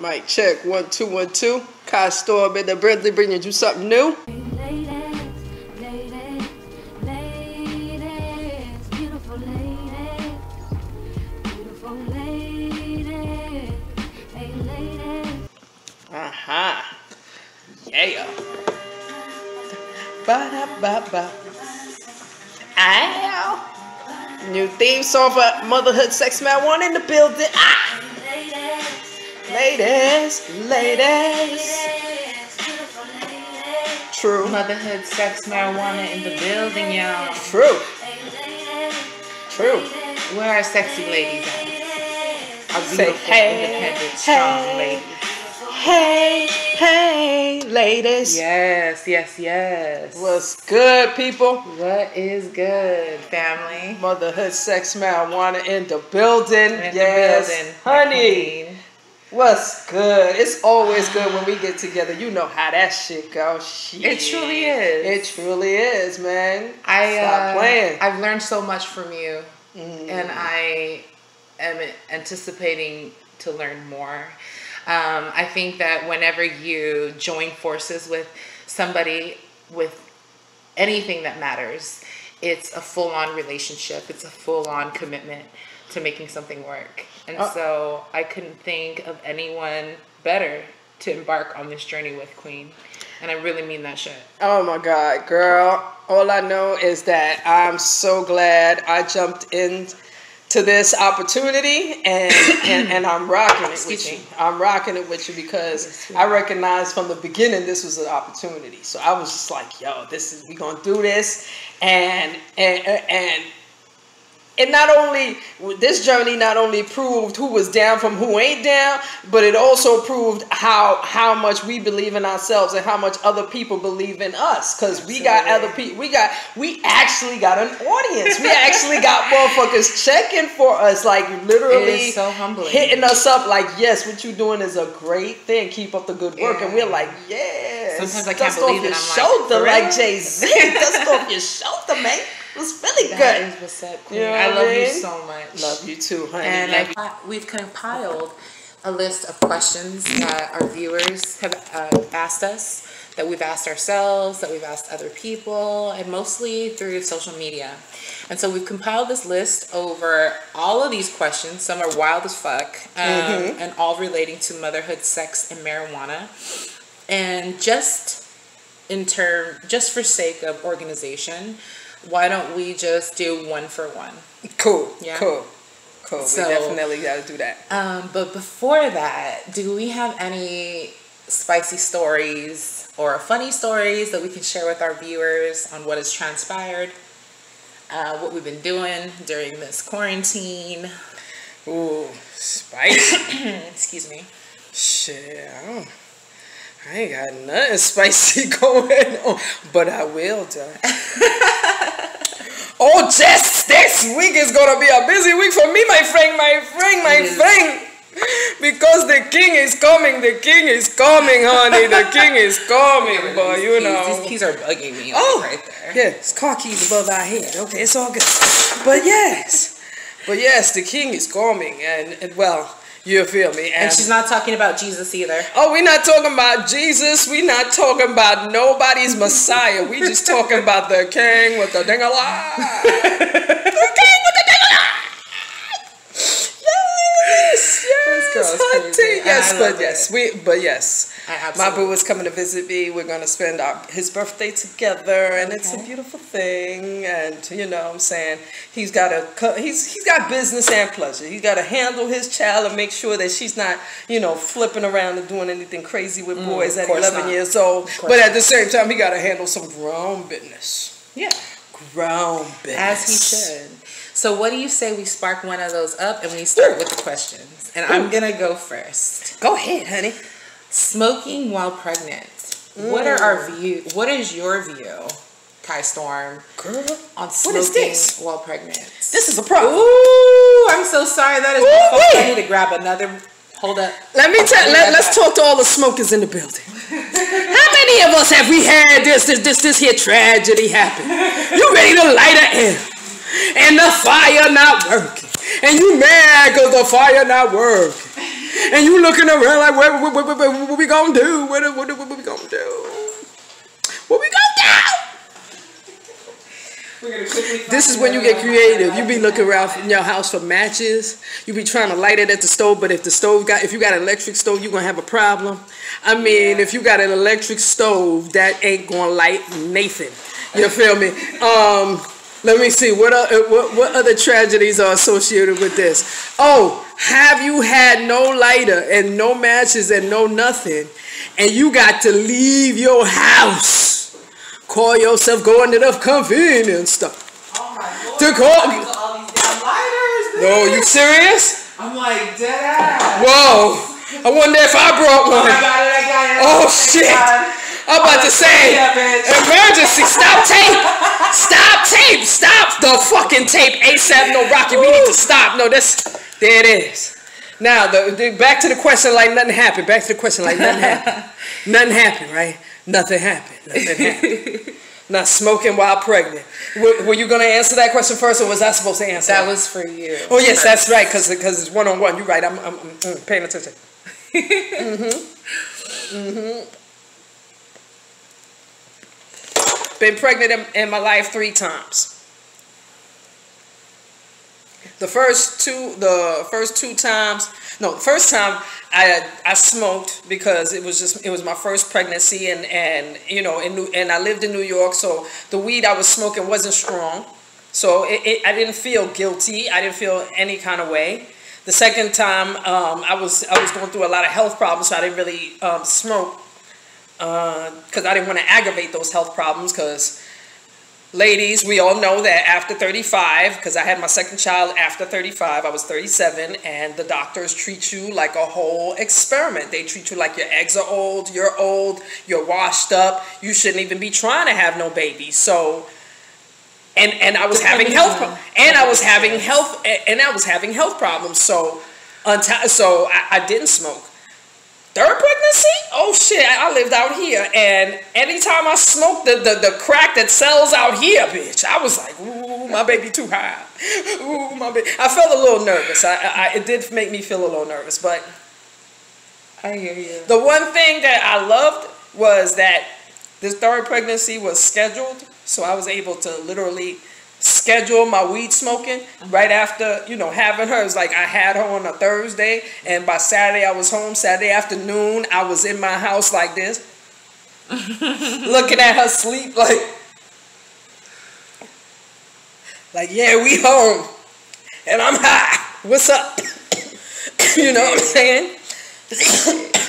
Mic check 1 2 1 2. Kai Storm in the Brindley bringing you something new. Yeah. Ba-da-ba-ba. Ow. New theme song for Motherhood, Sex, Marijuana in the building. Ah. Ladies. True. Motherhood, sex, marijuana in the building, y'all. True. Where are sexy ladies at? Our Say beautiful, hey, independent, strong ladies. Hey, ladies. Yes. What's good, people? What is good, family? Motherhood, Sex, Marijuana in the building. In the building, honey. What's good? It's always good when we get together. You know how that shit goes. Shit. It truly is. It truly is, man. Stop playing. I've learned so much from you, and I am anticipating to learn more. I think that whenever you join forces with somebody with anything that matters, it's a full-on relationship. It's a full-on commitment to making something work. And so I couldn't think of anyone better to embark on this journey with, Queen. And I really mean that shit. Oh my God, girl. All I know is that I'm so glad I jumped into this opportunity and I'm rocking it with you. I'm rocking it with you because I recognized from the beginning this was an opportunity. So I was just like, yo, we gonna do this. And not only, this journey not only proved who was down from who ain't down, but it also proved how much we believe in ourselves and how much other people believe in us. Because we got other people, we actually got an audience. We actually got motherfuckers checking for us, like literally so humbling, hitting us up like, yes, what you doing is a great thing. Keep up the good work. And we're like, yes. Sometimes I can't believe it. Dust off your shoulder, like Jay-Z. Dust off your shoulder, man. It was really good. That is what's up, Queen. You know I love you so much. Love you too, honey. And we've compiled a list of questions that our viewers have asked us, that we've asked ourselves, that we've asked other people, and mostly through social media. And so we've compiled this list over all of these questions. Some are wild as fuck, and all relating to motherhood, sex, and marijuana. And just for sake of organization, why don't we just do one for one? Cool. Yeah. Cool. So, we definitely got to do that. But before that, do we have any spicy stories or funny stories that we can share with our viewers on what has transpired, what we've been doing during this quarantine? Ooh, spicy. Excuse me. Shit, I ain't got nothing spicy going on, but I will, though. Oh, just this week is gonna be a busy week for me, my friend. Because the king is coming, honey. The king is coming, boy, you know. These keys are bugging me right there. Yeah, it's car keys above our head. Okay, it's all good. But yes, the king is coming, and well, you feel me? And she's not talking about Jesus either. Oh, we're not talking about Jesus. We're not talking about nobody's Messiah. We just talking about the king with the ding-a-lot. The king with the ding-a-lot. Yes. My boo is coming to visit me. We're gonna spend his birthday together, and it's a beautiful thing. And you know what I'm saying, he's got business and pleasure. He's got to handle his child and make sure that she's not, flipping around and doing anything crazy with boys at 11 years old. But at the same time, he got to handle some grown business. Yeah, grown business, as he should. So what do you say we spark one of those up and we start with the questions? And I'm gonna go first. Go ahead, honey. Smoking while pregnant. What is your view, Kai Storm, girl, on smoking while pregnant? This is a problem. Ooh, I'm so sorry. That is I need to grab another. Hold up. Let's talk to all the smokers in the building. How many of us have we had this here tragedy happen? You ready to light an end, and the fire not working, and you mad because the fire not working. And you looking around like, what we gonna do? What we gonna do? What we gonna do? This is when you get creative. You be looking around in your house for matches. You be trying to light it at the stove, but if you got an electric stove, you're gonna have a problem. I mean, if you got an electric stove, that ain't gonna light Nathan. You feel me? Let me see, what other tragedies are associated with this? Oh, have you had no lighter and no matches and no nothing, and you got to leave your house? Call yourself going to the convenience store. Oh my Lord. To call you. All these damn lighters. No, you serious? I'm like, dead ass. Whoa. I wonder if I brought one. I got it. Oh, shit. I'm about to say, emergency, stop tape. Stop the fucking tape. ASAP, no Rocky, we need to stop. No, there it is. Now, back to the question like nothing happened. Nothing happened, right? Nothing happened. Not smoking while pregnant. Were you going to answer that question first, or was I supposed to answer that? That was for you. Oh, yes, that's right, because it's one-on-one. You're right. I'm paying attention. Been pregnant in my life 3 times. The first time I smoked because it was my first pregnancy, and you know, and I lived in New York, so the weed I was smoking wasn't strong, so I didn't feel guilty. I didn't feel any kind of way. The second time I was going through a lot of health problems, so I didn't really smoke because I didn't want to aggravate those health problems. Because ladies, we all know that after 35, because I had my second child after 35, I was 37, and the doctors treat you like a whole experiment. They treat you like your eggs are old, you're washed up, you shouldn't even be trying to have no baby. So, and I was having health problems. So, I didn't smoke. Third pregnancy? Oh shit, I lived out here, and anytime I smoked the crack that sells out here, bitch, I was like, ooh, my baby too high. Ooh, my baby. I felt a little nervous. It did make me feel a little nervous, but I hear you. The one thing that I loved was that this third pregnancy was scheduled, so I was able to literally schedule my weed smoking right after, you know, having her. It was like I had her on a Thursday, and by Saturday I was home. Saturday afternoon I was in my house like this, looking at her sleep like yeah, we home and I'm high. What's up? You know what I'm saying?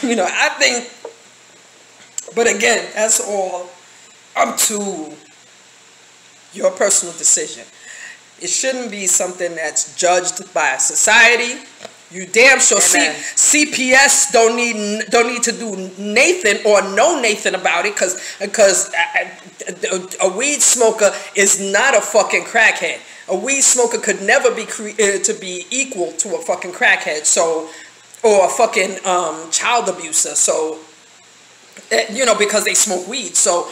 You know, I think, but again, that's all up to your personal decision. It shouldn't be something that's judged by society. You damn sure CPS don't need to do Nathan or know Nathan about it, because a weed smoker is not a fucking crackhead. A weed smoker could never be created to be equal to a fucking crackhead. So, or a fucking child abuser. So, you know, because they smoke weed. So,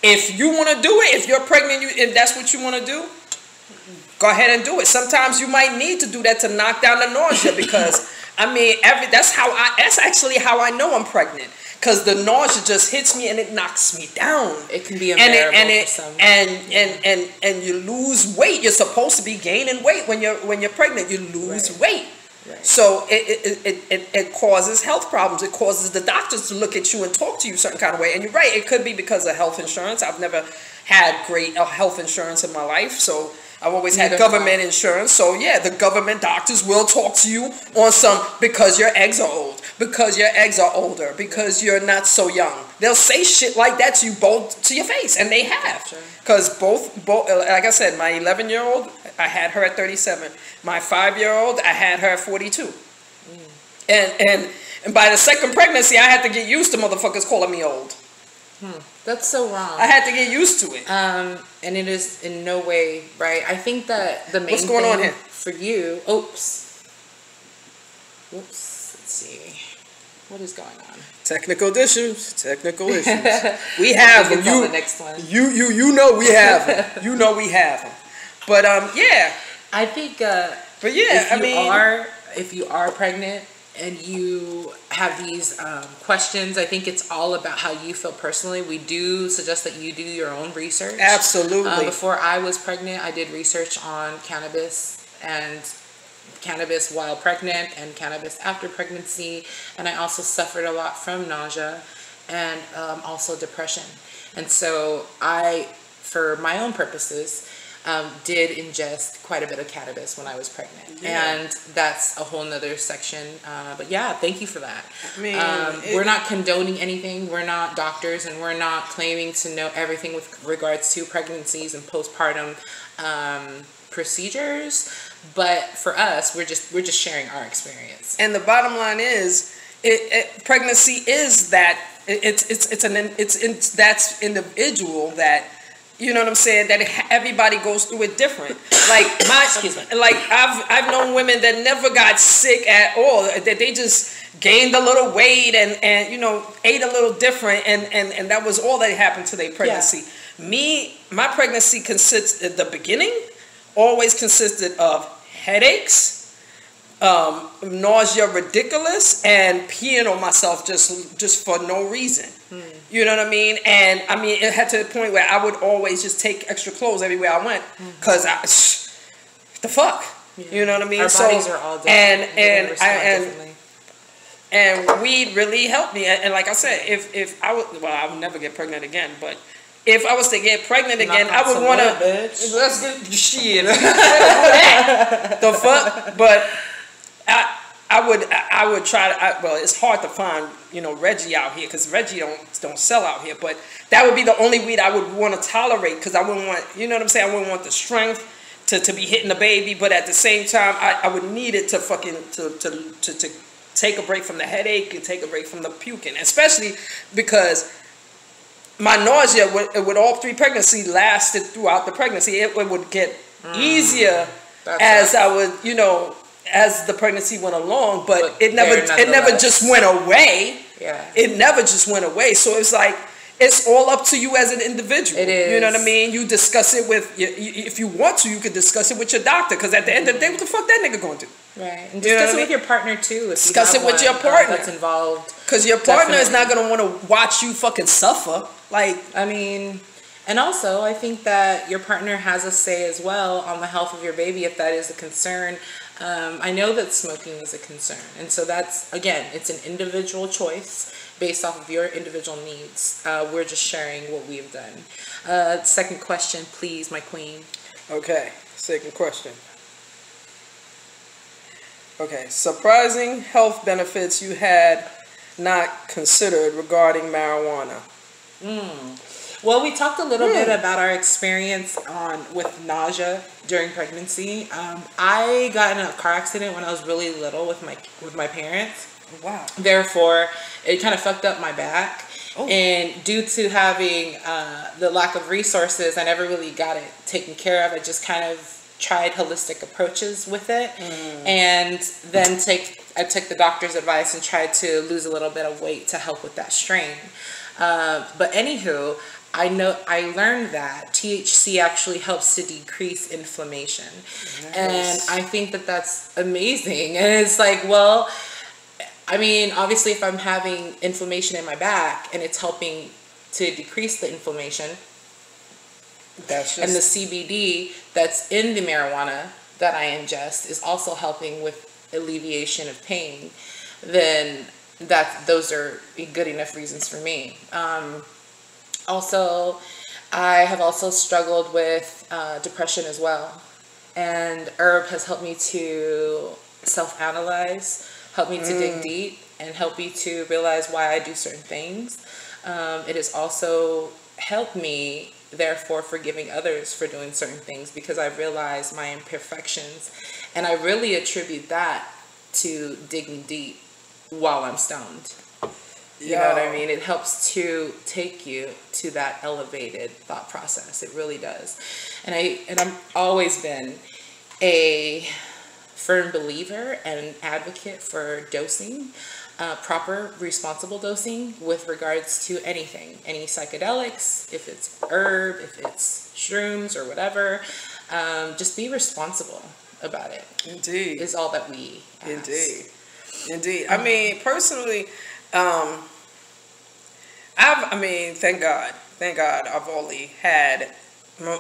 if you want to do it, if you're pregnant, if that's what you want to do, go ahead and do it. Sometimes you might need to do that to knock down the nausea, because I mean, that's actually how I know I'm pregnant, because the nausea just hits me and it knocks me down. It can be unbearable for some. And you lose weight. You're supposed to be gaining weight when you're pregnant. You lose weight. Right. So it causes health problems. It causes the doctors to look at you and talk to you a certain kind of way. And you're right, it could be because of health insurance. I've never had great health insurance in my life, so I've always had government insurance. So yeah, the government doctors will talk to you on some, because your eggs are old, because your eggs are older, because you're not so young. They'll say shit like that to you both to your face, and they have. Because both, like I said, my 11-year-old, I had her at 37. My 5-year-old, I had her at 42. And by the second pregnancy, I had to get used to motherfuckers calling me old. That's so wrong. I had to get used to it. And it is in no way right. I think that the main What's going on here? For you, whoops, let's see, what is going on? Technical issues. We have them. The next one. You know we have them. You know we have them. But yeah. I think. But yeah, if you are pregnant and you have these questions, I think it's all about how you feel personally. We do suggest that you do your own research. Absolutely. Before I was pregnant, I did research on cannabis and cannabis while pregnant and cannabis after pregnancy. And I also suffered a lot from nausea and also depression. And so I, for my own purposes, did ingest quite a bit of cannabis when I was pregnant. Yeah. And that's a whole nother section. But yeah, thank you for that. I mean, we're not condoning anything. We're not doctors, and we're not claiming to know everything with regards to pregnancies and postpartum procedures. But for us, we're just sharing our experience. And the bottom line is, pregnancy is that it's that's individual that. You know what I'm saying? That everybody goes through it different. Like I've known women that never got sick at all. That they just gained a little weight and you know, ate a little different, and that was all that happened to their pregnancy. Yeah. My pregnancy consists at the beginning always consisted of headaches, nausea, ridiculous, and peeing on myself just for no reason. You know what I mean? And I mean, it had to the point where I would always just take extra clothes everywhere I went, because the fuck, you know what I mean? Our bodies are all different, and weed really helped me. And like I said, if I would, well, I would never get pregnant again, but if I was to get pregnant again, I would want to. Let's get shit. The fuck, but. I would try to. Well, it's hard to find, you know, Reggie out here, because Reggie don't sell out here. But that would be the only weed I would want to tolerate, because I wouldn't want, you know what I'm saying, I wouldn't want the strength to be hitting the baby, but at the same time I would need it to fucking to take a break from the headache and take a break from the puking, especially because my nausea with all 3 pregnancies lasted throughout the pregnancy. It would get easier as I would, you know, as the pregnancy went along, but it never just went away. Yeah. It never just went away. So it's like, it's all up to you as an individual. It is. You know what I mean? You discuss it with, if you want to, you could discuss it with your doctor, because at the end of the day, what the fuck that nigga going to do? Right. And discuss it with your partner too. Discuss it with your partner that's involved. Because your partner is not going to want to watch you fucking suffer. Like, I mean, and also I think that your partner has a say as well on the health of your baby if that is a concern. I know that smoking is a concern, and so that's, again, it's an individual choice based off of your individual needs. We're just sharing what we've done. Second question, please, my queen. Okay, second question. Okay, surprising health benefits you had not considered regarding marijuana. Well, we talked a little bit about our experience with nausea during pregnancy. I got in a car accident when I was really little with my parents. Wow. Therefore, it kind of fucked up my back. Oh. And due to having the lack of resources, I never really got it taken care of. I just kind of tried holistic approaches with it, and then I took the doctor's advice and tried to lose a little bit of weight to help with that strain. But anywho, I learned that THC actually helps to decrease inflammation. Nice. And I think that that's amazing. And it's like, well, I mean, obviously if I'm having inflammation in my back and it's helping to decrease the inflammation, and the CBD that's in the marijuana that I ingest is also helping with alleviation of pain, then those are good enough reasons for me. Also, I have also struggled with depression as well, and herb has helped me to self-analyze, help me to dig deep, and help me to realize why I do certain things. It has also helped me, therefore, forgiving others for doing certain things, because I realize my imperfections, and I really attribute that to digging deep while I'm stoned. You know what I mean? It helps to take you to that elevated thought process. It really does. And I've always been a firm believer and advocate for dosing, proper, responsible dosing with regards to anything, any psychedelics, if it's herb, if it's shrooms or whatever. Just be responsible about it. Indeed. Is all that we ask. Indeed. Indeed. I mean, personally, thank God. Thank God I've only had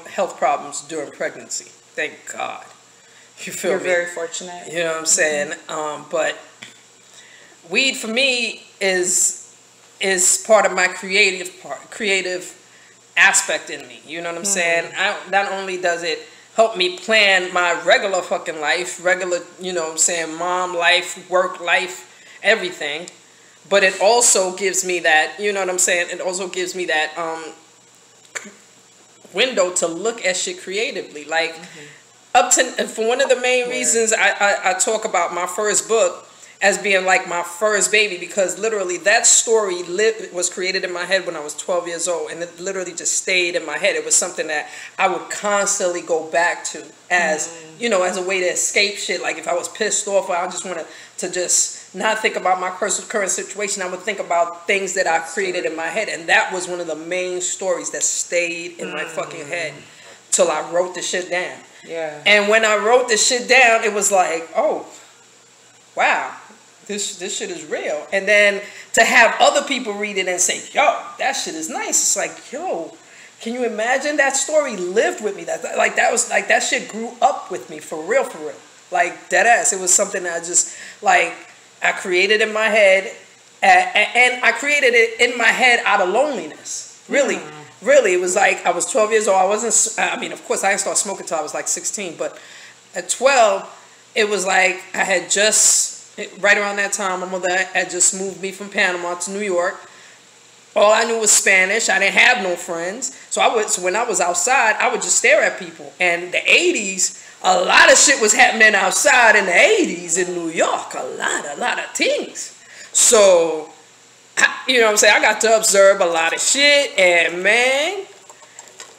health problems during pregnancy. Thank God. You feel You're me? very fortunate. You know what I'm saying? But weed for me is part of my creative aspect in me. You know what I'm saying? Not only does it help me plan my regular fucking life, you know what I'm saying, mom life, work life, everything, but it also gives me that, you know what I'm saying, it also gives me that window to look at shit creatively. Like, for one of the main reasons I talk about my first book as being like my first baby, because literally that story was created in my head when I was 12 years old, and it literally just stayed in my head. It was something that I would constantly go back to as, you know, as a way to escape shit. Like if I was pissed off, or I just wanted to just not think about my current situation, I would think about things that I created in my head. And that was one of the main stories that stayed in my fucking head till I wrote the shit down. Yeah. And when I wrote the shit down, it was like, oh, wow. This shit is real. And then to have other people read it and say, yo, that shit is nice. It's like, yo, can you imagine that story lived with me? That shit grew up with me for real. Like dead ass. It was something that I created in my head, and I created it in my head out of loneliness. Really. Really, it was like I was 12 years old. Of course I didn't start smoking until I was like 16, but at 12, it was like I had just, right around that time, my mother had just moved me from Panama to New York. All I knew was Spanish. I didn't have no friends. So when I was outside, I would just stare at people. And the 80s, a lot of shit was happening outside in the 80s in New York. A lot of things. So, you know what I'm saying? I got to observe a lot of shit. And man,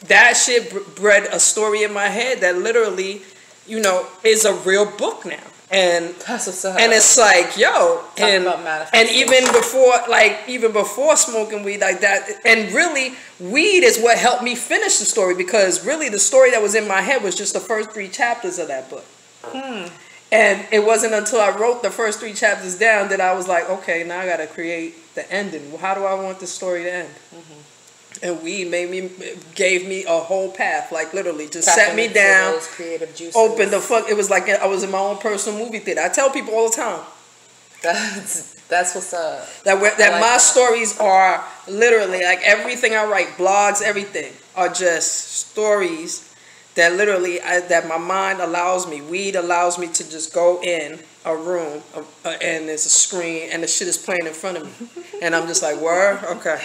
that shit bred a story in my head that literally, you know, is a real book now. And that's what's up. And it's like, yo, and even before smoking weed like that, and really weed is what helped me finish the story, because really the story that was in my head was just the first 3 chapters of that book. And it wasn't until I wrote the first 3 chapters down that I was like, okay, now I got to create the ending. Well, how do I want the story to end? And weed gave me a whole path, like literally just set me down, those creative juices. Open the fuck. It was like I was in my own personal movie theater. I tell people all the time. That's what's up. My stories are literally like everything I write, blogs, everything are just stories that literally that my mind allows me. Weed allows me to just go in a room and there's a screen and the shit is playing in front of me, and I'm just like, word, okay.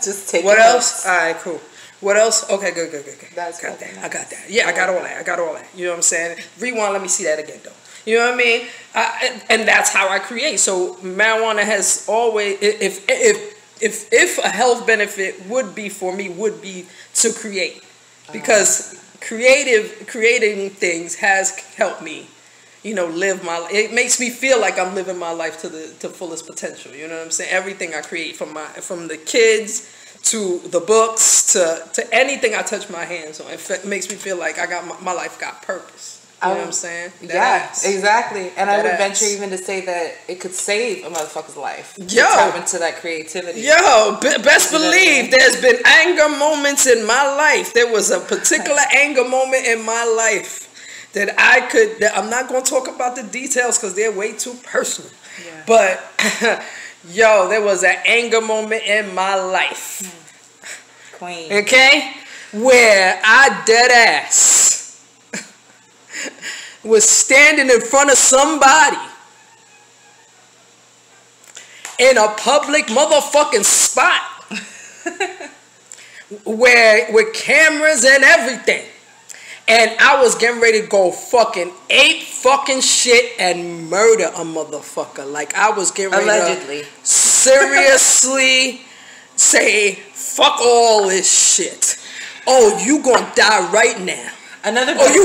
Just take. What else? All right, cool. What else? Okay, good. That's got that. I got that. Yeah, I got all that. You know what I'm saying? Rewind. Let me see that again, though. You know what I mean? And that's how I create. So marijuana has always, if a health benefit would be for me, would be to create, because creating things has helped me, you know, live my life. It makes me feel like I'm living my life to fullest potential. You know what I'm saying? Everything I create, from the kids to the books to anything I touch my hands on, it makes me feel like I got my life got purpose. You know what I'm saying? Exactly. And I would venture even to say that it could save a motherfucker's life. Yo, tap into that creativity. Yo, best believe there's been anger moments in my life. There was a particular anger moment in my life that I'm not going to talk about the details because they're way too personal. Yeah. But, yo, there was an anger moment in my life. Queen. Okay? Where I dead ass was standing in front of somebody in a public motherfucking spot with cameras and everything. And I was getting ready to go fucking ape fucking shit and murder a motherfucker. Like I was getting ready allegedly to seriously say, fuck all this shit. Oh, you gonna die right now. Another benefit.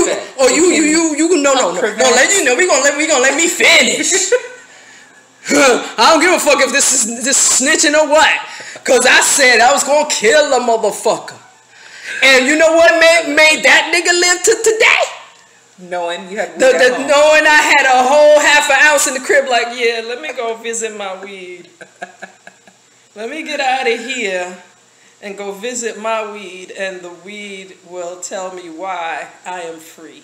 You no. We gonna let me finish. I don't give a fuck if this is snitching or what. Cause I said I was gonna kill a motherfucker. And you know what made that nigga live to today? Knowing you had weed knowing I had a whole half an ounce in the crib, like, yeah, let me go visit my weed. Let me get out of here and go visit my weed, and the weed will tell me why I am free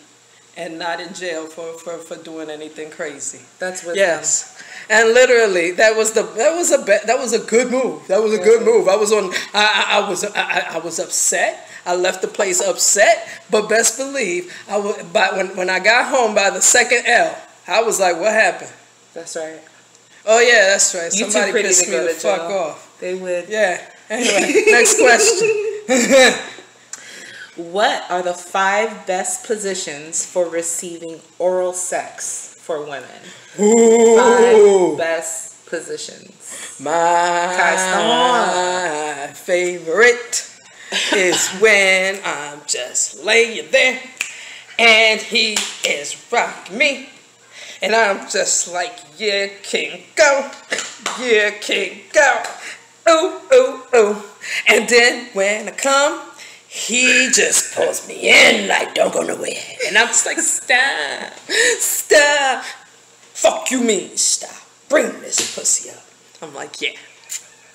and not in jail for doing anything crazy. That's wisdom. Yes. And literally, that was a good move. That was a good move. I was upset. I left the place upset, but best believe when I got home by the second L, I was like, what happened? That's right. Oh yeah, that's right. You Somebody too pretty pissed to me go the to fuck jail. off. They would. Yeah. Anyway, next question. What are the 5 best positions for receiving oral sex for women? Ooh. 5 best positions. My favorite is when I'm just laying there and he is rocking me. And I'm just like, yeah, king, go. Yeah, king, go. Ooh, ooh, ooh. And then when I come, he just pulls me in like, don't go nowhere. And I'm just like, stop. Stop. Fuck you mean, stop. Bring this pussy up. I'm like, yeah.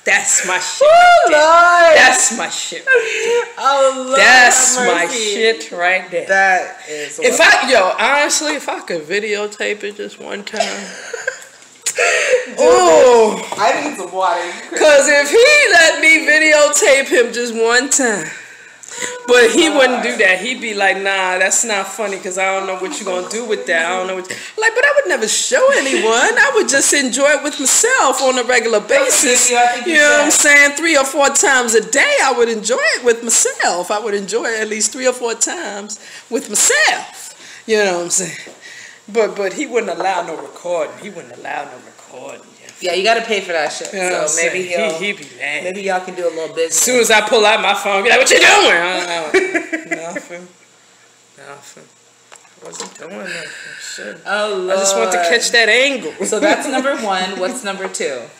That's my shit. Right there. That's my shit right there. Oh, Lord, that's my shit right there. That is. Honestly, if I could videotape it just one time. Oh, I need some water. Because if he let me videotape him just one time, but he wouldn't do that. He'd be like, nah, that's not funny because I don't know what you're going to do with that. I don't know what like, but I would never show anyone. I would just enjoy it with myself on a regular basis. You know what I'm saying? 3 or 4 times a day, I would enjoy it with myself. I would enjoy it at least 3 or 4 times with myself. You know what I'm saying? But he wouldn't allow no recording. He wouldn't allow no recording. Yeah, you gotta pay for that shit. You know so maybe he'd be mad. Maybe y'all can do a little business. As soon as I pull out my phone, be like, "What you doing?" Nothing. I wasn't doing nothing. Shit. Oh Lord. I just want to catch that angle. So that's number 1. What's number 2?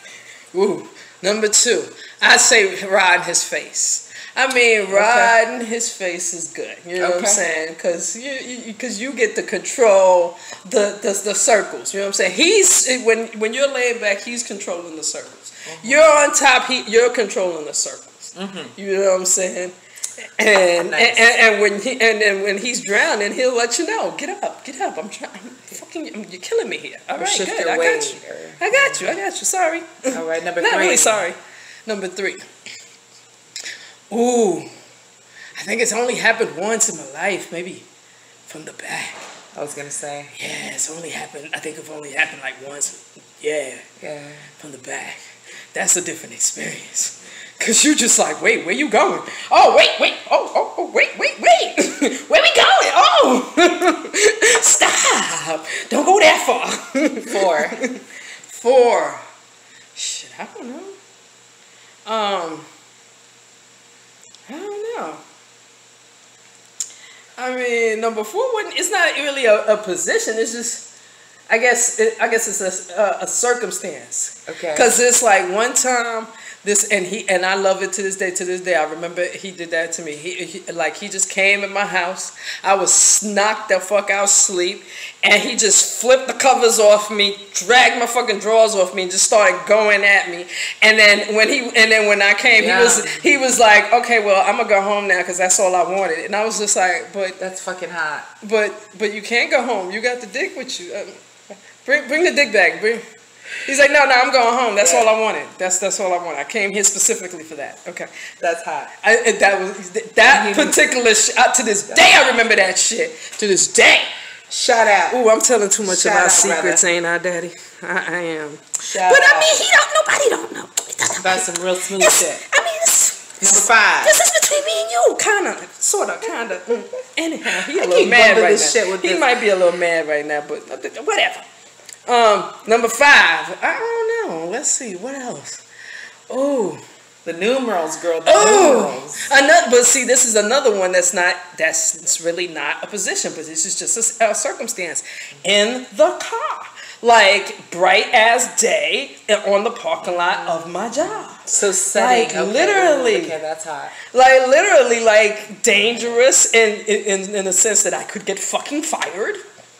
Ooh, number 2. I'd say riding his face. I mean, riding his face is good. You know what I'm saying? Because you get to control the circles. You know what I'm saying? When you're laying back, he's controlling the circles. You're on top. You're controlling the circles. You know what I'm saying? And when he's drowning, he'll let you know. Get up. I'm trying. You're killing me here. All right, shift good. Your I got you. Sorry. All right, number 3. Not really sorry. Number 3. Ooh, I think it's only happened once in my life, maybe from the back. I was gonna say. Yeah, it's only happened. I think it's only happened like once. Yeah. From the back. That's a different experience. Cause you just like, wait, where you going? Oh, wait. Oh, wait. Where we going? Oh, stop! Don't go that far. 4. Shit, I don't know. I don't know. I mean, number 4 it's not really a position. It's just, I guess it's a circumstance. Okay. Because it's like one time and I love it to this day. I remember he did that to me. He just came in my house. I was knocked the fuck out sleep, and he just flipped the covers off me, dragged my fucking drawers off me, and just started going at me. And then when I came, he was like, okay, well, I'm gonna go home now because that's all I wanted. And I was just like, but that's fucking hot. But you can't go home. You got the dick with you. Bring the dick back. He's like, no, I'm going home. That's all I wanted. That's all I wanted. I came here specifically for that. Okay. That's hot. That particular to this day, I remember that shit. To this day. Shout out. Ooh, I'm telling too much of our secrets, ain't I, Daddy? I am. Shout out. I mean, nobody don't know. That's some real smooth shit. I mean, number 5. This is between me and you. Sort of. Anyhow, he a little mad right now. He might be a little mad right now, but whatever. Number 5. I don't know. Let's see. What else? Oh, the numerals, girl. The numerals. But see, this is another one that's really not a position, but this is just a circumstance. In the car. like bright as day on the parking lot of my job. So setting, like literally, okay, that's hot. Like literally, like dangerous in the sense that I could get fucking fired.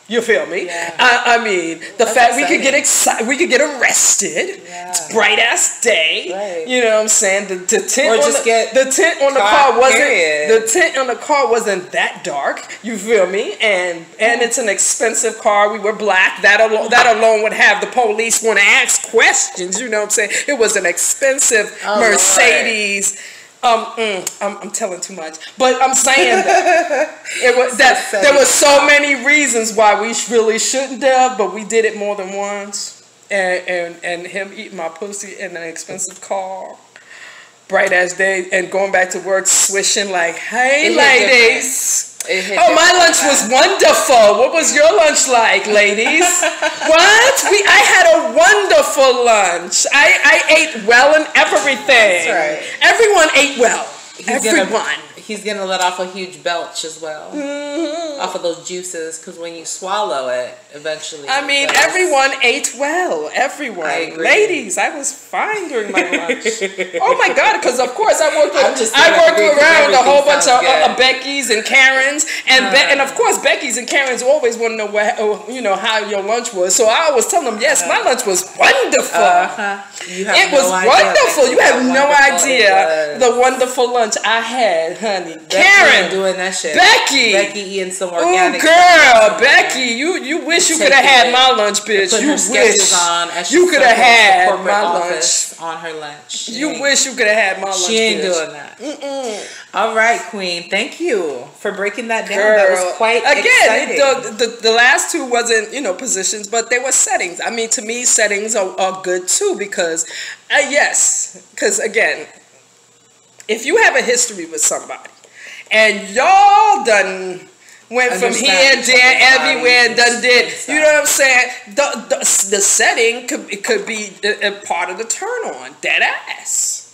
You feel me? Yeah. I mean, the That's fact exciting. we could get arrested. Yeah. It's bright ass day. Right. You know what I'm saying? The tent Or on just get the tent on the caught, car wasn't period. the tent on the car wasn't that dark. You feel me? And it's an expensive car. We were black. That alone would have the police want to ask questions. You know what I'm saying? It was an expensive Mercedes. Lord. I'm telling too much, but I'm saying that there were so many reasons why we really shouldn't have, but we did it more than once. And him eating my pussy in an expensive car, bright as day, and going back to work swishing like, "Hey, ladies." Oh, my lunch was wonderful. What was your lunch like, ladies? What? I had a wonderful lunch. I ate well and everything. That's right. Everyone ate well. He's gonna let off a huge belch as well, off of those juices, because when you swallow it, eventually. I mean, everyone ate well. Everyone, I agree. ladies, I was fine during my lunch. Oh my God! Because of course I worked around a whole bunch of Becky's and Karens, and of course Becky's and Karens always want to know how your lunch was. So I always tell them, yes, my lunch was wonderful. It was wonderful. You have no idea the wonderful lunch I had, honey. Karen doing that shit. Becky eating some organic. Oh, girl, Becky, you wish you could have had my lunch, bitch. You wish you could have had my lunch on her lunch. You wish you could have had my lunch. She ain't doing that. All right, Queen. Thank you for breaking that down. Girl, that was quite exciting. The last two wasn't positions, but they were settings. I mean, to me, settings are good too because again, if you have a history with somebody and y'all done went from here, there, everywhere, and done did, you know what I'm saying? The setting could be a part of the turn on. Dead ass.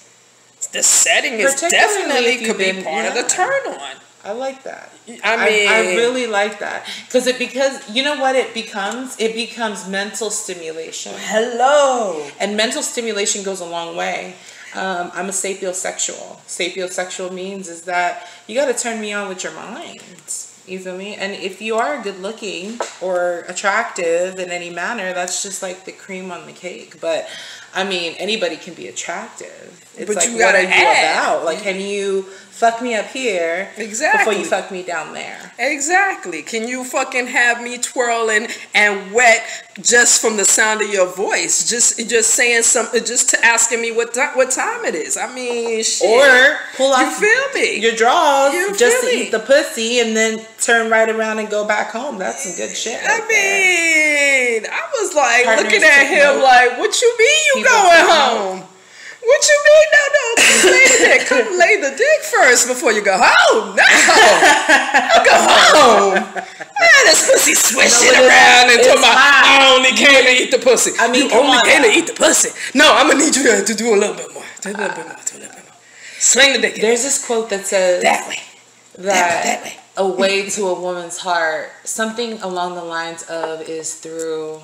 The setting is definitely could be part of the turn on. I like that. I mean, I really like that because you know what it becomes? It becomes mental stimulation. Hello. And mental stimulation goes a long way. I'm a sapiosexual. Sapiosexual means is that you got to turn me on with your mind. You feel me? And if you are good looking or attractive in any manner, that's just like the cream on the cake. But I mean, anybody can be attractive. It's but like, you gotta what are you about? Like, can you fuck me up here before you fuck me down there? Exactly. Can you fucking have me twirling and wet just from the sound of your voice? Just saying something, just to asking me what time it is. I mean, shit. Or pull off your drawers just to eat the pussy and then turn right around and go back home. That's some good shit. I mean, I was like looking at him like, what you mean you going home? What you mean? No, come lay the dick. Come lay the dick first before you go home. No, I'll go home. This pussy swishing around and talking about I only came to eat the pussy. I mean, you only came to eat the pussy. No, I'm gonna need you to do a little bit more. Do a little bit more. Swing the dick. There's this quote that says that way. That way. A way to a woman's heart, something along the lines of is through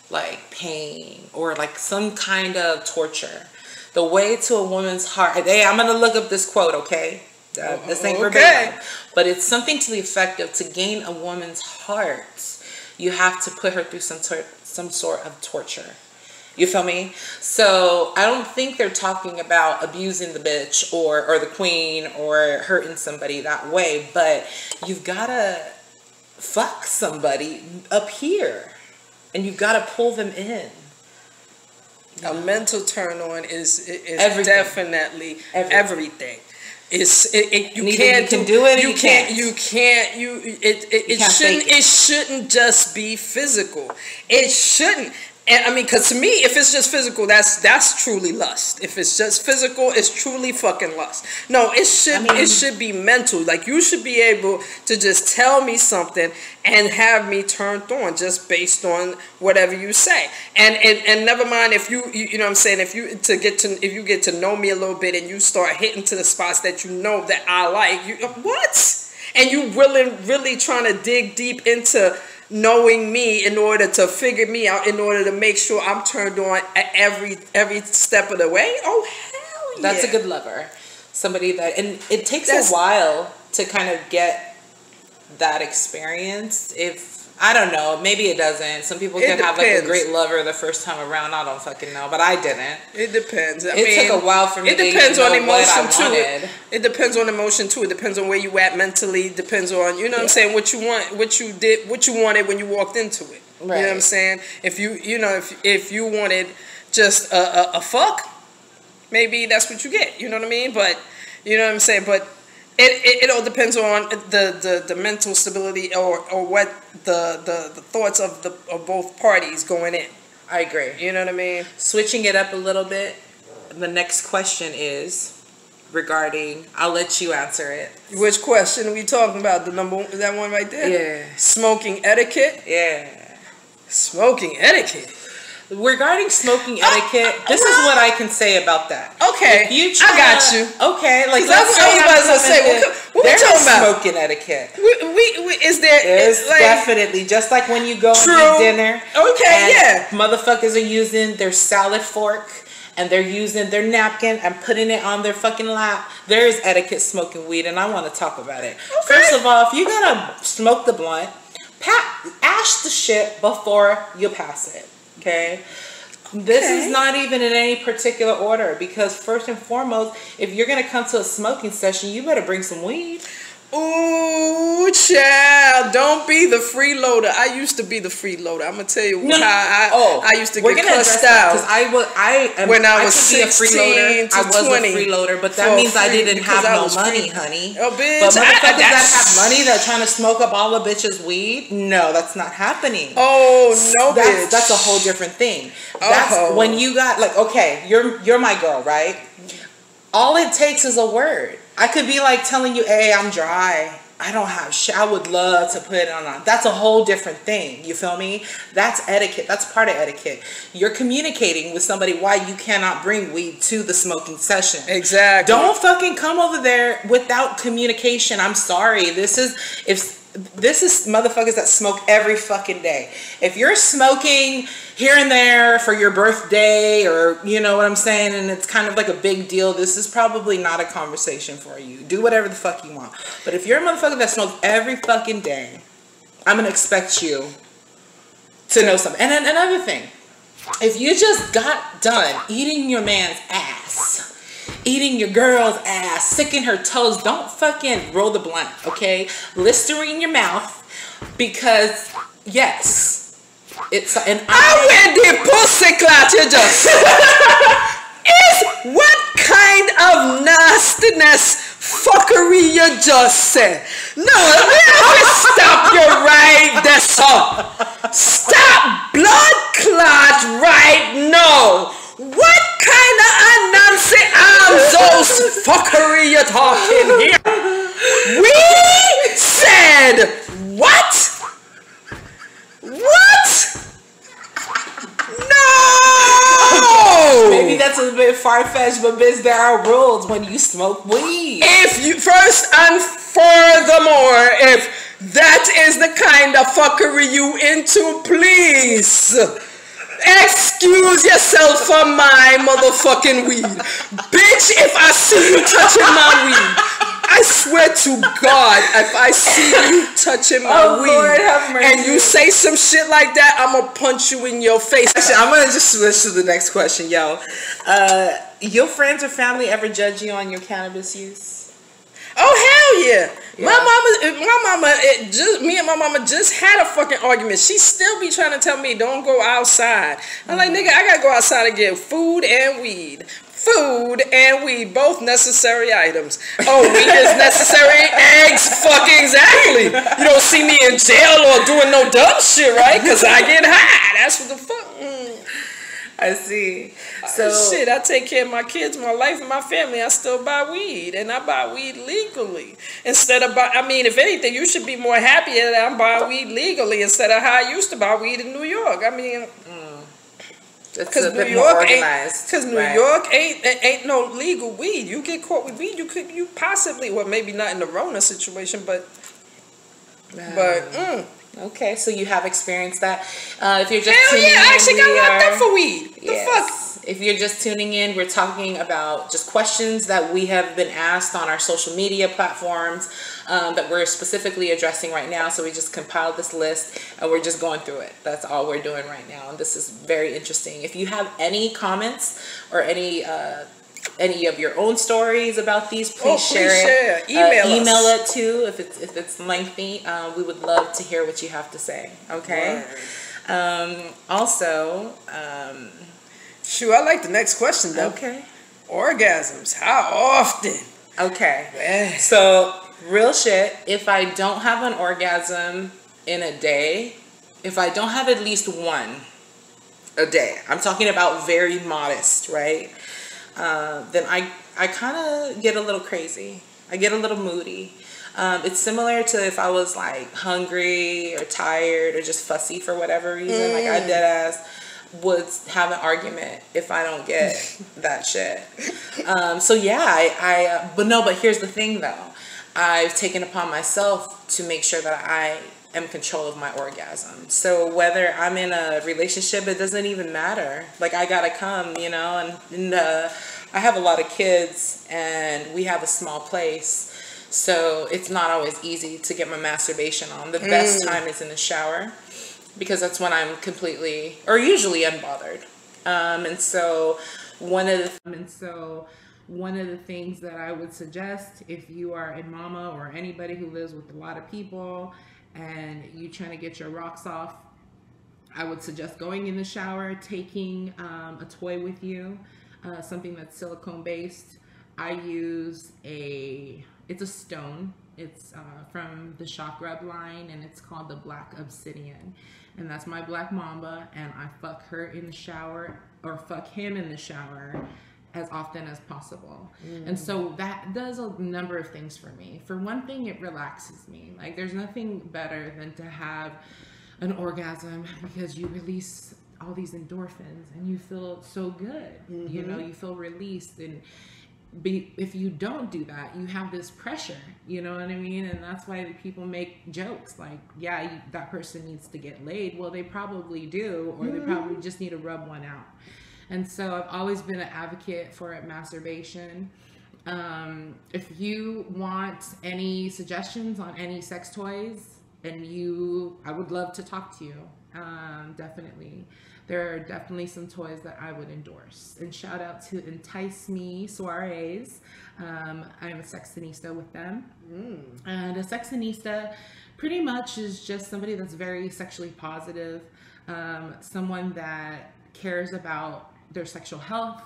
like pain or like some kind of torture. The way to a woman's heart. Hey, I'm going to look up this quote, okay? This ain't verbatim. But it's something to the effect of to gain a woman's heart, you have to put her through some sort of torture. You feel me? So I don't think they're talking about abusing the bitch or the queen or hurting somebody that way. But you've got to fuck somebody up here. And you've got to pull them in. A mental turn on is definitely everything. It shouldn't just be physical. It shouldn't. And I mean, because to me, if it's just physical, that's truly lust. If it's just physical, it's truly fucking lust. No, it should be mental. Like, you should be able to just tell me something and have me turned on just based on whatever you say. And never mind if you know what I'm saying, if you get to know me a little bit and you start hitting to the spots that you know that I like, and you really trying to dig deep into knowing me in order to figure me out, in order to make sure I'm turned on at every step of the way. Oh, hell yeah. That's a good lover. Somebody that, and it takes a while to kind of get that experience. If, I don't know, maybe it doesn't. Some people can have like a great lover the first time around. I don't fucking know, but I didn't. It depends. I mean, it took a while for me. It depends on emotion too. It depends on emotion too. It depends on where you at mentally. It depends on, you know what I'm saying, what you want, what you did, what you wanted when you walked into it. Right. You know what I'm saying? If if you wanted just a fuck, maybe that's what you get. You know what I mean? But you know what I'm saying? But it all depends on the mental stability or what the thoughts of both parties going in. I agree. You know what I mean? Switching it up a little bit, the next question is regarding, I'll let you answer it. Which question are we talking about? The number one, that one right there? Yeah. Smoking etiquette? Yeah. Smoking etiquette. Regarding smoking etiquette, this is what I can say about that. Okay, I got you. Okay, like that's what I was about to say. What we talking about? Smoking etiquette. There's like, definitely, just like when you go and eat dinner. Okay, yeah. Motherfuckers are using their salad fork and they're using their napkin and putting it on their fucking lap. There is etiquette smoking weed, and I want to talk about it. Okay. First of all, if you're gonna smoke the blunt, ash the shit before you pass it. Okay, this is not even in any particular order, because first and foremost, if you're gonna come to a smoking session, you better bring some weed. Ooh, child, don't be the freeloader. I used to be the freeloader. I'm gonna tell you how I used to get cussed out. Because when I was 16 to 20, I was a freeloader, but that means I didn't have no money, honey. Oh, bitch! But motherfuckers that have money that are trying to smoke up all the bitches' weed, no, that's not happening. Oh no, bitch! That's a whole different thing. That's when you got like, okay, you're my girl, right? All it takes is a word. I could be like telling you, hey, I'm dry. I don't have shit. I would love to put it on. That's a whole different thing. You feel me? That's etiquette. That's part of etiquette. You're communicating with somebody why you cannot bring weed to the smoking session. Exactly. Don't fucking come over there without communication. I'm sorry. This is motherfuckers that smoke every fucking day. If you're smoking here and there for your birthday, or you know what I'm saying, and it's kind of like a big deal, this is probably not a conversation for you. Do whatever the fuck you want. But if you're a motherfucker that smokes every fucking day, I'm gonna expect you to know something. And then another thing, if you just got done eating your man's ass, eating your girl's ass, sicking her toes, don't fucking roll the blunt, okay? Listerine in your mouth, because yes, it's an. I wear the pussy clot you just is what kind of nastiness fuckery you just said? No, let me stop you right there, son. Stop blood clot right now. What kind of Nancy Amzos fuckery you talking here? We said what? What? No! Maybe that's a bit far-fetched, but bitch, there are rules when you smoke weed. If you, first and furthermore, if that is the kind of fuckery you into, please excuse yourself from my motherfucking weed. Bitch, if I see you touching my weed, I swear to God, if I see you touching my weed, Lord, have mercy, and you say some shit like that, I'm gonna punch you in your face. Actually, I'm gonna just switch to the next question, yo. Your friends or family ever judge you on your cannabis use? Oh hell yeah! Me and my mama just had a fucking argument. She still be trying to tell me don't go outside. I'm like, nigga, I gotta go outside and get food and weed. Food and weed, both necessary items. Oh, weed is necessary. Eggs, fucking exactly. You don't see me in jail or doing no dumb shit, right? Because I get high. That's what the fuck. I see. So shit, I take care of my kids, my life, and my family. I still buy weed, and I buy weed legally instead of I mean, if anything, you should be more happy that I'm buying weed legally instead of how I used to buy weed in New York. I mean, because New York ain't no legal weed. You get caught with weed, you possibly, well, maybe not in the Rona situation, but Okay, so you have experienced that. If you're just Hell tuning yeah, in, I actually got locked up for weed. What the fuck? If you're just tuning in, we're talking about just questions that we have been asked on our social media platforms that we're specifically addressing right now. So we just compiled this list and we're just going through it. That's all we're doing right now. And this is very interesting. If you have any comments or any of your own stories about these, please share it. Email it too if it's lengthy. We would love to hear what you have to say. Okay. Also. Shoot, I like the next question though. Okay. Orgasms. How often? Okay. So, real shit, if I don't have an orgasm in a day, if I don't have at least one a day, I'm talking about very modest, right? Then I kind of get a little crazy. I get a little moody. It's similar to if I was like hungry or tired or just fussy for whatever reason. Like I dead ass would have an argument if I don't get that shit. So yeah, but here's the thing though. I've taken upon myself to make sure that I am in control of my orgasm. So whether I'm in a relationship, it doesn't even matter. Like I gotta come, you know, and I have a lot of kids and we have a small place. So it's not always easy to get my masturbation on. The best time is in the shower, because that's when I'm completely or usually unbothered. And so one of the things that I would suggest if you are a mama or anybody who lives with a lot of people and you trying to get your rocks off, I would suggest going in the shower, taking a toy with you, something that's silicone based. I use it's a stone. It's from the Shock Rub line, and it's called the Black Obsidian. And that's my black mamba, and I fuck her in the shower, or fuck him in the shower, as often as possible. And so that does a number of things for me. For one thing, it relaxes me. Like there's nothing better than to have an orgasm, because you release all these endorphins and you feel so good. You know, you feel released. And if you don't do that, you have this pressure, you know what I mean? And that's why people make jokes like, yeah, that person needs to get laid. Well, they probably do, or they probably just need to rub one out. And so I've always been an advocate for masturbation. If you want any suggestions on any sex toys, I would love to talk to you. Definitely. There are definitely some toys that I would endorse. And shout out to Entice Me Soirees. I'm a sexinista with them. And a sexinista pretty much is just somebody that's very sexually positive, someone that cares about their sexual health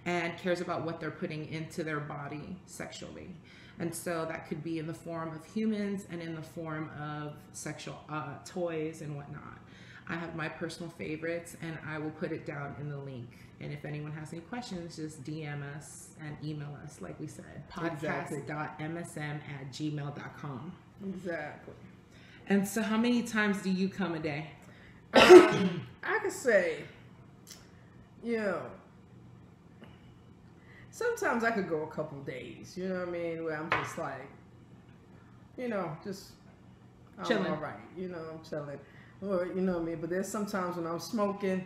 and cares about what they're putting into their body sexually. And so that could be in the form of humans and in the form of sexual toys and whatnot. I have my personal favorites, and I will put it down in the link. And if anyone has any questions, just DM us and email us, like we said, podcast.msm@gmail.com. Exactly. And so how many times do you come a day? I could say, you know, sometimes I could go a couple days, you know what I mean, where I'm just like, you know, just chilling. All right, you know, I'm chilling. Or, you know what I mean, but there's sometimes when I'm smoking,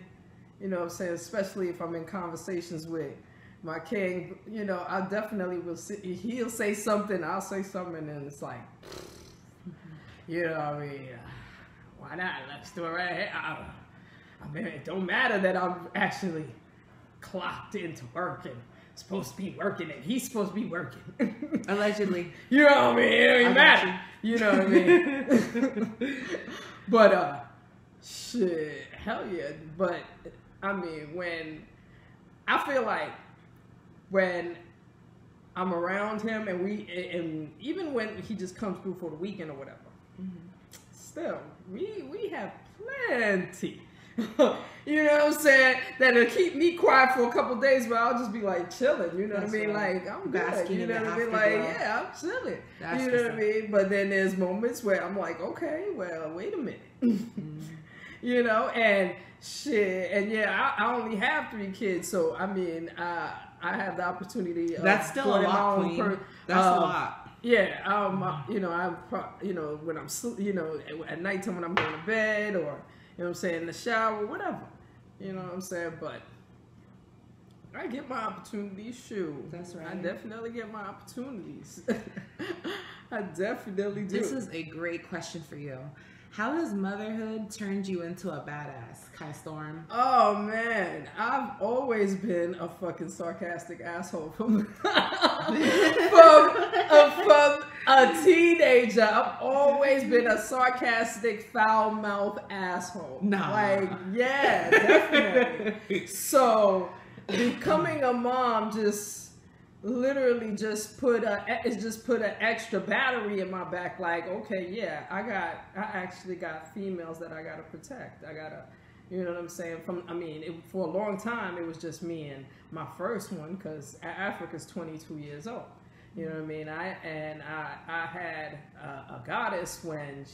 you know what I'm saying, especially if I'm in conversations with my king, you know, I definitely will see, he'll say something, I'll say something, and then it's like, you know what I mean, why not, let's do it right here. I mean, it don't matter that I'm actually clocked into work and supposed to be working, and he's supposed to be working. Allegedly. You know what I mean, it don't matter. You know what I mean. But, shit, hell yeah. But, I mean, I feel like when I'm around him and even when he just comes through for the weekend or whatever, still, we have plenty. You know what I'm saying? That'll keep me quiet for a couple days, but I'll just be like chilling. You know what I mean? Like I'm good. You know what I mean? Like yeah, I'm chilling. You know what I mean? But then there's moments where I'm like, okay, well, wait a minute. You know, and shit, and yeah, I only have 3 kids, so I mean, I have the opportunity. That's still a lot, Queen. That's a lot. Yeah, when I'm, at nighttime when I'm going to bed, or, you know what I'm saying, in the shower, whatever. You know what I'm saying? But I get my opportunities, shoot. That's right. I definitely get my opportunities. I definitely do. This is a great question for you. How has motherhood turned you into a badass, Kai Storm? Oh man, I've always been a fucking sarcastic asshole from a teenager. I've always been a sarcastic, foul-mouthed asshole. Nah. Like, yeah, definitely. So becoming a mom literally just put an extra battery in my back. Like, okay, yeah, I actually got females that I gotta protect. I gotta, you know what I'm saying? For a long time it was just me and my first one, because Africa's 22 years old. You know what I mean? I had a goddess when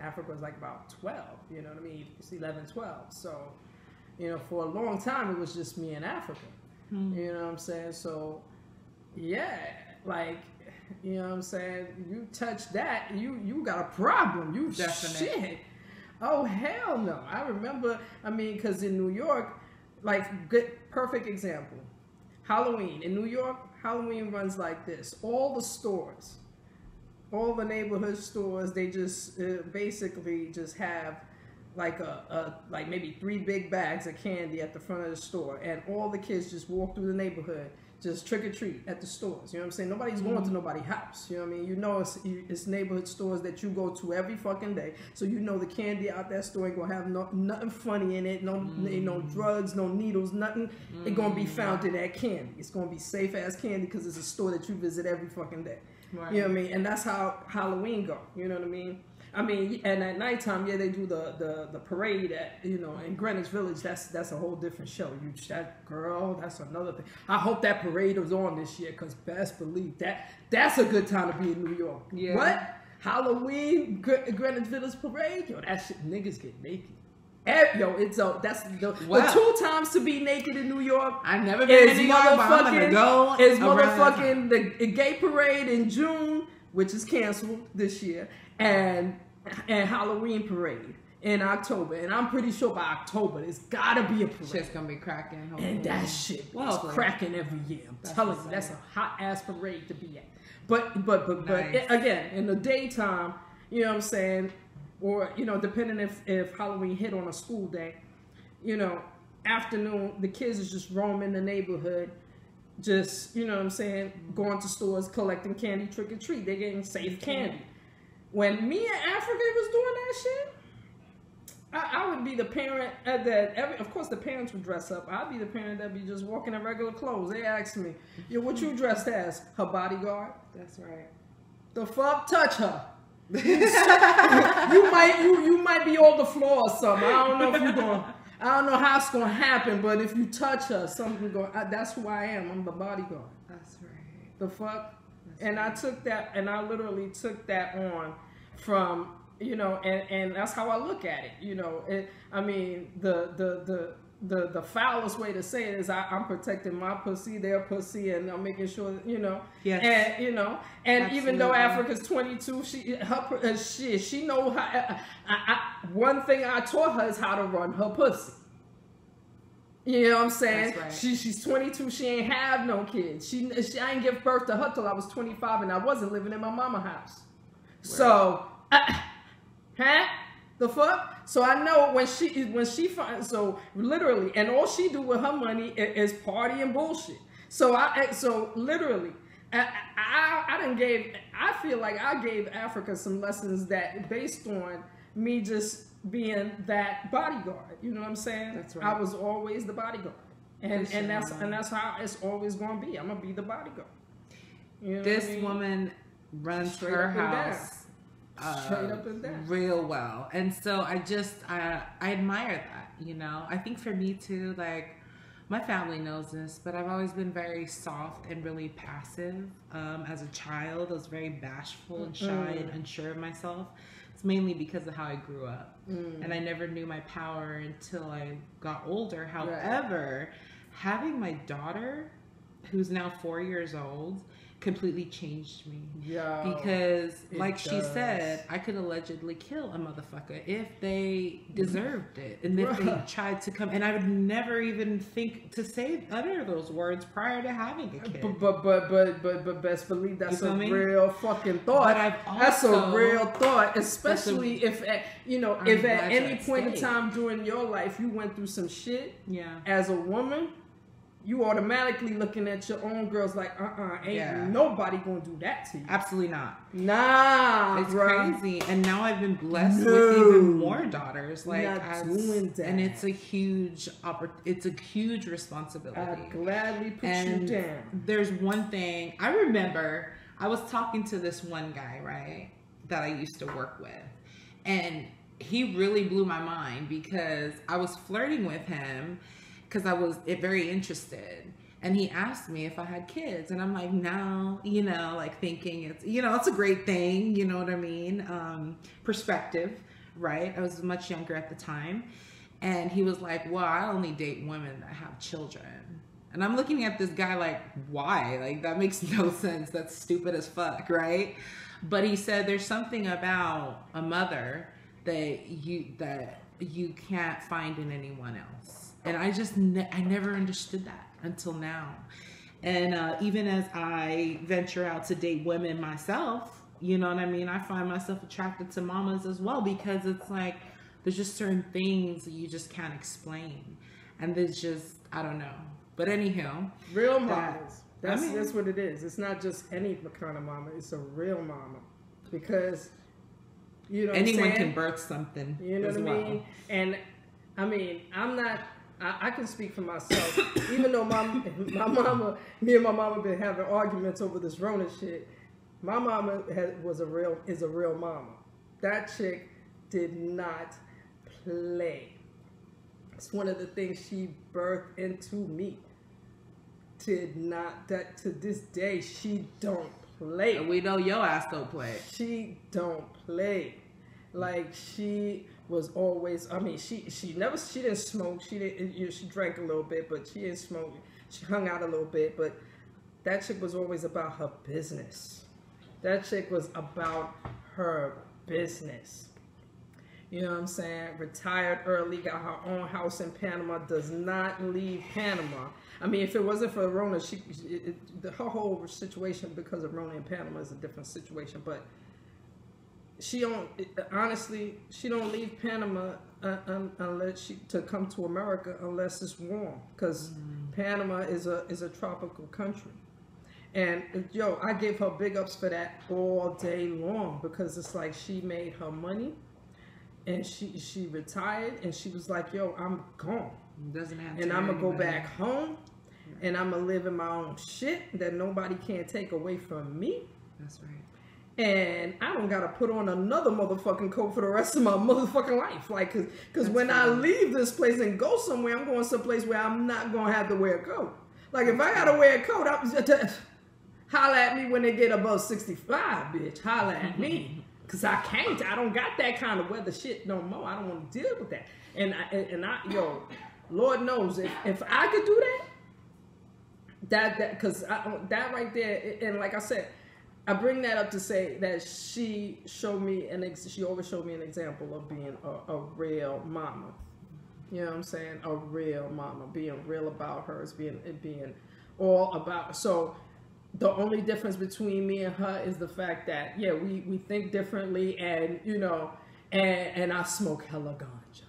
Africa was like about 12. You know what I mean? It's 11, 12. So, for a long time it was just me and Africa. You know what I'm saying? So, yeah, like, you know what I'm saying? You touch that, you got a problem. You Definitely. Shit. Oh, hell no. I remember, because in New York, like, perfect example. Halloween. In New York, Halloween runs like this. All the stores, all the neighborhood stores, they just basically just have like like maybe 3 big bags of candy at the front of the store, and all the kids just walk through the neighborhood, just trick or treat at the stores. You know what I'm saying? Nobody's going to nobody's house. You know what I mean? It's neighborhood stores that you go to every fucking day, so the candy out that store ain't gonna have nothing funny in it. No drugs, no needles, nothing. It's gonna be found in that candy. It's gonna be safe ass candy because it's a store that you visit every fucking day. Right. You know what I mean? And that's how Halloween go. You know what I mean? And at nighttime, yeah, they do the parade at, in Greenwich Village. That's a whole different show. That's another thing. I hope that parade was on this year, because best believe that's a good time to be in New York. Yeah. What? Halloween, Greenwich Village parade? Yo, that shit, niggas get naked. That's the 2 times to be naked in New York. I've never been in New York, but I'm gonna go. It's motherfucking the gay parade in June, which is canceled this year, and Halloween parade in October. And I'm pretty sure by October there's gotta be a parade. Shit's gonna be cracking. And that shit is cracking every year. I'm telling you, that's a hot ass parade to be at. But Nice. Again, in the daytime, you know what I'm saying, or depending if Halloween hit on a school day, afternoon, the kids is just roaming the neighborhood, just, you know what I'm saying, going to stores, collecting candy, trick or treat. They're getting safe candy. When me and Africa was doing that shit, I would be the parent of course the parents would dress up. I'd be the parent that'd be just walking in regular clothes. They asked me, yo, what you dressed as? Her bodyguard? That's right. The fuck? Touch her. you might be on the floor or something. I don't know how it's gonna happen, but if you touch her, something that's who I am. I'm the bodyguard. That's right. The fuck? I took that, and I literally took that on from, and that's how I look at it. The foulest way to say it is I'm protecting my pussy, their pussy, and I'm making sure, Yes. And even though Africa's 22, she know how. One thing I taught her is how to run her pussy. You know what I'm saying? That's right. She's 22. She ain't have no kids. I ain't give birth to her till I was 25, and I wasn't living in my mama house. Right. So, the fuck? So I know when she finds, so literally, and all she do with her money is party and bullshit. So literally, I feel like I gave Africa some lessons that based on me just being that bodyguard. You know what I'm saying? That's right. I was always the bodyguard. And that's how it's always gonna be. I'm gonna be the bodyguard. You know this woman runs Straight her up and down. house Straight up and down. real well, and so I admire that. I think for me too, like, my family knows this, but I've always been very soft and really passive. As a child, I was very bashful and shy and unsure of myself. It's mainly because of how I grew up, and I never knew my power until I got older. However, having my daughter, who's now 4 years old, completely changed me. Yeah. Because, like she said, I could allegedly kill a motherfucker if they deserved it. And if they tried to come. And I would never even think to utter those words prior to having a kid. But best believe that's a real fucking thought. That's a real thought. Especially if, you know, if at any point in time during your life you went through some shit as a woman, you automatically looking at your own girls like, ain't nobody gonna do that to you. Absolutely not. Nah, it's crazy. And now I've been blessed with even more daughters. Like, doing that. And it's a huge responsibility. I'd gladly put you down. There's one thing I remember. I was talking to this one guy, right, that I used to work with, and he really blew my mind because I was flirting with him. Because I was very interested, and he asked me if I had kids, and I'm like, no, you know, like thinking it's, you know, it's a great thing, you know what I mean? Perspective, right? I was much younger at the time, and he was like, well, I only date women that have children, and I'm looking at this guy like, why? Like, that makes no sense. That's stupid as fuck, right? But he said there's something about a mother that you can't find in anyone else. And I just, I never understood that until now. And even as I venture out to date women myself, you know what I mean? I find myself attracted to mamas as well, because it's like, there's just certain things that you just can't explain. And there's just, I don't know. But anyhow. Real mamas. That's what it is. It's not just any kind of mama. It's a real mama. Because, you know what anyone I'm saying? Can birth something. You know what I mean? And, I mean, I can speak for myself. Even though me and my mama been having arguments over this Rona shit, my mama is a real mama. That chick did not play. It's one of the things she birthed into me. That to this day she don't play. We know your ass don't play. She don't play. Like, she was always, I mean, she didn't smoke. She didn't, you know, she drank a little bit, but she didn't smoke. She hung out a little bit, but that chick was always about her business. That chick was about her business. You know what I'm saying? Retired early, got her own house in Panama, does not leave Panama. I mean, if it wasn't for Rona, her whole situation because of Rona in Panama is a different situation, but she don't leave Panama unless to come to America unless it's warm, because Panama is a tropical country. And yo, I gave her big ups for that all day long, because it's like she made her money and she retired and she was like, yo, I'm gone. And I'm gonna go back home and I'm gonna live in my own shit that nobody can take away from me. That's right. And I don't gotta put on another motherfucking coat for the rest of my motherfucking life. Like, cause when I leave this place and go somewhere, I'm going someplace where I'm not gonna have to wear a coat. Like, if I gotta wear a coat, holla at me when they get above 65, bitch. Holla at me. Cause I don't got that kind of weather shit no more. I don't want to deal with that. And yo, Lord knows if I could do that, cause that right there, and like I said, I bring that up to say that she always showed me an example of being a real mama. You know what I'm saying? A real mama, being real about hers, being all about. So the only difference between me and her is the fact that, yeah, we think differently, and you know, and I smoke hella ganja.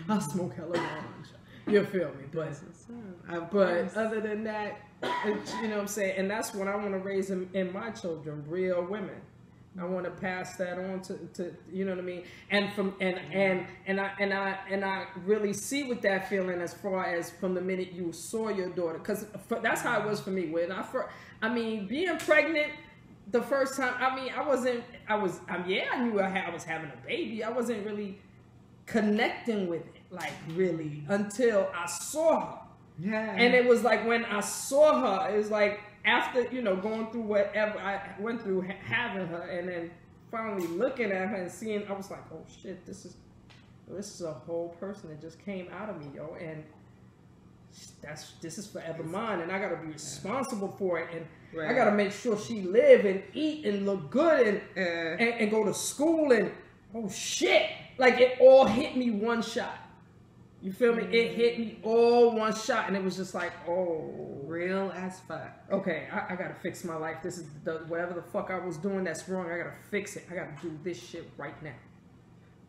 I smoke hella ganja. You feel me? But other than that, you know what I'm saying? And that's what I want to raise in my children, real women. I want to pass that on to you know what I mean? And I really see what that feeling as far as from the minute you saw your daughter, because that's how it was for me. When I mean, being pregnant the first time, I mean, I knew I was having a baby. I wasn't really connecting with it, like, really, until I saw her. Yeah. And it was like when I saw her, it was like after, you know, going through whatever I went through having her, and then finally looking at her and seeing, I was like, oh shit, this is a whole person that just came out of me, yo. And this is forever mine, and I gotta be responsible for it, and I gotta make sure she live and eat and look good and go to school, and oh shit, like it all hit me one shot. You feel me? It hit me all one shot, and it was just like, oh, real as fuck. Okay, I gotta fix my life. This is whatever the fuck I was doing that's wrong. I gotta fix it. I gotta do this shit right now.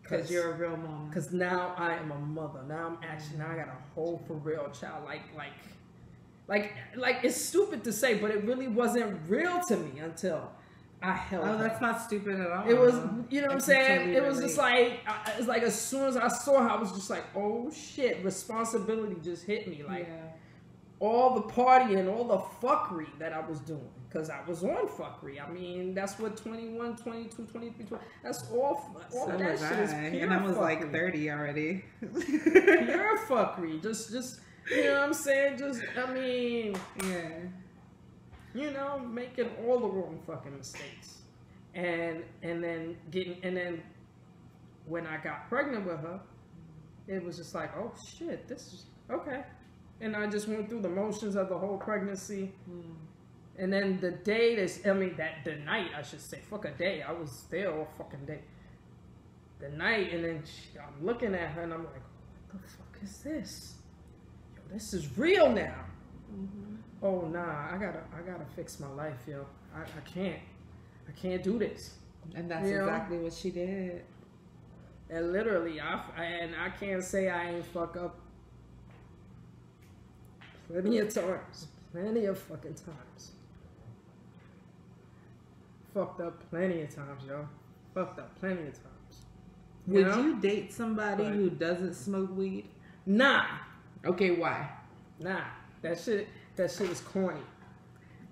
Cause you're a real mom. Cause now I am a mother. Now I got a whole for real child. Like it's stupid to say, but it really wasn't real to me until I held her. Oh, that's not stupid at all. It was, you know what I'm saying? It was just like, it's like as soon as I saw her, I was just like, oh shit, responsibility just hit me. Like all the partying, all the fuckery that I was doing. Because I was on fuckery. I mean, that's what 21, 22, 23, 20, that's all so that shit is pure. And I was fuckery. like 30 already. Pure fuckery. Just, you know what I'm saying? Just, I mean, you know, making all the wrong fucking mistakes. And then when I got pregnant with her, it was just like, oh shit, this is, okay. And I just went through the motions of the whole pregnancy. And then the day the night, I should say, fuck a day. I was there all fucking day. The night, and then I'm looking at her, and I'm like, what the fuck is this? Yo, this is real now. Oh nah, I gotta fix my life, yo. I can't do this. And that's exactly what she did. And literally, I can't say I ain't fuck up plenty of times. Plenty of fucking times. Fucked up plenty of times, yo. Fucked up plenty of times. Would you date somebody who doesn't smoke weed? Nah. Okay, why? Nah. That shit is corny.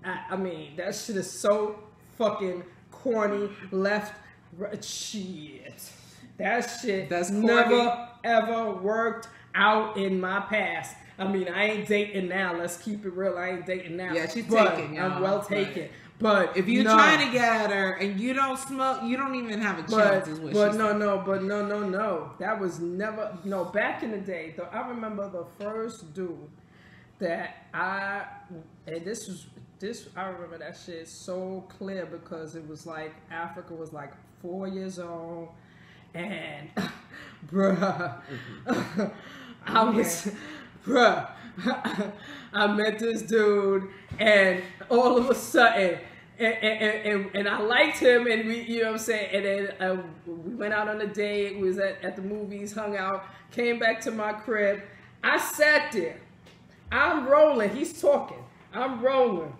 I mean, that shit is so fucking corny. Shit. That shit never ever worked out in my past. I mean, I ain't dating now. Let's keep it real. I ain't dating now. Yeah, she's taken. I'm well taken. But if you're trying to get her and you don't smoke, you don't even have a chance. No. That was never. No, back in the day, though, I remember the first dude that I remember that shit so clear because it was like Africa was like 4 years old, and bruh, I met this dude, and all of a sudden, and I liked him, and we, you know what I'm saying, and then we went out on a date, we was at the movies, hung out, came back to my crib, I sat there, I'm rolling, he's talking, I'm rolling,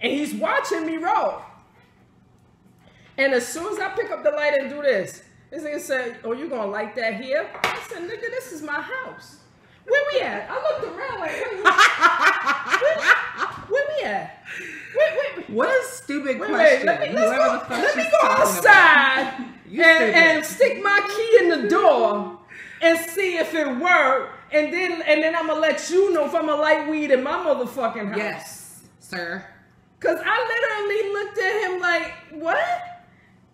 and he's watching me roll, and as soon as I pick up the light and do this nigga said, oh, you gonna like that here? I said, nigga, this is my house. Where we at? I looked around like, where we at? Wait. What a stupid question. Let me go outside and stick my key in the door and see if it worked. And then I'm gonna let you know if I'm a light weed in my motherfucking house. Yes, sir. Cause I literally looked at him like, what?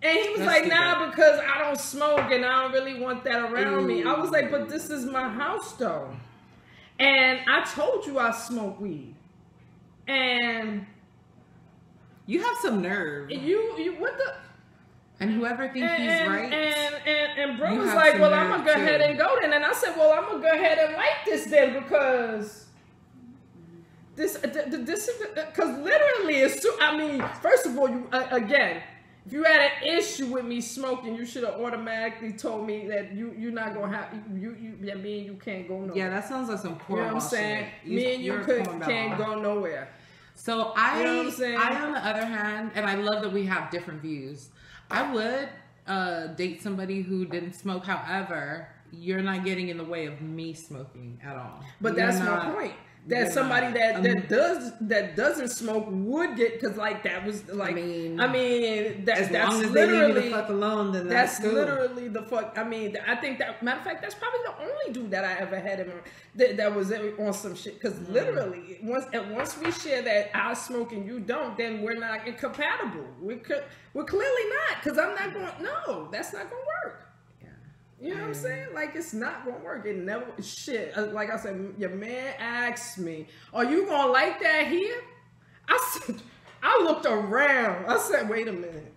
And he was like, nah, because I don't smoke and I don't really want that around me. I was like, but this is my house though. And I told you I smoke weed. And you have some nerve. You what the? And whoever thinks he's right. And bro was like, well, I'm going to go ahead and go then. And I said, well, I'm going to go ahead and like this then because this is, because literally, I mean, first of all, you again, if you had an issue with me smoking, you should have automatically told me that you're not gonna have me and you can't go nowhere. Yeah, that sounds like some poor. You know what I'm saying? Me and you can't go nowhere. So I, you know what I'm saying? I on the other hand, and I love that we have different views. I would date somebody who didn't smoke. However, you're not getting in the way of me smoking at all. But that's my point. That somebody that doesn't smoke would get, because like that was like I mean that's long as literally they leave me the fuck alone, then that's cool. Literally the fuck. I mean, I think that, matter of fact, that's probably the only dude that I ever had that was on some shit. Because literally once we share that I smoke and you don't, then we're not incompatible. We're clearly not, because I'm not going. No, that's not gonna work. Yeah. You know what I'm saying? Like, it's not gonna work. It never, shit. Like I said, your man asked me, are you gonna like that here? I said, I looked around. I said, wait a minute.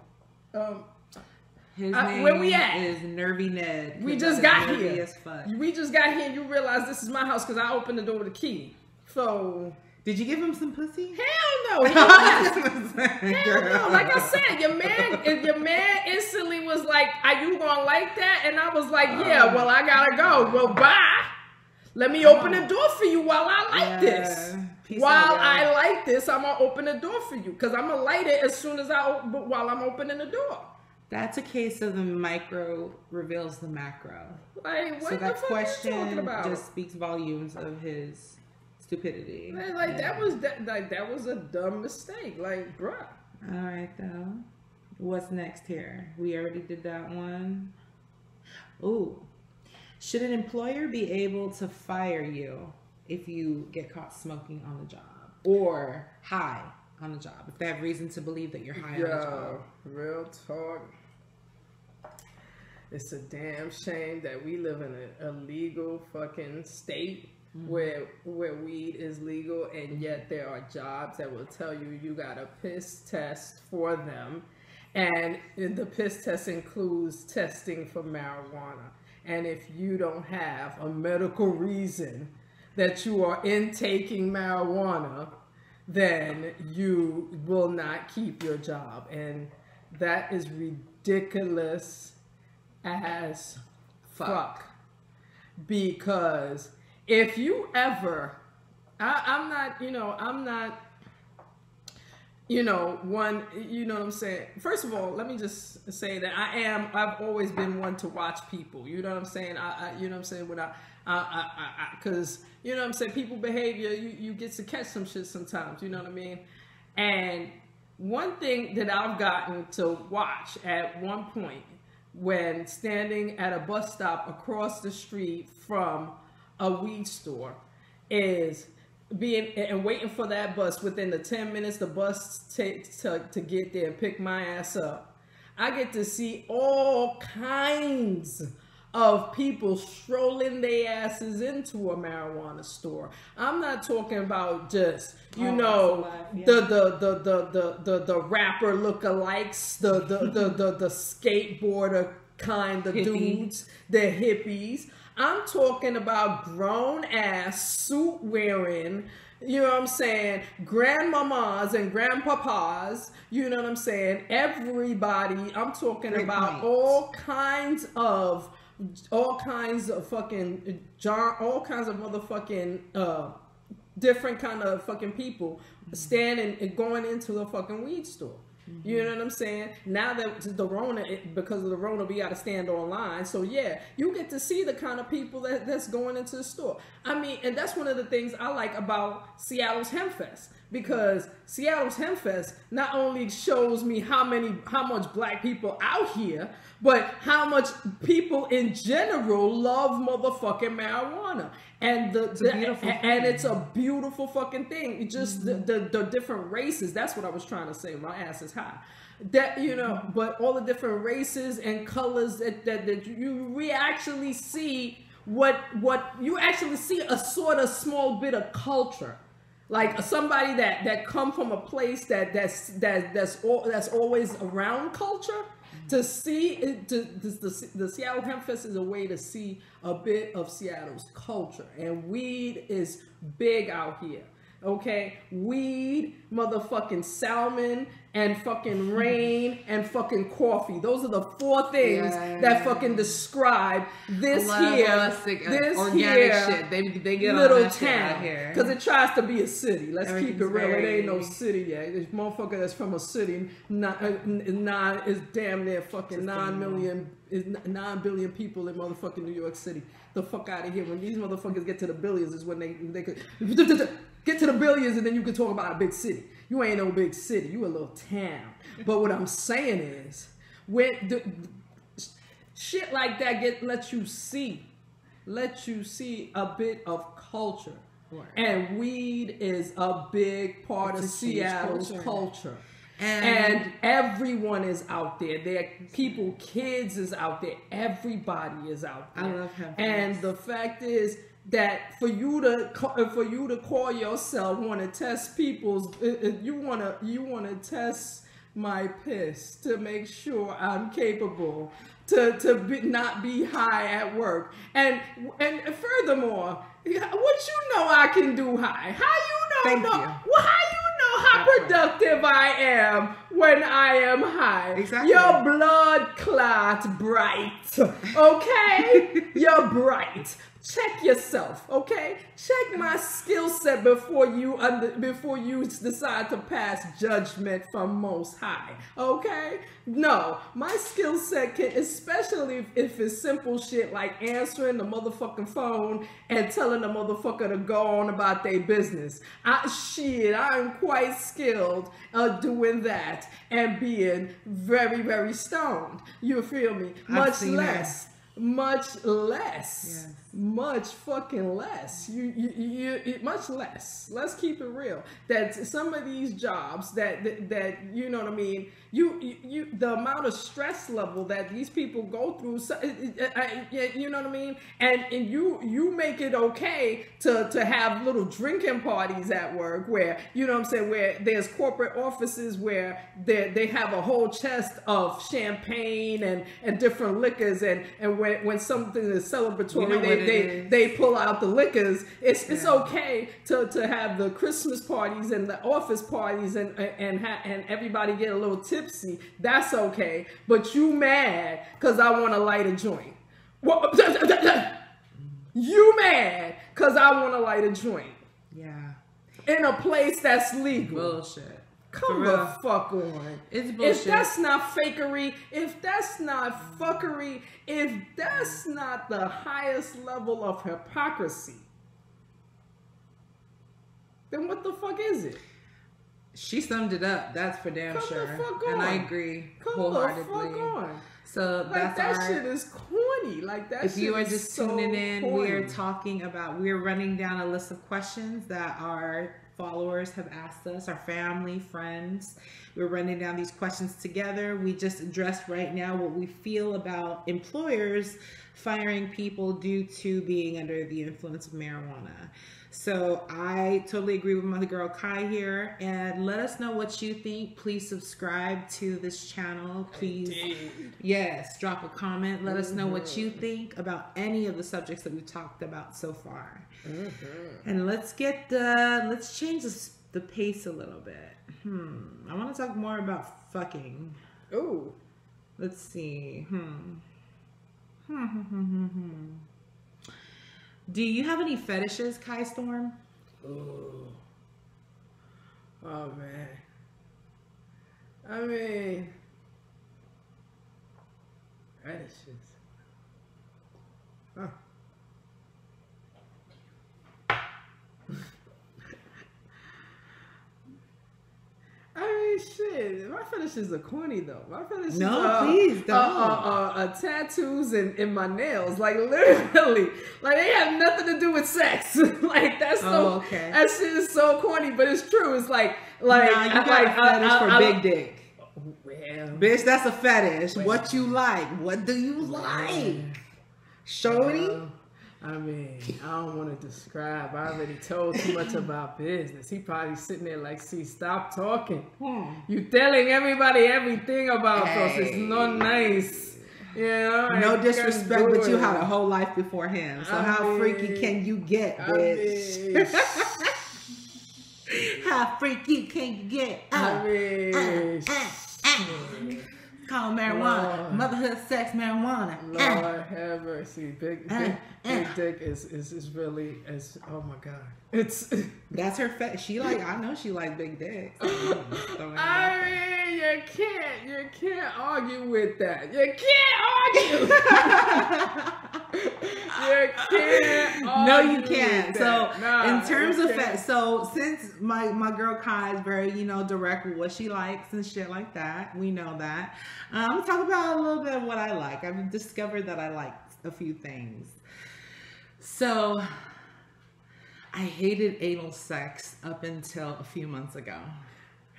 His name where we at? Is Nervy Ned. We just got nervy here. As fuck. We just got here and you realize this is my house because I opened the door with a key. So... Did you give him some pussy? Hell no. Hell no. Like I said, your man instantly was like, are you gonna like that? And I was like, yeah, well, I gotta go. Well, bye. Let me open the door for you while I like this. I like this, I'm gonna open the door for you. Because I'm gonna light it as soon as while I'm opening the door. That's a case of the micro reveals the macro. Like, what so the that fuck question are you talking about? just speaks volumes of his stupidity. Like that was a dumb mistake. Like, bruh. All right, though. What's next here? We already did that one. Ooh. Should an employer be able to fire you if you get caught smoking on the job or high on the job? If they have reason to believe that you're high on the job. Real talk. It's a damn shame that we live in a legal fucking state. Where weed is legal, and yet there are jobs that will tell you got a piss test for them, and the piss test includes testing for marijuana. And if you don't have a medical reason that you are intaking marijuana, then you will not keep your job, and that is ridiculous as fuck. Because if you ever, I'm not, one, you know what I'm saying? First of all, let me just say that I've always been one to watch people, you know what I'm saying? You know what I'm saying? When cause, you know what I'm saying? People behavior, you get to catch some shit sometimes, you know what I mean? And one thing that I've gotten to watch at one point when standing at a bus stop across the street from a weed store is being and waiting for that bus. Within the 10 minutes the bus takes to get there and pick my ass up, I get to see all kinds of people strolling their asses into a marijuana store. I'm not talking about just the rapper lookalikes, the skateboarder kind of dudes, the hippies. I'm talking about grown ass suit wearing, you know what I'm saying, grandmamas and grandpapas, you know what I'm saying, everybody. I'm talking about all kinds of fucking all kinds of motherfucking different kind of fucking people standing and going into the fucking weed store. You know what I'm saying? Now that the Rona, because of the Rona, we got to stand online. So yeah, you get to see the kind of people that's going into the store. I mean, and that's one of the things I like about Seattle's Hempfest, because Seattle's Hempfest not only shows me how much black people out here, but how much people in general love motherfucking marijuana. And it's a beautiful fucking thing. It just the different races. That's what I was trying to say. My ass is high. That, you know, but all the different races and colors that we actually see what you actually see a sort of small bit of culture. Like somebody that come from a place that's always around culture. To see the Seattle Hempfest is a way to see a bit of Seattle's culture, and weed is big out here. Okay, weed, motherfucking salmon, and fucking rain, and fucking coffee. Those are the four things that fucking describe this organic shit. They get little on town here because it tries to be a city. Let's keep it real. It ain't no city yet. This motherfucker that's from a city, is damn near fucking 9 billion people in motherfucking New York City. The fuck out of here. When these motherfuckers get to the billions is when they could get to the billions, and then you can talk about a big city. You ain't no big city. You a little town. But what I'm saying is, when shit like that lets you see a bit of culture. Right. And weed is a big part of Seattle's culture. And everyone is out there. There are people, kids is out there. Everybody is out there. I love him. And the fact is that for you to call yourself want to test people's, you want to test my piss to make sure I'm capable not be high at work. And furthermore, what you know I can do high? How you know? Thank you. Well, how you know how productive I am when I am high? Exactly. Your blood clot bright, okay? You're bright. Check yourself, okay? Check my skill set before you decide to pass judgment from Most High, okay? No, my skill set can, especially if it's simple shit like answering the motherfucking phone and telling the motherfucker to go on about their business. I'm quite skilled at doing that and being very, very stoned. You feel me? Much less. Yes. Much fucking less. Much less. Let's keep it real. That some of these jobs that you know what I mean. The amount of stress level that these people go through. You know what I mean. And you make it okay to have little drinking parties at work where you know what I'm saying, where there's corporate offices where they have a whole chest of champagne and different liquors and when something is celebratory, you know they pull out the liquors. It's okay to have the Christmas parties and the office parties and everybody get a little tipsy. That's okay. But you mad because I want to light a joint. You mad because I want to light a joint. Yeah. In a place that's legal. Bullshit. Come the fuck on. It's bullshit. If that's not fakery, if that's not fuckery, if that's not the highest level of hypocrisy, then what the fuck is it? She summed it up. That's for damn sure. Come the fuck on. And I agree wholeheartedly. wholeheartedly. The fuck on. So like that's that shit is corny. Like that. If shit you are is just so tuning in, corny. we're running down a list of questions that our followers have asked us, our family, friends. We're running down these questions together. We just addressed right now what we feel about employers firing people due to being under the influence of marijuana. So I totally agree with my girl Kai here, and let us know what you think. Please subscribe to this channel. Please, yes, drop a comment. Let us know what you think about any of the subjects that we've talked about so far. And let's change the pace a little bit. I want to talk more about fucking. Ooh. Let's see. Do you have any fetishes, Kai Storm? Ooh. Oh man. I mean, fetishes. Huh. I mean, shit. My fetishes are corny though. My fetishes please don't. Tattoos in my nails, like literally, like they have nothing to do with sex. Like that's okay. That shit is so corny, but it's true. It's like nah, you got a fetish for big dick. Well, bitch, that's a fetish. What you like? What do you like? Shorty? I mean, I don't want to describe. I already told too much about business. He probably sitting there like, see, stop talking. You telling everybody everything about us. It's not nice. You know? No disrespect, but you had a whole life before him. So how freaky can you get, bitch? How freaky can you get? Call marijuana. Motherhood sex marijuana. Lord have mercy. Big dick is really oh my god. That's her I know she likes big dicks. I mean, you can't argue with that. You can't argue. You can't argue. No, you can't. So in terms of so since my girl Kai is very, direct with what she likes and shit like that, we know that. I'm gonna talk about a little bit of what I like. I've discovered that I like a few things. So I hated anal sex up until a few months ago.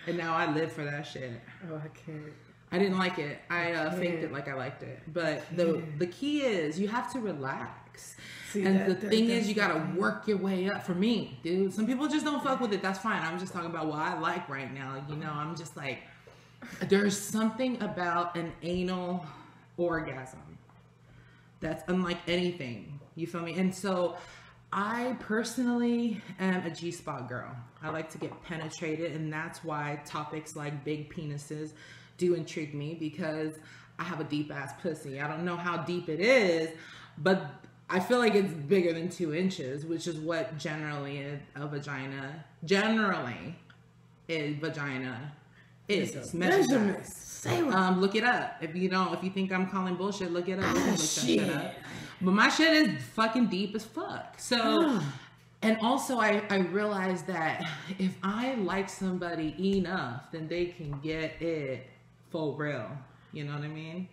And now I live for that shit. Oh, I can't. I didn't like it. I faked it like I liked it. But the key is you have to relax. See, and the thing is, you gotta work your way up. For me, dude, some people just don't fuck with it. That's fine. I'm just talking about what I like right now. You know, I'm just like, there's something about an anal orgasm that's unlike anything. You feel me? And so I personally am a G-spot girl. I like to get penetrated, and that's why topics like big penises do intrigue me, because I have a deep ass pussy. I don't know how deep it is, but I feel like it's bigger than 2 inches, which is what generally a vagina is. Measurements. Look it up. If you think I'm calling bullshit, look it up. Look that shit up. But my shit is fucking deep as fuck. So, and also I realized that if I like somebody enough, then they can get it for real. You know what I mean?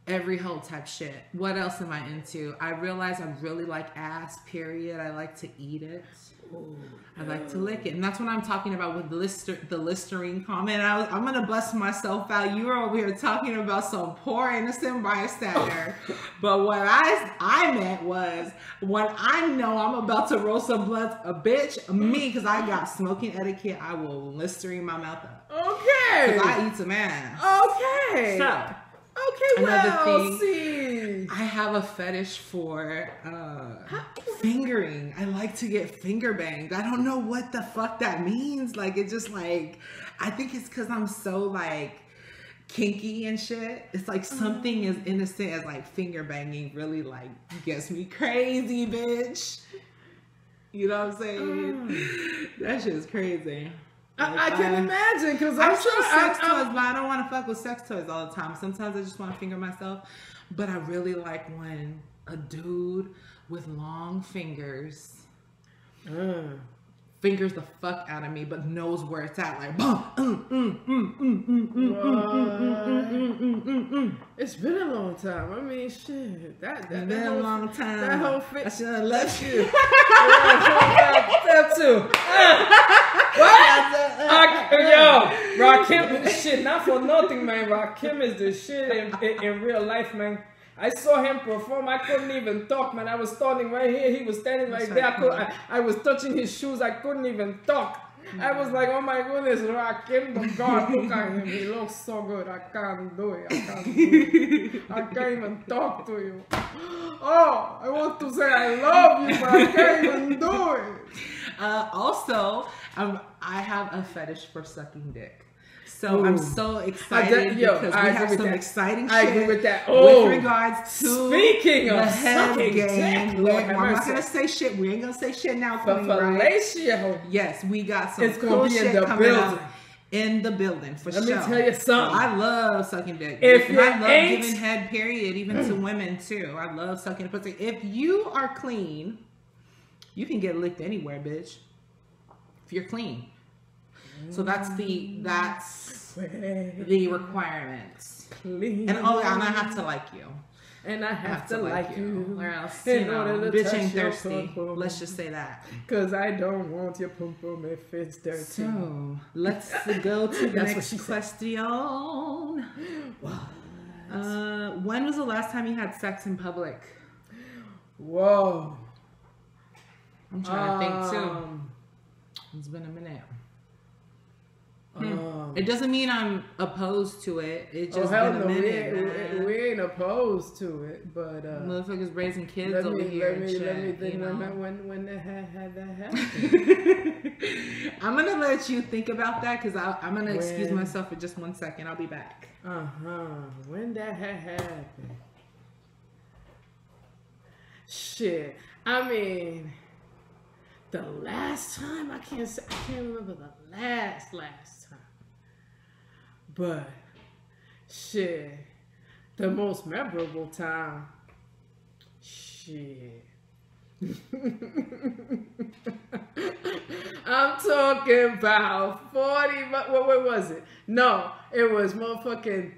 Every whole type shit. What else am I into? I realize I really like ass, period. I like to eat it. Ooh, I like to lick it. And that's what I'm talking about with the Listerine comment. I'm going to bust myself out. You were over here talking about some poor innocent bystander. But what I meant was, when I know I'm about to roll some blunts, a bitch, me, because I got smoking etiquette, I will Listerine my mouth up. Okay. Because I eat some ass. Okay. So. Okay, another thing, see. I have a fetish for fingering. I like to get finger banged. I don't know what the fuck that means. Like, it's just like, I think it's because I'm so like kinky and shit. It's like something as innocent as like finger banging really like gets me crazy, bitch. You know what I'm saying? That shit is crazy. Like, I can imagine, because I'm sure sex toys, but I don't want to fuck with sex toys all the time. Sometimes I just want to finger myself. But I really like when a dude with long fingers fingers the fuck out of me, but knows where it's at. Like, it's been a long time. I mean, shit. That been a long time. That whole fit. I should have left you. That too. What? Yo, Rakim is the shit. Not for nothing, man. Rakim is the shit in real life, man. I saw him perform. I couldn't even talk, man. I was standing right here. He was standing right there. I was touching his shoes. I couldn't even talk. I was like, oh my goodness, Rakim, the God, look at him. He looks so good. I can't do it. I can't even talk to you. Oh, I want to say I love you, but I can't even do it. Also, I have a fetish for sucking dick. So I'm so excited because we have some exciting shit. I agree with that. With regards to speaking of sucking dick, I'm not gonna say shit. We ain't gonna say shit now. Fellatio. Yes, we got some cool shit coming out in the building for sure. Let me tell you something. I love sucking dick. And I love giving head, period, even to women too. I love sucking pussy. If you are clean, you can get licked anywhere, bitch. If you're clean. So that's the requirements. Clean. And I have to like you. And I have to like you. Or else, bitch ain't thirsty. Let's just say that. Because I don't want your pum pum if it's dirty. So, let's go to the next question. When was the last time you had sex in public? Whoa. I'm trying to think too. It's been a minute. It doesn't mean I'm opposed to it. It just been a minute. We ain't opposed to it, but motherfuckers raising kids over here. Let me think when that had that happen. I'm gonna let you think about that because I'm gonna excuse myself for just 1 second. I'll be back. When that had happened. Shit. I mean, the last time I can't remember the last time. But shit, the most memorable time. Shit. I'm talking about 40. What was it? No, it was motherfucking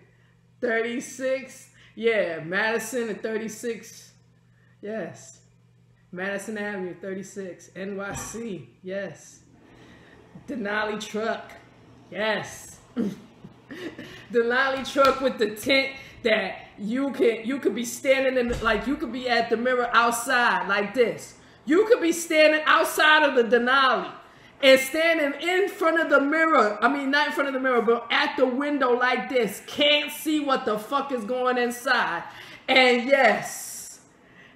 36. Yeah, Madison and 36. Yes. Madison Avenue, 36. NYC. Yes. Denali truck. Yes. The Denali truck with the tent that you could be standing in, like you could be at the mirror outside like this. You could be standing outside of the Denali and standing in front of the mirror. I mean, not in front of the mirror, but at the window like this. Can't see what the fuck is going inside. And yes,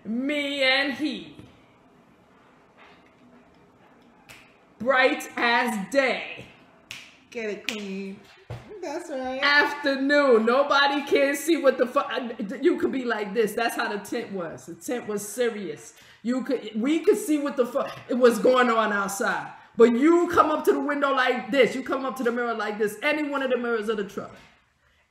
me and he, bright as day. Get it, queen. That's right. Afternoon. Nobody can see what the fuck. You could be like this. That's how the tent was. The tent was serious. We could see what the fuck it was going on outside. But you come up to the window like this. You come up to the mirror like this. Any one of the mirrors of the truck.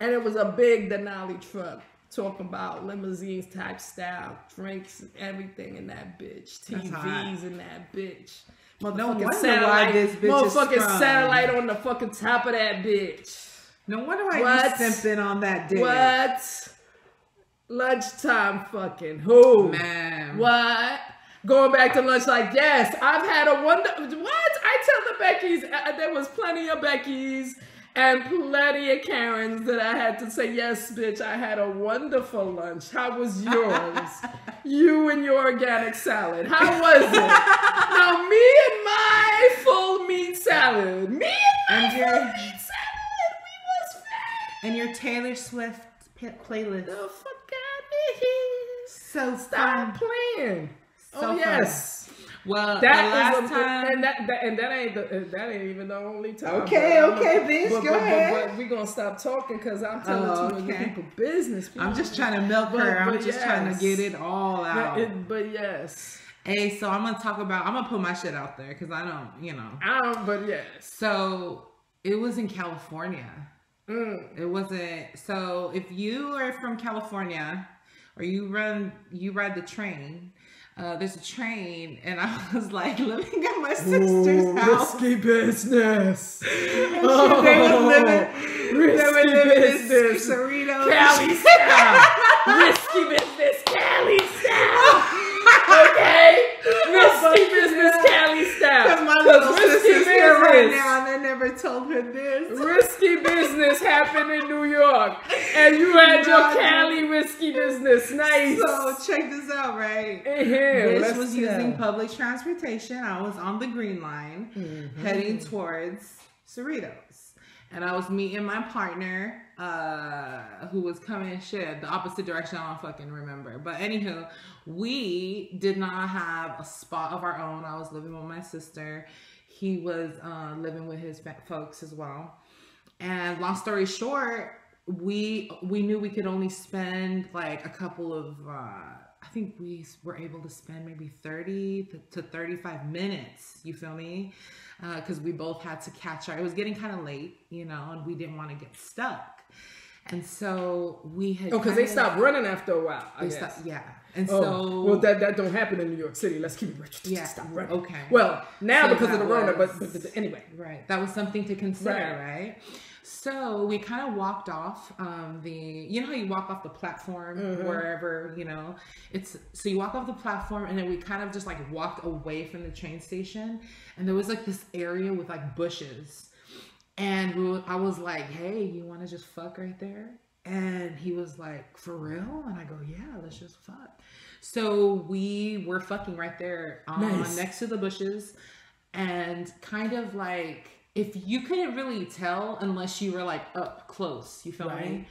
And it was a big Denali truck. Talking about limousines type style. Drinks and everything in that bitch. TVs in that bitch. Motherfucking satellite. This bitch motherfucking satellite on the fucking top of that bitch. No wonder why you simping on that dick. What? Lunchtime fucking. Who? Man. What? Going back to lunch like, yes, I've had a wonder. What? I tell the Beckys, there was plenty of Beckys and plenty of Karens that I had to say, yes, bitch, I had a wonderful lunch. How was yours? You and your organic salad. How was it? Now, me and my full meat salad. Me and my full meat salad. We was fat. And your Taylor Swift playlist. The fuck out of here. So stop playing. So yes. Well, that the last time, that ain't even the only time. Okay, bitch, go ahead. But we gonna stop talking because I'm telling too many people business. I'm just trying to milk her. I'm just trying to get it all out. But yes. Hey, so I'm gonna put my shit out there because I don't, But yes. So it was in California. It wasn't. So if you are from California or you ride the train. There's a train, and I was like living at my sister's house. Risky business. They were living this Cerritos. Cali style. Risky business, Cali style. Okay? Risky business, Cali style. Because my little sister's here right now, and I never told her this. Risky business happened in New York, and you had your Cali risky business. Nice. So check this out, right? This was using public transportation. I was on the Green Line, heading towards Cerritos, and I was meeting my partner, who was coming the opposite direction. I don't fucking remember. But anywho, we did not have a spot of our own. I was living with my sister. He was living with his folks as well. And long story short, we knew we could only spend like a couple of, I think we were able to spend maybe 30 to 35 minutes. You feel me? Because we both had to catch it was getting kind of late, and we didn't want to get stuck. And so we had. Because they stopped running after a while. Yeah. And so. Well, that don't happen in New York City. Let's keep it rich. Yeah. Stop running. Okay. Well, now so because of the Rona, but anyway. Right. That was something to consider, right? So we kind of walked off how you walk off the platform wherever, so you walk off the platform, and then we kind of just like walked away from the train station, and there was like this area with like bushes. And I was like, hey, you want to just fuck right there? And he was like, for real? And I go, yeah, let's just fuck. So we were fucking right there next to the bushes. And kind of like, if you couldn't really tell unless you were like up close, you feel me?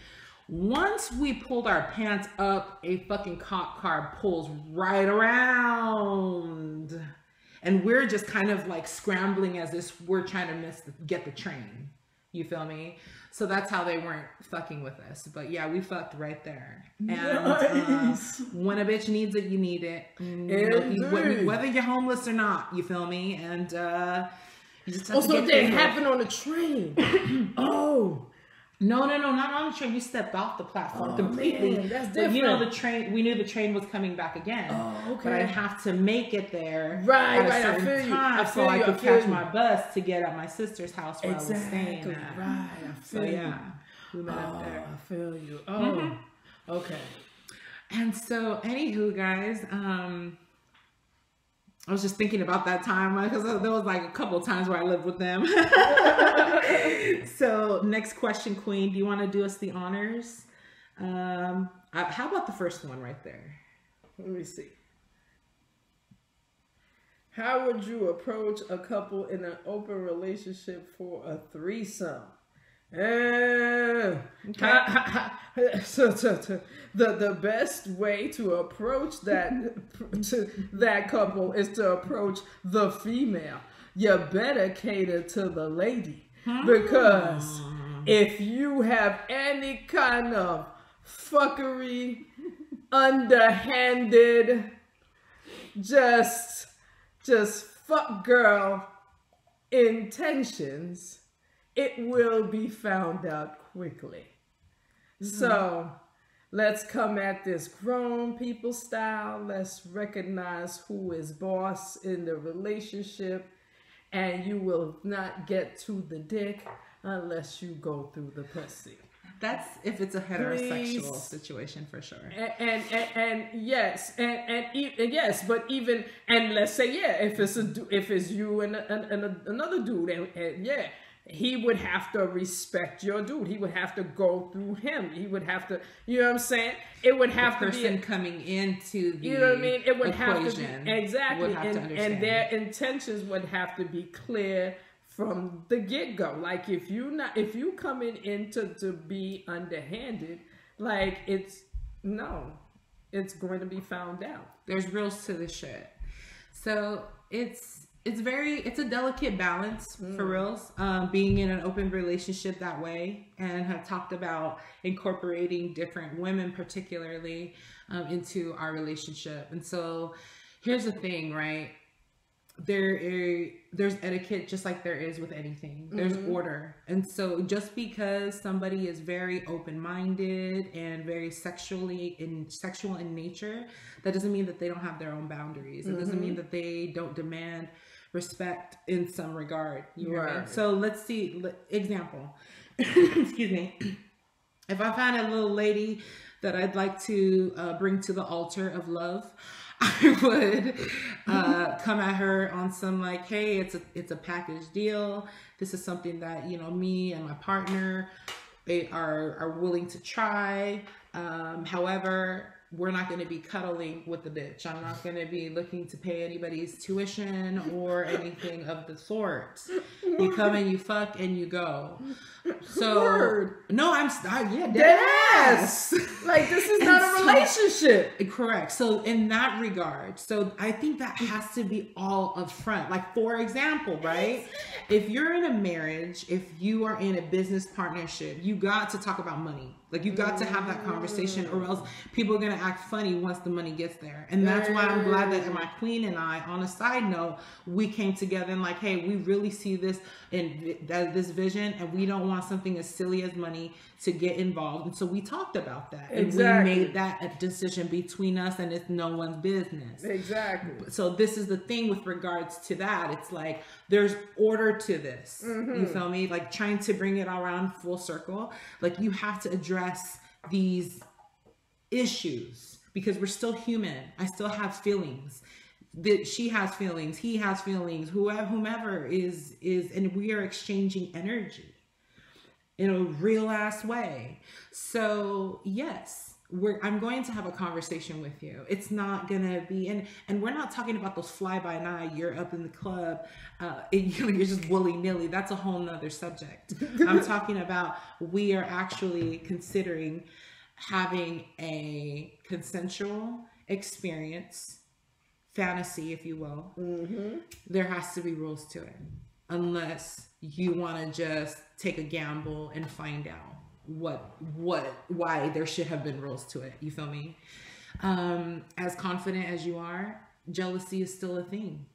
Once we pulled our pants up, a fucking cop car pulls right around. And we're just kind of like scrambling as if we're trying to get the train. You feel me? So that's how they weren't fucking with us. But yeah, we fucked right there. And when a bitch needs it, you need it. Whether you're homeless or not, you feel me? And you just have to get it didn't happen on the train. No, not on the train. You stepped off the platform completely. Man, that's different. But we knew the train was coming back again. Oh, okay. But I'd have to make it there at a certain time so I could catch my bus to get at my sister's house where I was staying at. Right, I feel you. We met up there. I feel you. Okay. And so, anywho, guys, I was just thinking about that time because there was like a couple of times where I lived with them. So next question, Queen, do you want to do us the honors? How about the first one right there? Let me see. How would you approach a couple in an open relationship for a threesome? The best way to approach that couple is to approach the female. You better cater to the lady, because if you have any kind of fuckery, underhanded, just fuck girl intentions, it will be found out quickly. So let's come at this grown people style. Let's recognize who is boss in the relationship, and you will not get to the dick unless you go through the pussy. That's if it's a heterosexual situation for sure. And yes, yes, but even, and let's say, yeah, if it's you and another dude, and yeah, he would have to respect your dude. He would have to go through him. He would have to, you know what I'm saying? It would have to be person coming into the, you know what I mean? It would equation have to be, exactly, and their intentions would have to be clear from the get-go. Like if you coming in to be underhanded, like it's going to be found out. There's rules to this shit. So it's a delicate balance for reals, being in an open relationship that way, and have talked about incorporating different women particularly into our relationship. And so here's the thing, right? There's etiquette just like there is with anything. There's order. And so just because somebody is very open-minded and very sexual in nature, that doesn't mean that they don't have their own boundaries. It doesn't mean that they don't demand respect in some regard. You know what I mean? So let's see, example. Excuse me. If I find a little lady that I'd like to bring to the altar of love, I would come at her on some like, hey, it's a package deal. This is something that, you know, me and my partner are willing to try. However, we're not going to be cuddling with the bitch. I'm not going to be looking to pay anybody's tuition or anything of the sort. You come and you fuck and you go. So no, yeah, dead ass. Like this is not a relationship. Correct. So in that regard, so I think that has to be all up front. Like for example, right? If you're in a marriage, if you are in a business partnership, you got to talk about money. Like you got to have that conversation, or else people are going to act funny once the money gets there. And that's why I'm glad that my queen and I, on a side note, we came together and like, hey, we really see this in this vision, and we don't want something as silly as money to get involved. And so we talked about that. Exactly. And we made that a decision between us, and it's no one's business. Exactly. So this is the thing with regards to that. It's like there's order to this. You feel me? Like trying to bring it around full circle. Like you have to address these issues because we're still human. I still have feelings. That she has feelings, he has feelings, whomever is, and we are exchanging energy in a real ass way. So yes, I'm going to have a conversation with you. It's not gonna be, and we're not talking about those fly by night. You're up in the club, you're just willy nilly. That's a whole nother subject. I'm talking about we are actually considering having a consensual experience. Fantasy, if you will. There has to be rules to it, unless you want to just take a gamble and find out why there should have been rules to it. You feel me? As confident as you are, jealousy is still a thing.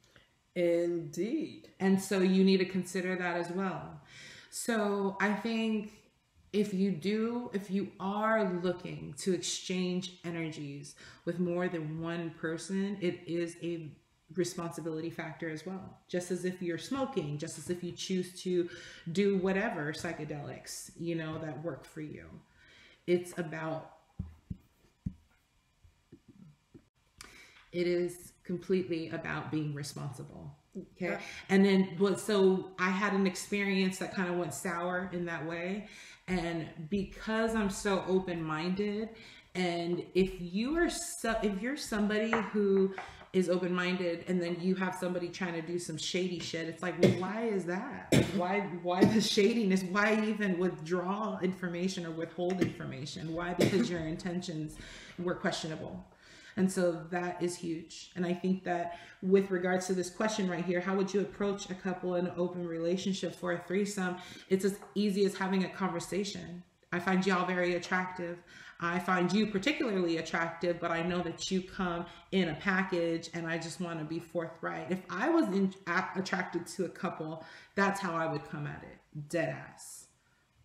Indeed. And so you need to consider that as well. So I think if you are looking to exchange energies with more than one person, it is a responsibility factor as well. Just as if you're smoking, just as if you choose to do whatever psychedelics, you know, that work for you. It is completely about being responsible. Okay. And then, so I had an experience that kind of went sour in that way. And because I'm so open-minded, and if you're somebody who is open-minded and then you have somebody trying to do some shady shit, it's like, well, why is that? Why the shadiness? Why even withdraw information or withhold information? Why? Because your intentions were questionable. And so that is huge. And I think that with regards to this question right here, how would you approach a couple in an open relationship for a threesome? It's as easy as having a conversation. I find y'all very attractive. I find you particularly attractive, but I know that you come in a package and I just want to be forthright. If I was attracted to a couple, that's how I would come at it. Dead ass.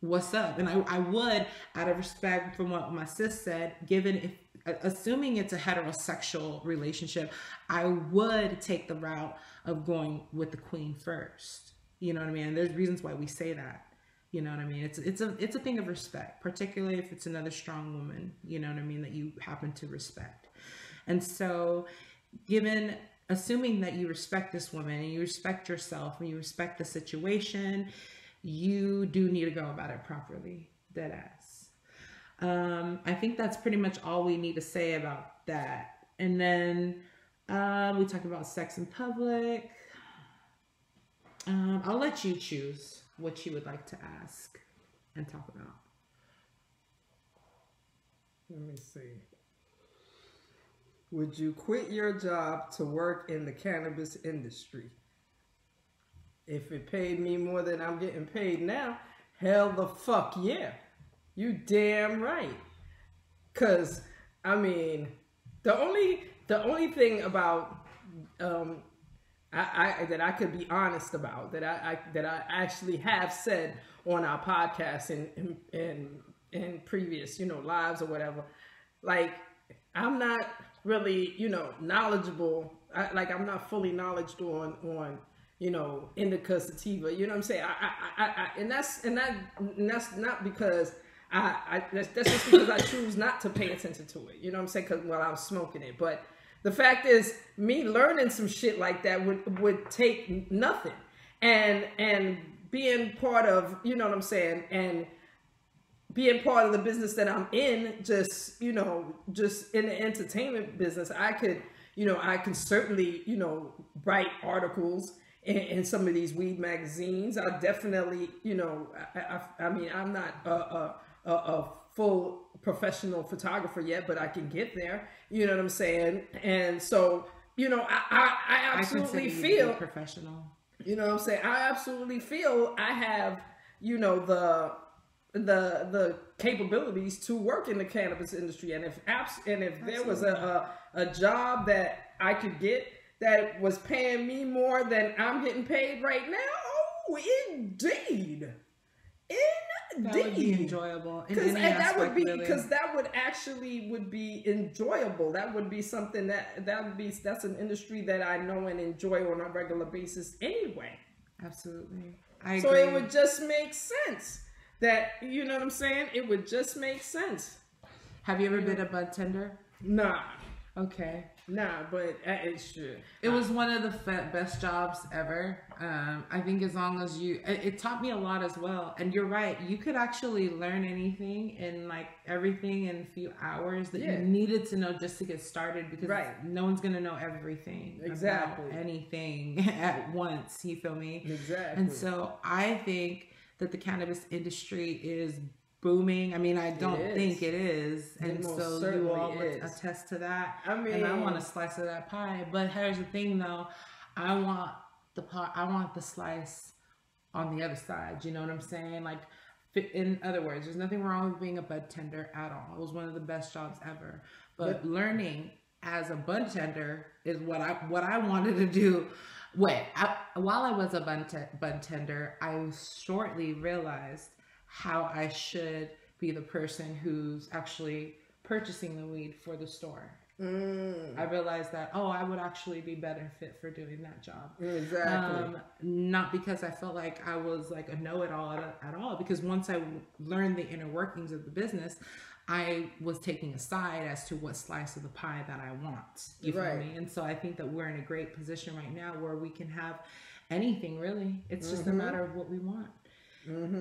What's up? And I would, out of respect from what my sis said, assuming it's a heterosexual relationship, I would take the route of going with the queen first. You know what I mean? And there's reasons why we say that. You know what I mean? It's a thing of respect, particularly if it's another strong woman, you know what I mean, that you happen to respect. And so assuming that you respect this woman and you respect yourself and you respect the situation, you do need to go about it properly. Dead ass. I think that's pretty much all we need to say about that. And then we talked about sex in public. I'll let you choose what you would like to ask and talk about. Let me see. Would you quit your job to work in the cannabis industry? If it paid me more than I'm getting paid now, hell the fuck yeah. You damn right. Cause I mean, the only thing about that I could be honest about, that I actually have said on our podcast in previous, lives or whatever, like I'm not really, knowledgeable. I'm not fully knowledgeable on indica, sativa. You know what I'm saying? And that's not because that's just because I choose not to pay attention to it. You know what I'm saying? Because while I was smoking it, but the fact is, me learning some shit like that would take nothing, and being part of, you know what I'm saying, and being part of the business that I'm in, just in the entertainment business, I could certainly, write articles in some of these weed magazines. I definitely, I mean, I'm not a full professional photographer yet, but I can get there. You know what I'm saying? And so, I absolutely feel professional. You know what I'm saying? I absolutely feel I have, the capabilities to work in the cannabis industry. And if there was a job that I could get that was paying me more than I'm getting paid right now, oh, indeed. That would be enjoyable. Because that would actually be enjoyable. That would be something that's an industry that I know and enjoy on a regular basis anyway. Absolutely. So it would just make sense that, you know what I'm saying? It would just make sense. Have you ever been a bud tender? Nah. Okay. Nah, but it's true. It was one of the best jobs ever. I think as long as it taught me a lot as well. And you're right. You could actually learn anything and everything in a few hours that you needed to know just to get started, because no one's going to know everything about anything at once. You feel me? Exactly. And so I think that the cannabis industry is booming. I mean, I don't think it is. And so you all would attest to that. I mean, and I want a slice of that pie. But here's the thing though. I want the slice on the other side. You know what I'm saying? In other words, there's nothing wrong with being a bud tender at all. It was one of the best jobs ever. But learning as a bud tender is what I wanted to do. While I was a bud tender, I shortly realized how I should be the person who's actually purchasing the weed for the store. I realized that, I would actually be better fit for doing that job. Exactly. Not because I felt like I was a know-it-all at all, because once I learned the inner workings of the business, I was taking a side as to what slice of the pie that I want. You feel me? And so I think that we're in a great position right now where we can have anything really. It's just a matter of what we want.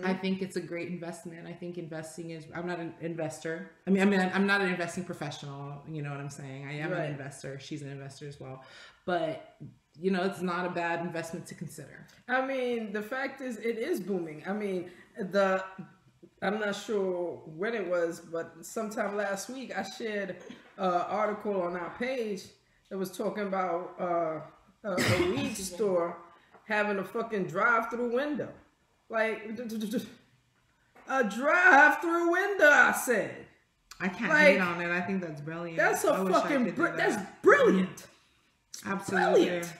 I think it's a great investment. I think investing is, I'm not an investor. I mean, I'm not an investing professional. You know what I'm saying? I am an investor. She's an investor as well. But, you know, it's not a bad investment to consider. I mean, the fact is, it is booming. I mean, I'm not sure when it was, but sometime last week, I shared an article on our page that was talking about a weed store having a fucking drive-through window. Like, a drive-through window, I said. I can't hate on it. I think that's brilliant. That's that's brilliant. Absolutely. Brilliant.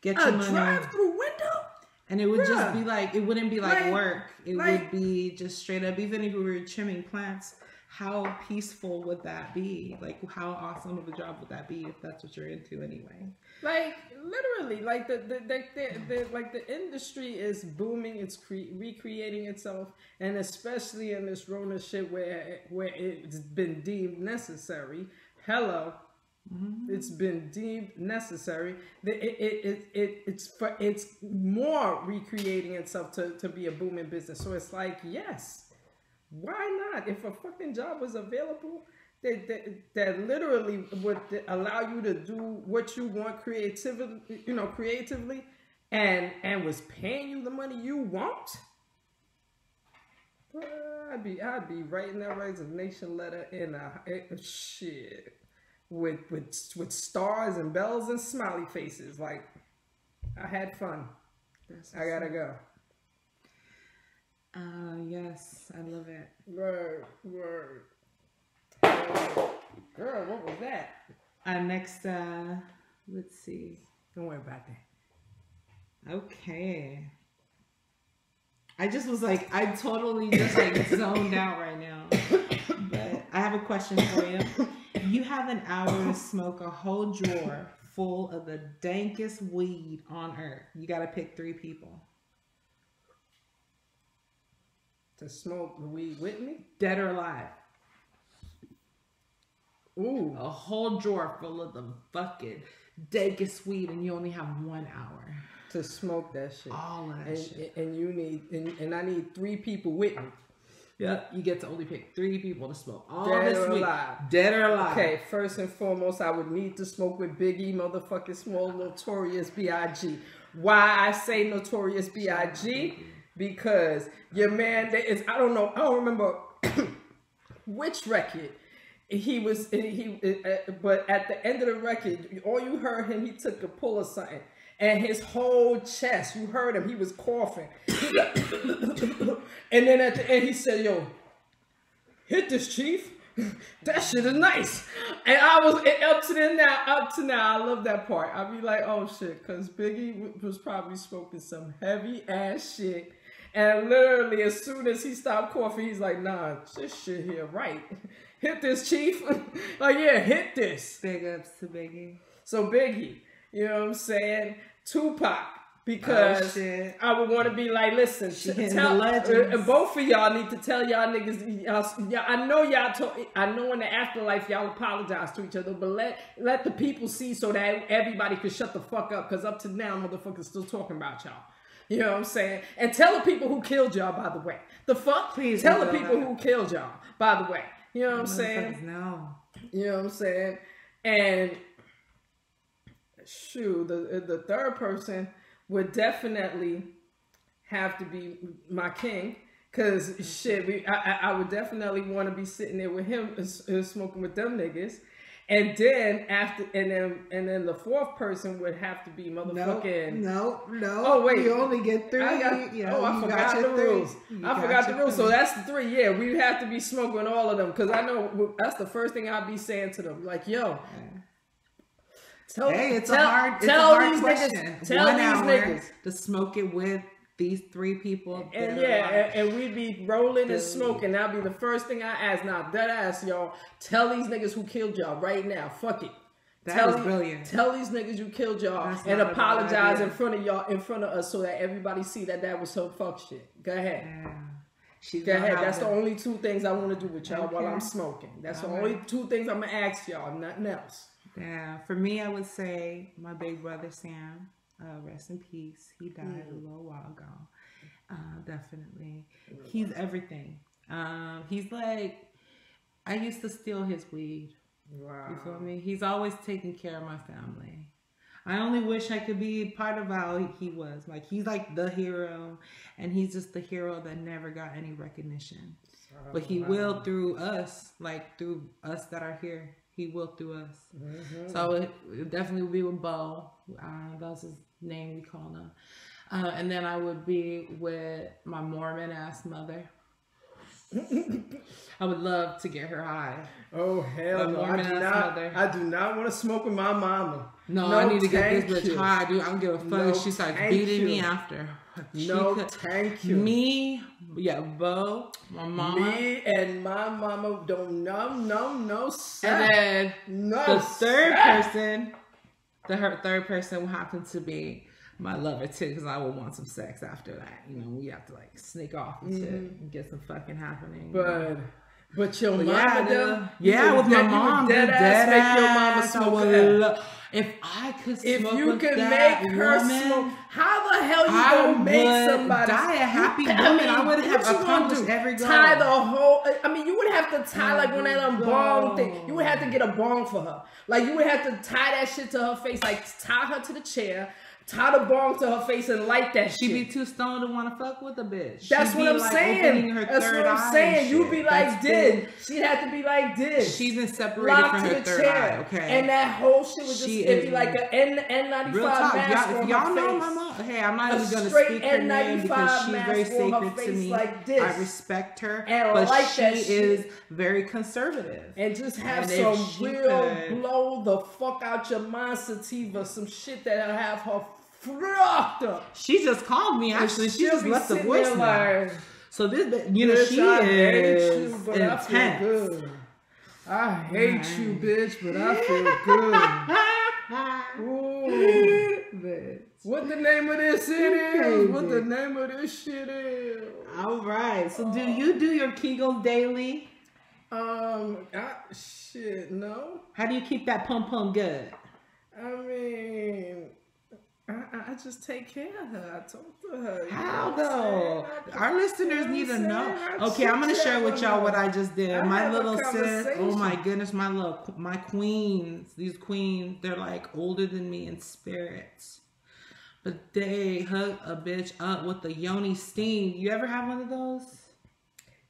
Get your a money. Drive-through window? And it would just be like, it wouldn't be like work. It would be just straight up, even if we were trimming plants, how peaceful would that be? Like, how awesome of a job would that be if that's what you're into anyway? Like, literally, like the industry is booming. It's recreating itself, and especially in this Rona shit where it's been deemed necessary. Hello. It's been deemed necessary. It's more recreating itself to be a booming business. So it's like, yes, why not? If a fucking job was available that literally would allow you to do what you want creatively, and was paying you the money you want, I'd be writing that resignation letter in a shit. With stars and bells and smiley faces. Like, I had fun. I gotta go. Yes, I love it. Word. Girl, what was that? Next, let's see. Don't worry about that. Okay. I just was like, I totally just like zoned out right now. But I have a question for you. You have an hour to smoke a whole drawer full of the dankest weed on earth. You got to pick 3 people. To smoke the weed with me? Dead or alive. Ooh. A whole drawer full of the fucking dankest weed, and you only have 1 hour. To smoke that shit. All of that shit. And you need, and I need 3 people with me. Yep, you get to only pick 3 people to smoke all Dead this or week. alive. Dead or alive. Okay, first and foremost, I would need to smoke with Biggie, motherfucking Small, Notorious B.I.G. Why I say Notorious B.I.G.? Because your man, I don't remember which record but at the end of the record, all you heard him, he took a pull of something. And his whole chest, you heard him, he was coughing. And then at the end, he said, yo, hit this, chief. That shit is nice. And I was, up to now, I love that part. I'd be like, oh shit, because Biggie was probably smoking some heavy ass shit. And literally, as soon as he stopped coughing, he's like, nah, this shit here, right. Hit this, chief. Like, yeah, hit this. Big ups to Biggie. So Biggie. You know what I'm saying? Tupac. Because I would want to be like, listen, and both of y'all need to tell y'all niggas, I know I know in the afterlife y'all apologize to each other, but let the people see so that everybody can shut the fuck up, because up to now, motherfuckers still talking about y'all. You know what I'm saying? And tell the people who killed y'all, by the way. The fuck? Please tell the people who killed y'all, by the way. You know what I'm saying? No. You know what I'm saying? And shoot, the third person would definitely have to be my king, cause shit, I would definitely want to be sitting there with him, smoking with them niggas, and then then the fourth person would have to be motherfucking. No. Oh wait, you only get 3. I forgot the rules. I forgot the rules. So that's the 3. Yeah, we have to be smoking all of them, cause I know that's the first thing I'd be saying to them, like, yo. It's a hard question. Tell 1 these hour niggas to smoke it with these 3 people. And and we'd be rolling and smoking. That'd be the first thing I ask. Now, dead ass, y'all. Tell these niggas who killed y'all right now. Fuck it. That was brilliant. Tell these niggas you killed y'all and apologize in front of y'all, in front of us, so that everybody see that was some fuck shit. Go ahead. Yeah. She's Go gonna ahead. have That's the them. only two things I want to do with y'all while Okay. I'm smoking. That's the All only right. two things I'm gonna ask y'all. Nothing else. Yeah, for me, I would say my big brother Sam. Rest in peace. He died a little while ago. Definitely, he's everything. He's like, I used to steal his weed. Wow. You feel me? He's always taking care of my family. I only wish I could be part of how he was. Like, he's like the hero, and he's just the hero that never got any recognition. But he will through us, like through us that are here. He will through us. So it definitely would be with Bo. That's his name we call him. And then I would be with my Mormon ass mother. I would love to get her high. Oh hell no! I do not want to smoke with my mama. No, I need to get this thank bitch you. high, dude. I don't give a fuck No, if she starts thank beating me you. after. Thank you. Me, yeah, Bo, my mama. Me and my mama don't no sex. And then No the third sex. person, her third person will happen to be my lover too, because I would want some sex after that. You know, we have to like sneak off and shit and get some fucking happening. But your mama, yeah, though, yeah, with my you mom, would dead ass make your mama smoke her. If I could smoke If you with could that make her woman, smoke, how the hell you I gonna make would somebody die a happy woman. I would have what you gonna accomplished do? every goal. Tie the whole. I mean, you would have to tie like one of them Every bong goal. thing. You would have to get a bong for her. Like you would have to tie that shit to her face. Like tie her to the chair. Tie the bong to her face and light that She'd shit. be too stoned to want to fuck with a bitch. That's She'd what be, I'm like, saying. opening her That's third what I'm eye saying. and You'd shit. be like That's this. big. She'd have to be like this. She's been separated Locked from to her the third chair. eye. Okay. And that whole shit would just She it'd be is like an N95 Real talk, mask y'all, on if y'all her know face. my mom. Hey, I'm not A even gonna straight speak her name because N95 she's mask very on her sacred to face me. like this. I respect her, And but like she that shit. is very conservative. And just have And if some she real could- blow the fuck out your mind sativa, some shit that'll have her fucked up. She just called me. Actually, she just be left the sitting there voicemail. like, So this, you know, bitch, she I hate is you, but I feel intense. good. I hate you, bitch, but I feel good. Ooh. What the name of this shit is? What the name of this shit is? All right. So do you do your Kegels daily? Shit, no. How do you keep that pum pum good? I mean, I just take care of her. I talk to her. How though? Our listeners need to know. Okay, I'm gonna share with y'all what I just did. My little sis, oh my goodness, my queens. These queens, they're like older than me in spirits, but they hook a bitch up with the yoni steam. You ever have one of those?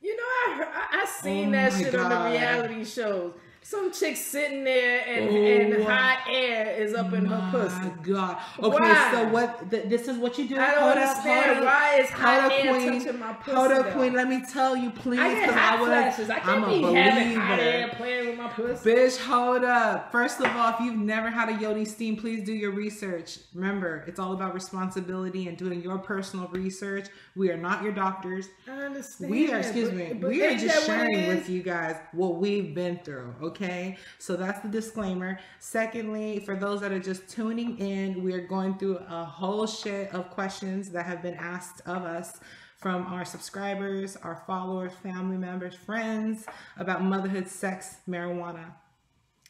You know, I seen Oh that my shit on God. the reality shows. Some chick sitting there and hot air is up in her pussy. My God. Okay, Why? so what? This is what you do. I don't understand why is hot air touching my pussy. Hold up, though? queen. Let me tell you, please. I get 'cause hot was- flashes. I I'm can't a be having hot believer. air playing with my pussy. Bitch, hold up. First of all, if you've never had a yoni steam, please do your research. Remember, it's all about responsibility and doing your personal research. We are not your doctors. I understand. We are, excuse me, but we are ain't just that what it sharing is? with you guys what we've been through, okay? So that's the disclaimer. Secondly, for those that are just tuning in, we are going through a whole shit of questions that have been asked of us from our subscribers, our followers, family members, friends about motherhood, sex, marijuana.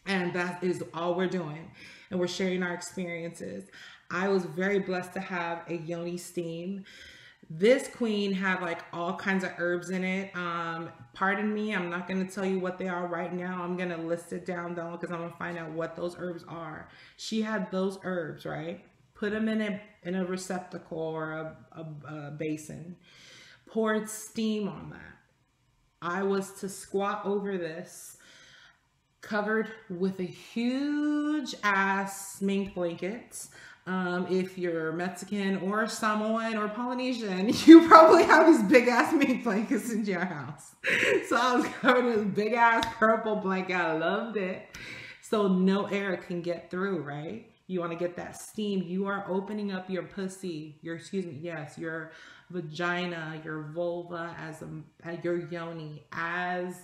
And that is all we're doing. And we're sharing our experiences. I was very blessed to have a yoni steam. This queen had like all kinds of herbs in it. Pardon me, I'm not going to tell you what they are right now. I'm going to list it down though, because I'm going to find out what those herbs are. She had those herbs, right? Put them in a receptacle or a basin. Poured steam on that. I was to squat over this, covered with a huge ass mink blanket. If you're Mexican or Samoan or Polynesian, you probably have these big ass mink blankets in your house. So I was covered with a big ass purple blanket. I loved it. So no air can get through, right? You want to get that steam. You are opening up your pussy, your vagina, your vulva, your yoni, as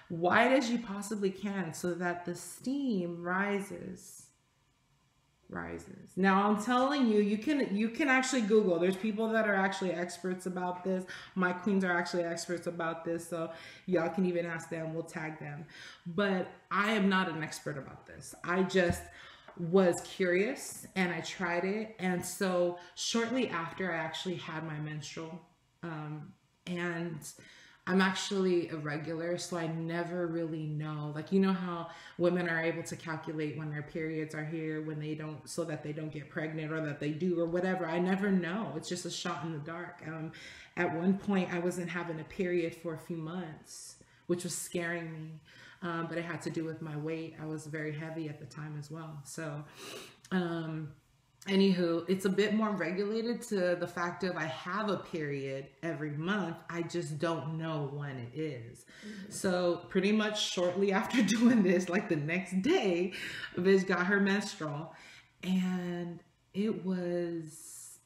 wide as you possibly can, so that the steam rises rises. Now I'm telling you, you can actually Google. There's people that are actually experts about this. My queens are actually experts about this, so y'all can even ask them. We'll tag them. But I am not an expert about this. I just was curious and I tried it. And so shortly after I actually had my menstrual, and I'm actually irregular, so I never really know. Like, you know how women are able to calculate when their periods are here, when they don't, so that they don't get pregnant, or that they do, or whatever. I never know. It's just a shot in the dark. At one point, I wasn't having a period for a few months, which was scaring me. But it had to do with my weight. I was very heavy at the time as well. So, anywho, it's a bit more regulated to the fact of I have a period every month. I just don't know when it is. Mm-hmm. So pretty much shortly after doing this, like the next day, Viz got her menstrual, and it was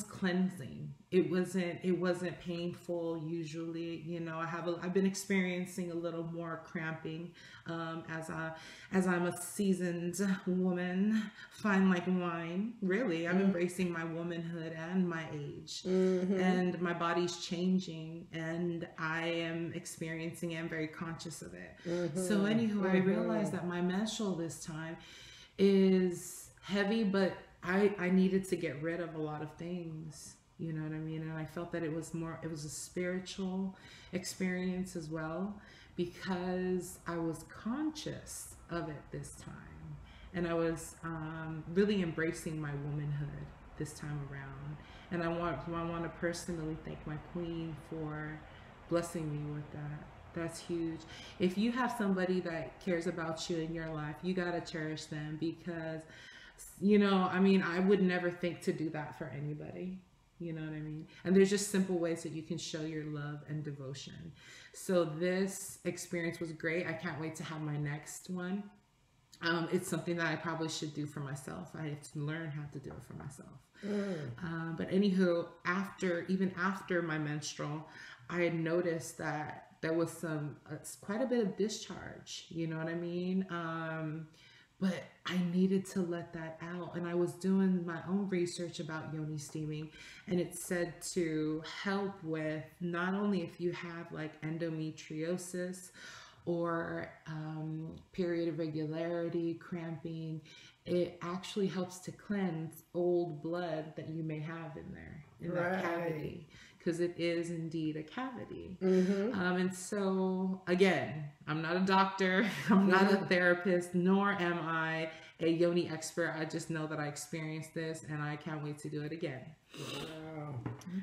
cleansing. It wasn't painful usually. You know, I've been experiencing a little more cramping as I'm a seasoned woman, fine like wine. Really, I'm embracing my womanhood and my age, and my body's changing, and I am experiencing it. I'm very conscious of it. So anywho, I realized that my menstrual this time is heavy, but I needed to get rid of a lot of things, you know what I mean? And I felt that it was a spiritual experience as well, because I was conscious of it this time. And I was really embracing my womanhood this time around. And I want to personally thank my queen for blessing me with that. That's huge. If you have somebody that cares about you in your life, you got to cherish them, because you know, I mean, I would never think to do that for anybody. You know what I mean? And there's just simple ways that you can show your love and devotion. So this experience was great. I can't wait to have my next one. It's something that I probably should do for myself. I have to learn how to do it for myself. But anywho, even after my menstrual, I had noticed that there was quite a bit of discharge. You know what I mean? But I needed to let that out. And I was doing my own research about yoni steaming, and it said to help with not only if you have like endometriosis or period irregularity, cramping, it actually helps to cleanse old blood that you may have in there, in that cavity, because it is indeed a cavity. And so again, I'm not a doctor, I'm not a therapist, nor am I a yoni expert. I just know that I experienced this, and I can't wait to do it again. Wow.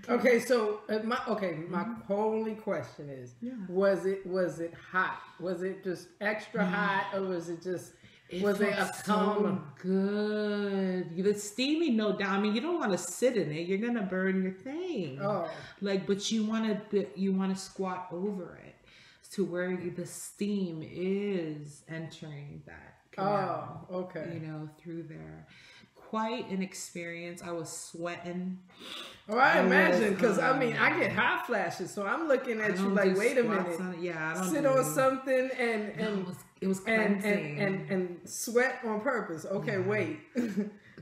Okay, so my only question is, was it hot? Was it just extra hot, or was it just? Was it a so good? The steaming, no doubt. I mean, you don't want to sit in it; you're gonna burn your thing. Oh, but you want to squat over it to where the steam is entering that canal. Oh, okay. You know, through there. Quite an experience. I was sweating. Oh, I imagine, because I mean, I get hot flashes, so I'm looking at you like, wait a minute. I don't sit on something and it was cleansing. and sweat on purpose. Okay, wait.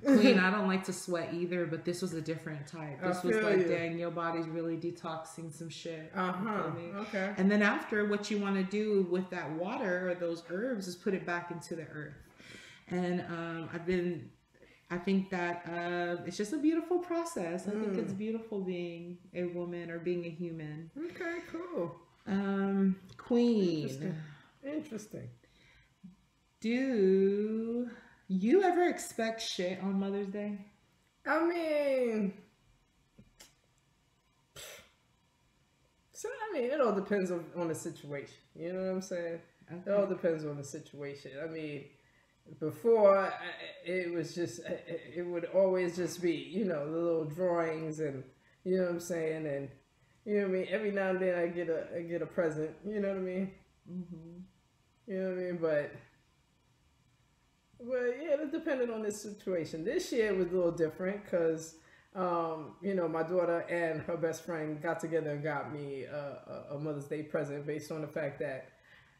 Queen, I don't like to sweat either, but this was a different type. This was like, dang, your body's really detoxing some shit. Okay. And then after, what you want to do with that water or those herbs is put it back into the earth. And I think that it's just a beautiful process. I think it's beautiful being a woman or being a human. Okay, cool. Queen. Interesting. Do you ever expect shit on Mother's Day? I mean, it all depends on the situation. You know what I'm saying? Okay. It all depends on the situation. I mean, before, it was just, it would always just be, you know, the little drawings, and you know what I'm saying, and you know what I mean. Every now and then I get a present. You know what I mean? You know what I mean? But yeah, it depended on the situation. This year was a little different because, you know, my daughter and her best friend got together and got me a Mother's Day present based on the fact that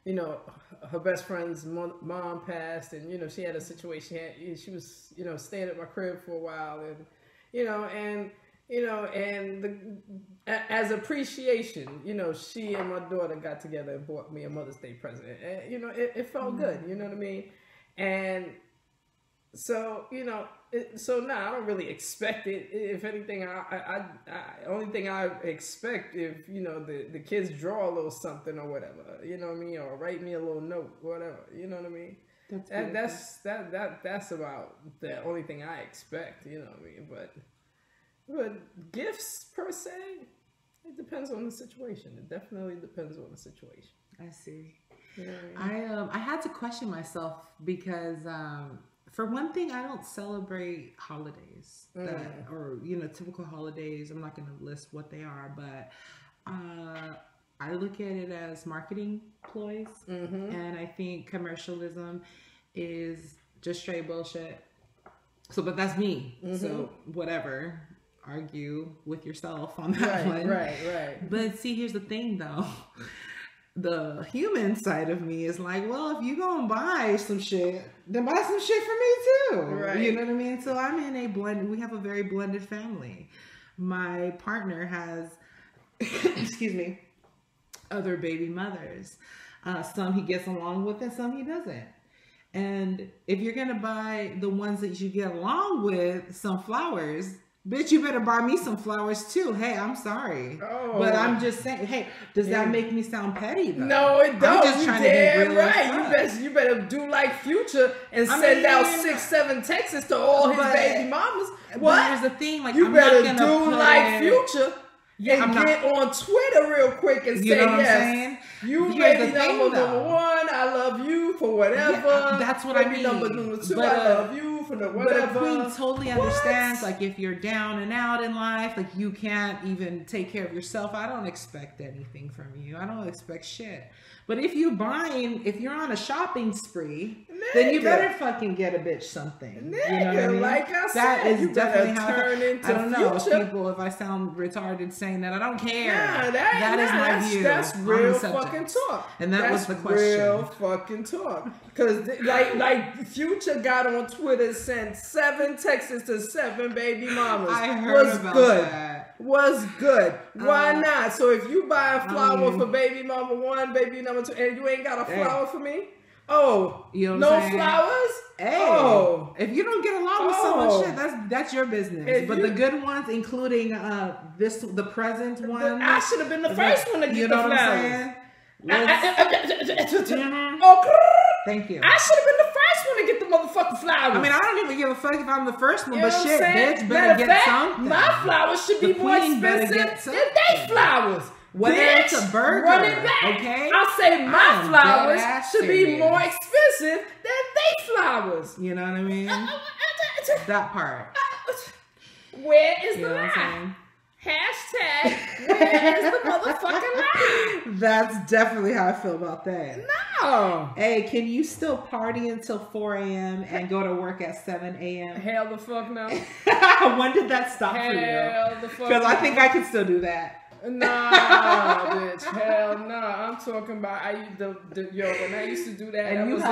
you know, her best friend's mom passed, and you know, she had a situation. She was, you know, staying at my crib for a while, and you know, as appreciation, you know, she and my daughter got together and bought me a Mother's Day present, and you know, it felt good. You know what I mean? And so, you know, so now I don't really expect it. If anything, I only thing I expect if, you know, the kids draw a little something or whatever, you know what I mean, or write me a little note, whatever, you know what I mean. That's about the only thing I expect, you know what I mean. But gifts per se, it depends on the situation. It definitely depends on the situation. I see. You know what I mean? I had to question myself because for one thing, I don't celebrate holidays or, you know, typical holidays. I'm not going to list what they are, but I look at it as marketing ploys. And I think commercialism is just straight bullshit. So, but that's me. So whatever, argue with yourself on that one. Right. But see, here's the thing though. The human side of me is like, well, if you go and buy some shit, then buy some shit for me too. Right. You know what I mean? So I'm in a blend. We have a very blended family. My partner has, excuse me, other baby mothers. Some he gets along with and some he doesn't. And if you're going to buy the ones that you get along with some flowers, bitch, you better buy me some flowers too. Hey, I'm sorry. Oh. But I'm just saying, hey, does that make me sound petty though? No, it don't. I'm just trying to be real right. You better do like Future and send out 6-7 texts to all his baby mamas. What? Here's the thing, like, you I'm better not gonna do like Future. Yeah, and get on Twitter real quick and say, yes, you baby number one, I love you for whatever. Yeah, that's what I mean. Number two, I love you for the whatever. But Queen totally understands, like, if you're down and out in life, like, you can't even take care of yourself. I don't expect anything from you. I don't expect shit. But if you're on a shopping spree, then you better fucking get a bitch something. You know what I mean? Like I said, that is definitely how I don't know people, if I sound retarded saying that, I don't care. Nah, that is my view. That's real fucking talk. And that's was the question. Real fucking talk. Because like Future got on Twitter, sent 7 texts to 7 baby mamas. I heard about that. Was good. Why not? So if you buy a flower for baby mama 1, baby number 2, and you ain't got a flower for me, you know no flowers? Hey, if you don't get along with someone, shit, that's your business. But the good ones, including the present one, I should have been the first one to get the flowers. Thank you. I should have been the first one to get the motherfucking flowers. I mean, I don't even give a fuck if I'm the first one, you know but shit, bitch, better get something. My flowers should be more expensive than they flowers. Whether bitch, it's a burger, run it back. Okay? I'll say my flowers should be more expensive than they flowers. You know what I mean? That part. Where is the lie? Hashtag, where is the motherfucking lie? That's definitely how I feel about that. No. Hey, can you still party until 4 a.m. and go to work at 7 a.m.? Hell the fuck no. When did that stop for you? Hell the fuck no. Because I think I can still do that. Nah, bitch. Hell no. I'm talking about when I used to do that. And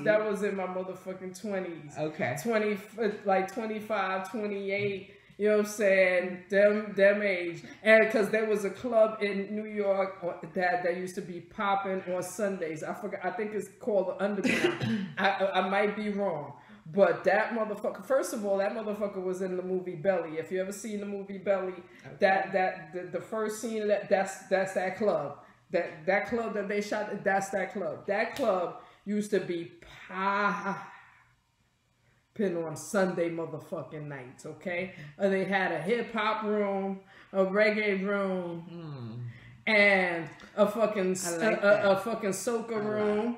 that was in my motherfucking 20s. Okay. 25, 28. You know what I'm saying? Them age. And because there was a club in New York that used to be popping on Sundays. I forgot. I think it's called the Underground. I might be wrong. But that motherfucker, first of all, that motherfucker was in the movie Belly. If you ever seen the movie Belly, the first scene of that's that club. That club that they shot, that's that club. That club used to be popping on Sunday motherfucking nights, okay? They had a hip hop room, a reggae room, and a fucking soca room.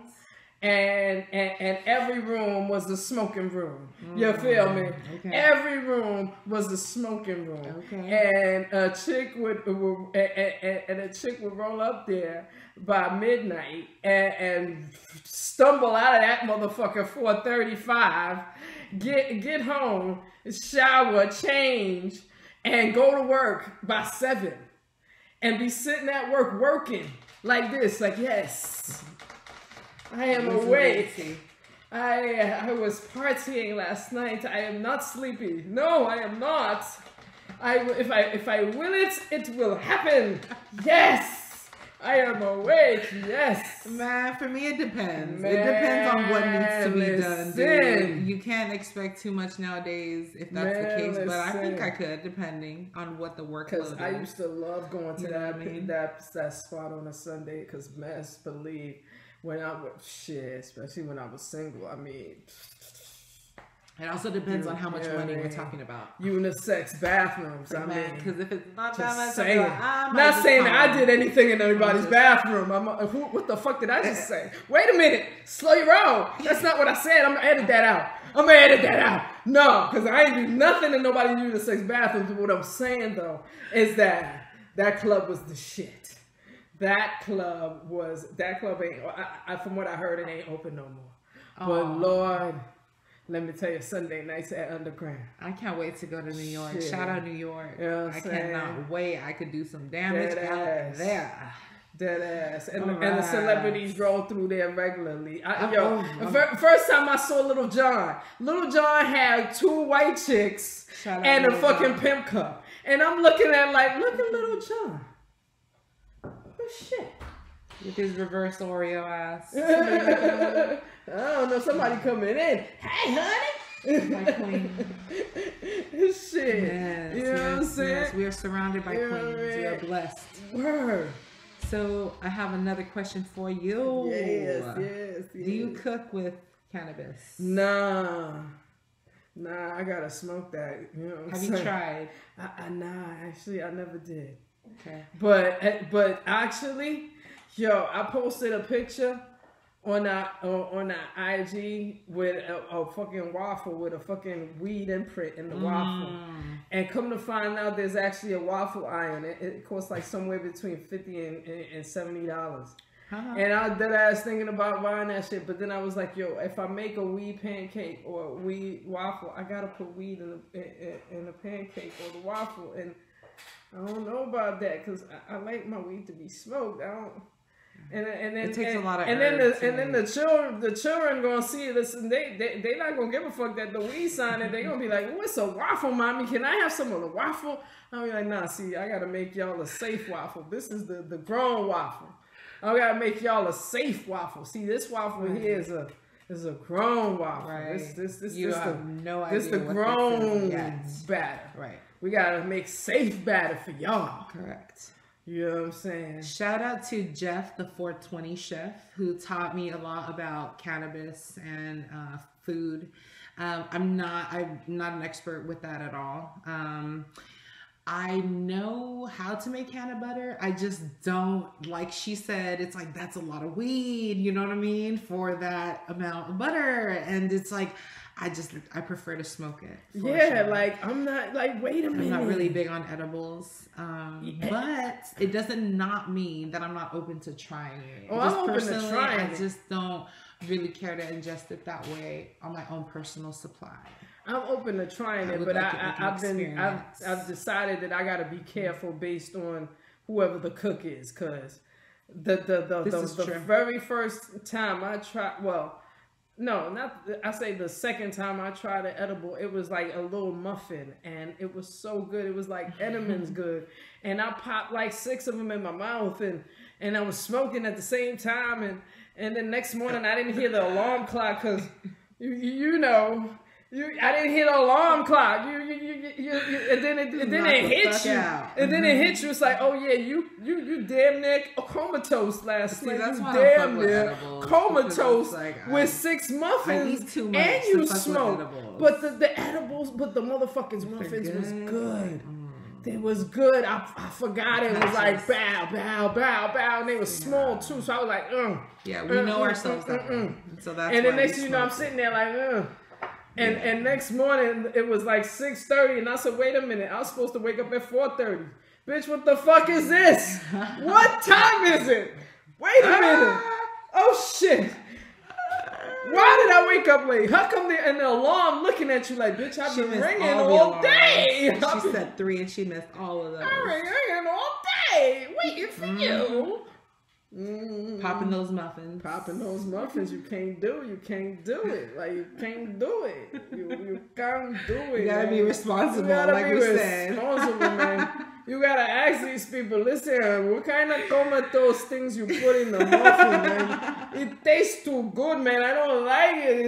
And every room was a smoking room. You feel me? Okay. Every room was a smoking room. Okay. And a chick would roll up there by midnight and stumble out of that motherfucker 4:35, get home, shower, change, and go to work by 7, and be sitting at work working like this, like yes. I am awake. I was partying last night. I am not sleepy. No, I am not. If I will it, it will happen. Yes. I am awake, yes. Man, for me it depends. It depends on what needs to be done, dude. You can't expect too much nowadays if that's the case, but I think I could, depending on what the workload is. Because I used to love going to that spot on a Sunday, because best believe, when I was, especially when I was single, I mean... It also depends on how much money we're talking about. Unisex bathrooms, I mean. Because if it's not that much, not saying that I did anything in anybody's bathroom. What the fuck did I just say? Wait a minute. Slow your roll. That's not what I said. I'm going to edit that out. No, because I ain't do nothing in nobody's unisex bathrooms. What I'm saying, though, is that club was the shit. That club ain't, from what I heard, it ain't open no more. But Lord... Let me tell you, Sunday nights at Underground. I can't wait to go to New York. Shit. Shout out New York. You know I cannot wait. I could do some damage out there. Dead ass. And the celebrities roll through there regularly. First time I saw Little John. Little John had 2 white chicks and a fucking pimp cup. And I'm looking at look at Little John. Oh, shit. With his reverse Oreo ass. I don't know, somebody coming in. Hey, honey. My queen. Shit. Yes, you know what I'm saying? Yes, we are surrounded by queens. We are blessed. Word. So I have another question for you. Yes. Do you cook with cannabis? Nah, I gotta smoke that. You know what I'm saying? Have you tried? Nah, actually, I never did. Okay. But actually, I posted a picture on the IG with a fucking waffle with a fucking weed imprint in the waffle. And come to find out, there's actually a waffle iron. It costs like somewhere between $50 and $70. And I was dead ass thinking about buying that shit, but then I was like, if I make a weed pancake or a weed waffle, I gotta put weed in the pancake or the waffle. And I don't know about that, because I like my weed to be smoked. I don't. And then it takes a lot of and then the children gonna see this, and they not gonna give a fuck that the weed sign, and they gonna be like, what's a waffle, mommy? Can I have some of the waffle? I'll be like, nah, see, I gotta make y'all a safe waffle. This is the grown waffle. I gotta make y'all a safe waffle. See, this waffle here is a grown waffle. Right. This have no idea. This the grown batter. Right. We gotta make safe batter for y'all. Correct. You know what I'm saying? Shout out to Jeff, the 420 chef, who taught me a lot about cannabis and food. I'm not an expert with that at all. I know how to make canna butter. I just don't, like she said, it's like, that's a lot of weed, you know what I mean, for that amount of butter. And it's like, I prefer to smoke it. Yeah, sure. I'm not, wait a minute. I'm not really big on edibles. But it doesn't not mean that I'm not open to trying it. Oh, I'm open to trying it. I just don't really care to ingest it that way on my own personal supply. I'm open to trying it, but I've decided that I gotta be careful based on whoever the cook is, cause the very first time I tried, the second time I tried an edible, it was like a little muffin, and it was so good. It was like Edam's good, and I popped like 6 of them in my mouth, and I was smoking at the same time, and the next morning I didn't hear the alarm clock, cause you know. I didn't hear the alarm clock. And then it hit you. And then it hit you. It's like, oh yeah, you damn near comatose last night. That's you why damn near comatose with 6 muffins and you smoke. But the edibles, but the motherfuckers muffins was good. It was good. I forgot it was like bow, bow, bow, bow, and they were small too. So I was like, yeah, we know ourselves that way. So that's and then next thing you know, I'm sitting there like, And next morning, it was like 6:30, and I said, wait a minute, I was supposed to wake up at 4:30. Bitch, what the fuck is this? What time is it? Wait a minute. Oh, shit. Why did I wake up late? How come the alarm looking at you like, bitch, I've been ringing all day. She said 3, and she missed all of those. I've been ringing all day, waiting for you. Popping those muffins. Popping those muffins, you can't do it. Like, you can't do it. You can't do it. You gotta be responsible, you gotta like be we said. responsible, man. You gotta ask these people, listen, what kind of tomato things you put in the muffin, man? It tastes too good, man. I don't like it.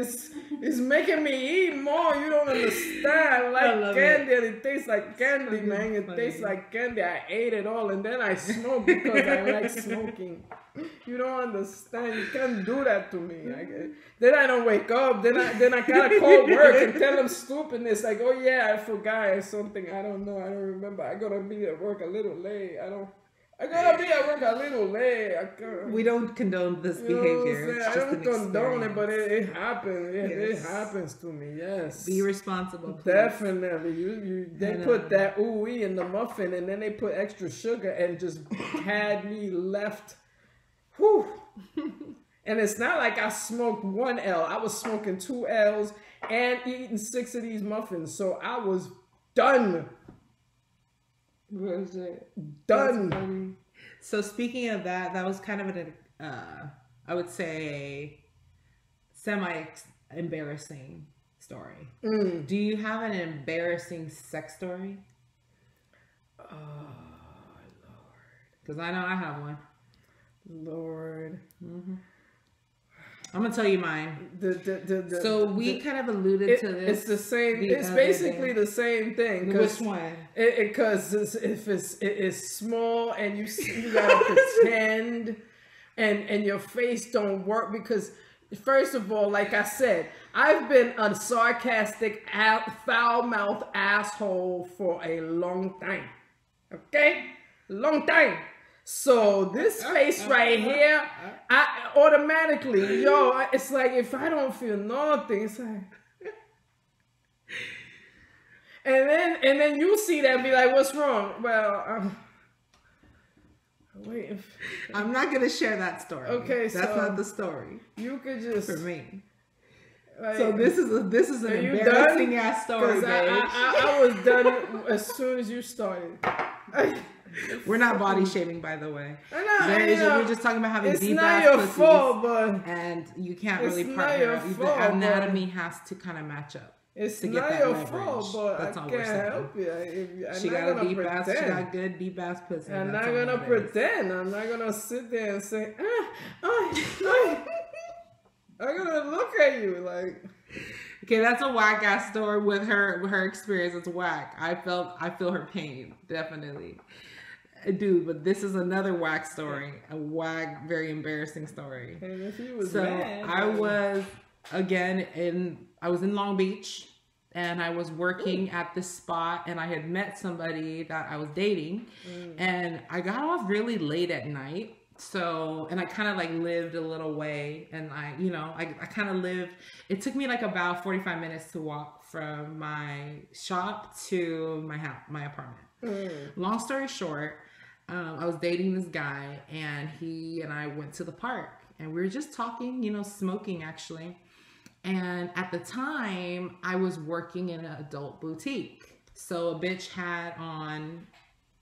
It's making me eat more. You don't understand. I like candy, and it tastes like candy, man. It tastes like candy. I ate it all, and then I smoke because I like smoking. You don't understand. You can't do that to me. Then I don't wake up. Then I gotta call work and tell them stupidness. Like, oh yeah, I forgot or something. I don't know. I don't remember. I gotta be at work a little late. I gotta be at work a little late. We don't condone this behavior. I don't condone it, but it happens. It happens to me. Yes. Be responsible. Please. Definitely. They put that ooey in the muffin, and then they put extra sugar and just had me left. Whew. And it's not like I smoked 1 L. I was smoking 2 L's and eating 6 of these muffins. So I was done. Was it? Done. So speaking of that, that was kind of I would say, semi-embarrassing story. Do you have an embarrassing sex story? Oh, Lord. Because I know I have one. Lord. Mm-hmm. I'm gonna tell you mine. So we kind of alluded to this. It's the same. It's basically the same thing. Which one? Because if it's small and you gotta pretend, and your face don't work because. First of all, like I said, I've been a sarcastic, foul-mouthed asshole for a long time. Okay? Long time. So this face right here, I automatically, it's like if I don't feel nothing, it's like, and then you see that and be like, what's wrong? Well, wait. I'm not gonna share that story. Okay, that's not the story. You could just for me. Like, so this is an embarrassing ass story, babe. I was done as soon as you started. We're not body shaming, by the way. We're just talking about having deep It's ass not your pussies, fault, but and you can't really partner. The anatomy has to kind of match up. It's to not get that your leverage. fault, but that's I all can't we're saying. help you. She got a deep ass. She got good deep ass pussy. I'm not gonna pretend. I'm not gonna sit there and say, I'm gonna look at you like. Okay, that's a whack ass story with her experience. It's whack. I feel her pain, definitely. Dude, but this is another whack story. A whack, very embarrassing story. And if he was so mad, I was in Long Beach and I was working at this spot and I had met somebody that I was dating and I got off really late at night. So, and I kind of like lived a little way and I kind of lived, it took me like about 45 minutes to walk from my shop to my house, my apartment. Long story short, I was dating this guy and he and I went to the park and we were just talking, smoking actually. And at the time I was working in an adult boutique. So a bitch had on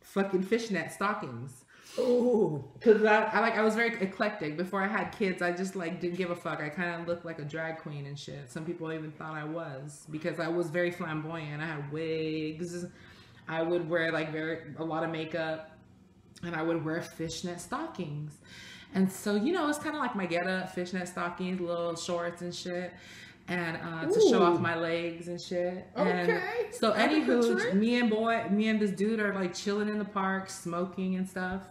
fucking fishnet stockings. Oh, cause I was very eclectic. Before I had kids, I just like didn't give a fuck. I kind of looked like a drag queen and shit. Some people even thought I was because I was very flamboyant. I had wigs. I would wear like a lot of makeup, and I would wear fishnet stockings. And so it's kind of like my get up, fishnet stockings, little shorts and shit. And to show off my legs and shit. And okay. So anywho, me and this dude are like chilling in the park, smoking and stuff.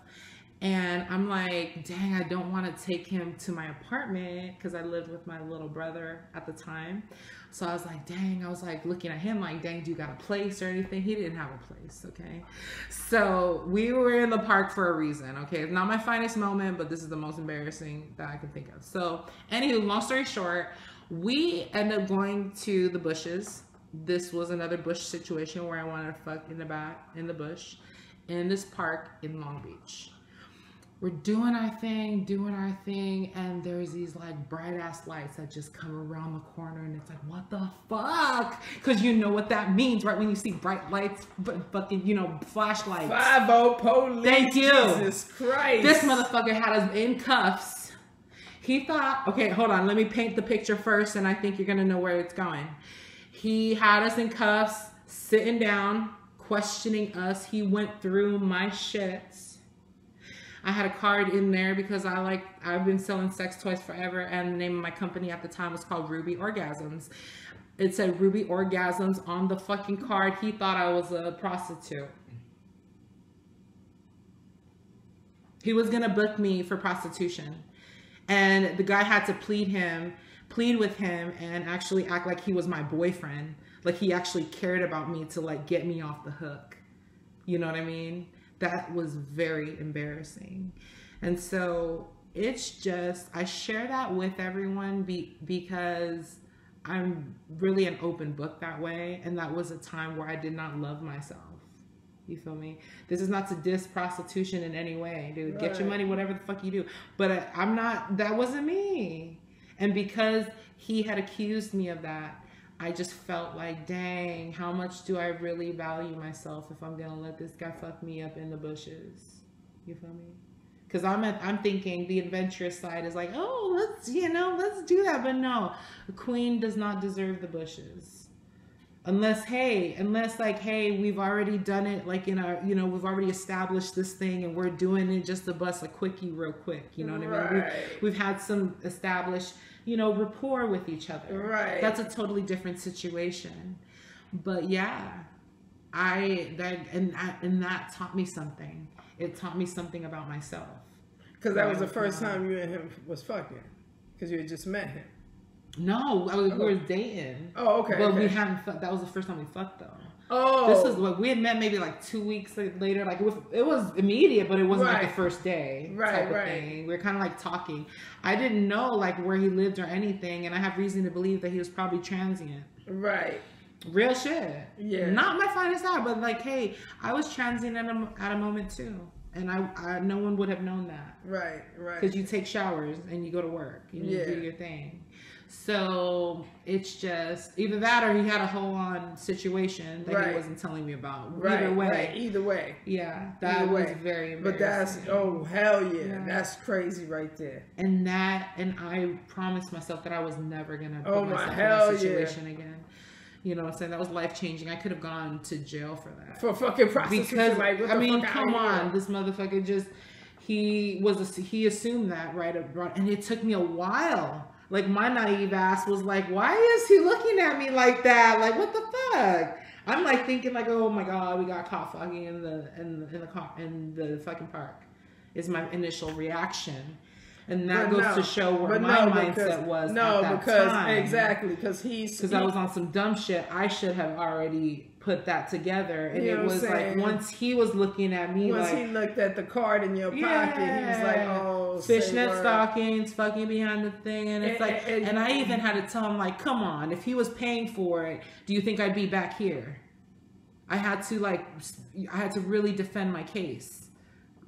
And I'm like, dang, I don't want to take him to my apartment because I lived with my little brother at the time. So I was like, dang, I was like looking at him like, dang, do you got a place or anything? He didn't have a place, okay? So we were in the park for a reason, okay? It's not my finest moment, but this is the most embarrassing that I can think of. So anywho, long story short, we ended up going to the bushes. This was another bush situation where I wanted to fuck in the bush, in this park in Long Beach. We're doing our thing, and there's these like bright ass lights that just come around the corner, and it's like, what the fuck? Because you know what that means, right? When you see bright lights, fucking, flashlights. 5-0 police. Thank you. Jesus Christ. This motherfucker had us in cuffs, He thought, okay, hold on, let me paint the picture first, and I think you're gonna know where it's going. He had us in cuffs, sitting down, questioning us. He went through my shits. I had a card in there because I've been selling sex toys forever, and the name of my company at the time was called Ruby Orgasms. It said Ruby Orgasms on the fucking card. He thought I was a prostitute. He was gonna book me for prostitution. And the guy had to plead with him and actually act like he was my boyfriend. Like he actually cared about me to like get me off the hook. You know what I mean? That was very embarrassing. And so it's just, I share that with everyone because I'm really an open book that way. And that was a time where I did not love myself. You feel me? This is not to diss prostitution in any way, dude. Right. Get your money, whatever the fuck you do. But I'm not, that wasn't me. And because he had accused me of that, I just felt like, dang, how much do I really value myself if I'm going to let this guy fuck me up in the bushes? You feel me? Because I'm thinking the adventurous side is like, oh, let's do that. But no, a queen does not deserve the bushes. Unless, like, hey, we've already done it, like, in our, we've already established this thing and we're doing it just to bust a quickie real quick. You know what I mean? We've had some established, rapport with each other. Right. That's a totally different situation. But yeah, that taught me something. It taught me something about myself. Because that was the first time you and him was fucking. Because you had just met him. No, we were dating. Oh, okay. But we hadn't fucked. That was the first time we fucked, though. Oh. This was like, we had met maybe like 2 weeks later. Like, it was immediate, but it wasn't like the first day type of thing. We were kind of like talking. I didn't know like where he lived or anything, and I have reason to believe that he was probably transient. Right. Real shit. Yeah. Not my finest hour, but like, hey, I was transient at a moment too. And I no one would have known that. Right. Because you take showers and you go to work and you do your thing. So it's just either that or he had a whole on situation that he wasn't telling me about. Either way. Yeah. That was very embarrassing. But that's, oh, hell yeah. That's crazy right there. And I promised myself that I was never going to put myself in that situation again. You know what I'm saying? That was life-changing. I could have gone to jail for that. For fucking prostitution. Because, I mean, come on. This motherfucker just, he assumed that right up front. And it took me a while. Like, my naive ass was like, why is he looking at me like that? Like, what the fuck? I'm like thinking like, oh my God, we got caught fucking in the fucking park. Is my initial reaction. And that goes to show where my mindset was at that time. Exactly, because I was on some dumb shit. I should have already put that together. And it was like, once he was looking at me, once he looked at the card in your pocket, he was like, oh, fishnet stockings, fucking behind the thing. And it's like, and I even had to tell him, like, come on, if he was paying for it, do you think I'd be back here? I had to really defend my case.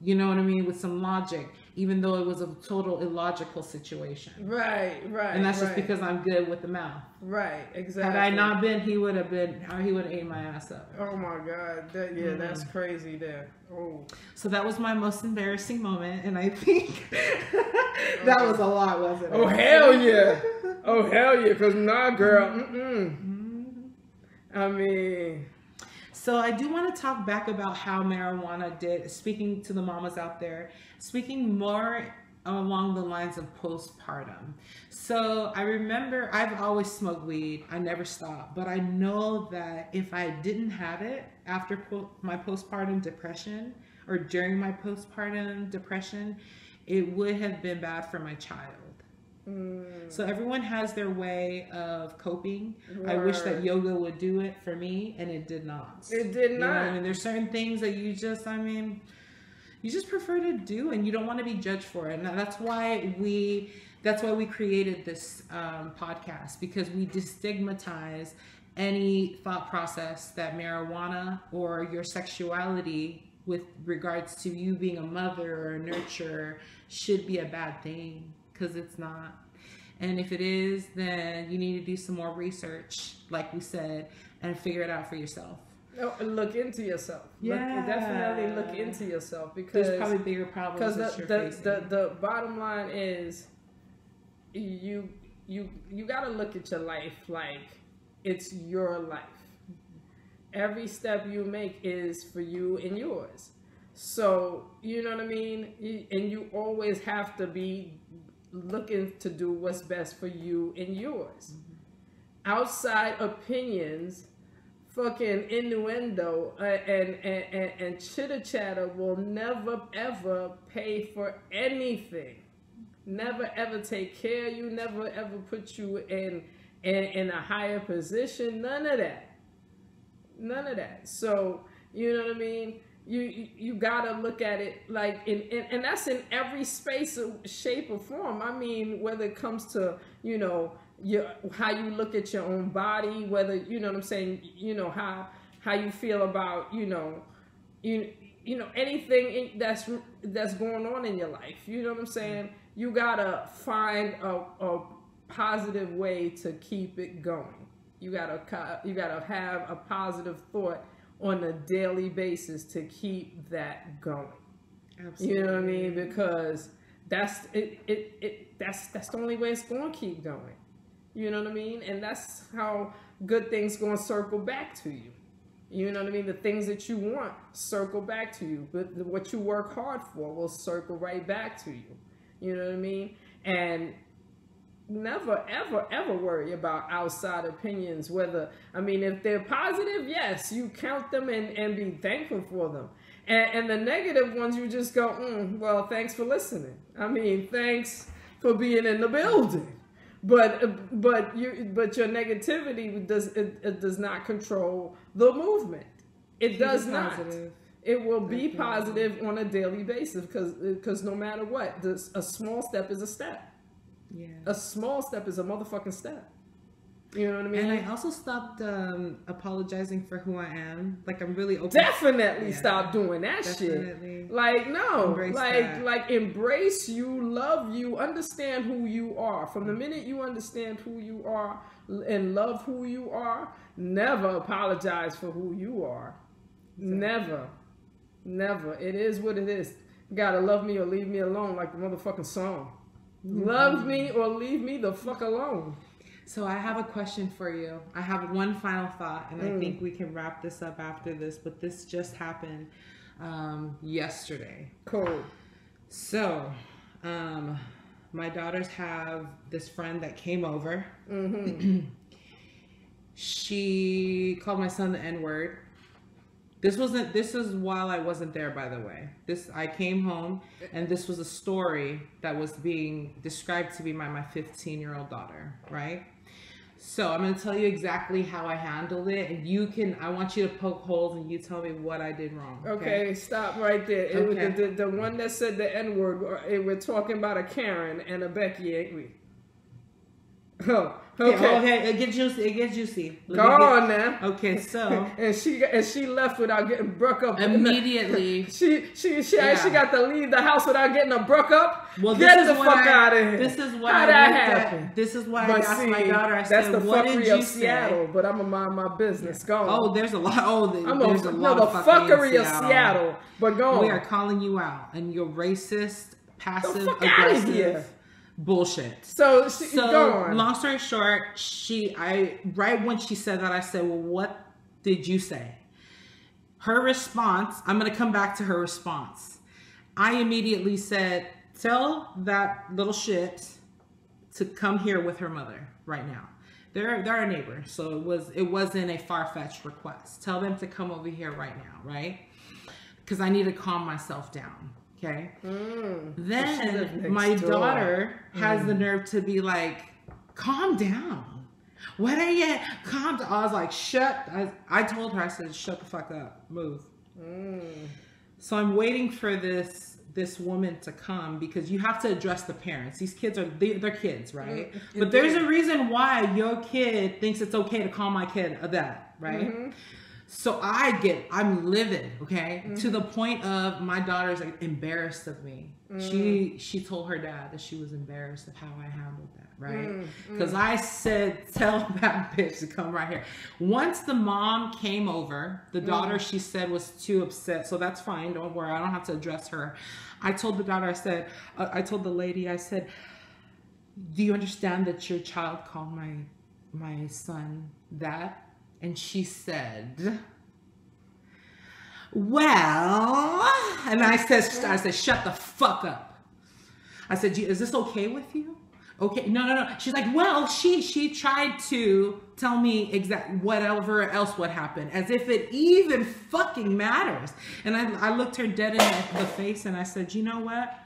You know what I mean? With some logic, even though it was a total illogical situation. Right. And that's just because I'm good with the mouth. Right, exactly. Had I not been, he would have ate my ass up. Oh my God. That's crazy there. Oh. So that was my most embarrassing moment, and I think that was a lot, wasn't it? Oh, hell yeah. Oh, hell yeah, because girl. I mean... So I do want to talk back about how marijuana did, speaking to the mamas out there, speaking more along the lines of postpartum. So I remember I've always smoked weed. I never stopped. But I know that if I didn't have it after my postpartum depression or during my postpartum depression, it would have been bad for my child. So everyone has their way of coping. I wish that yoga would do it for me, and it did not. It did not. I mean, there's certain things that you just prefer to do, and you don't want to be judged for it. And that's why we created this podcast, because we destigmatize any thought process that marijuana or your sexuality with regards to you being a mother or a nurturer should be a bad thing. Because it's not. And if it is, then you need to do some more research, like we said, and figure it out for yourself. Oh, look into yourself. Yeah. Definitely look into yourself, because there's probably bigger problems that you're facing. The bottom line is, you got to look at your life like it's your life. Every step you make is for you and yours. So, you know what I mean? And you always have to be looking to do what's best for you and yours. Outside opinions, fucking innuendo, and chitter chatter will never ever pay for anything. Never ever take care of you. Never ever put you in a higher position. None of that. None of that. So you know what I mean. You gotta look at it like and that's in every space, shape, or form. I mean, whether it comes to how you look at your own body, whether you know what I'm saying, how you feel about anything that's going on in your life. You know what I'm saying? You gotta find a positive way to keep it going. You gotta have a positive thought on a daily basis to keep that going. Absolutely. You know what I mean? Because that's the only way it's going to keep going. You know what I mean? And that's how good things going to circle back to you. You know what I mean? The things that you want circle back to you, but what you work hard for will circle right back to you. You know what I mean? And never, ever, ever worry about outside opinions. If they're positive, yes, you count them and be thankful for them. And the negative ones, you just go, well, thanks for listening. Thanks for being in the building. But your negativity does not control the movement. It does not. It will be positive on a daily basis because no matter what, a small step is a step. Yeah. A small step is a motherfucking step. You know what I mean? And I also stopped apologizing for who I am. Like, I'm really open. Definitely stop doing that shit. Like, no. Embrace you, love you, understand who you are. From the minute you understand who you are and love who you are, never apologize for who you are. Exactly. Never. It is what it is. You gotta love me or leave me alone, like the motherfucking song. Love me or leave me the fuck alone. So I have a question for you. I have one final thought, and I think we can wrap this up after this, but this just happened yesterday. Cool. So my daughters have this friend that came over. She called my son the N-word. This is while I wasn't there, by the way. I came home, and this was a story that was being described to me by my 15-year-old daughter, right? So I'm going to tell you exactly how I handled it, and I want you to poke holes, and you tell me what I did wrong. Okay, stop right there. Okay. The one that said the N-word, we're talking about a Karen and a Becky, ain't we? Oh. Okay. It gets juicy. Go on now. Okay, so and she left without getting broke up immediately. She got to leave the house without getting a broke up. Well, get the fuck out of here. This is what How that happened. This is why I asked my daughter. I that's said, the "What fuckery did you of Seattle?" say? But I'm gonna mind my business. Go on. Oh, there's a lot. There's a lot of fuckery of Seattle. But go on. We are calling you out, and you're racist, passive aggressive. Bullshit. So go on. Long story short, right when she said that, I said, well, what did you say? Her response, I'm going to come back to her response. I immediately said, tell that little shit to come here with her mother right now. They're our neighbor, so it wasn't a far-fetched request. Tell them to come over here right now, right? Because I need to calm myself down. Okay. Then my daughter has the nerve to be like, calm down. What are you? Calm down. I was like, I told her, I said, shut the fuck up. Move. So I'm waiting for this woman to come because you have to address the parents. These kids they're kids, right? But there's a reason why your kid thinks it's okay to call my kid a that, right? So I'm livid, okay? To the point of my daughter's like embarrassed of me. She told her dad that she was embarrassed of how I handled that, right? Because I said, tell that bitch to come right here. Once the mom came over, the daughter, she said, was too upset. So that's fine, don't worry, I don't have to address her. I told the daughter, I told the lady, I said, do you understand that your child called my son that? And she said, well, and I said, shut the fuck up. I said, is this okay with you? Okay, no. She's like, well, she tried to tell me exactly whatever else would happen, as if it even fucking matters. And I looked her dead in the face and I said, you know what?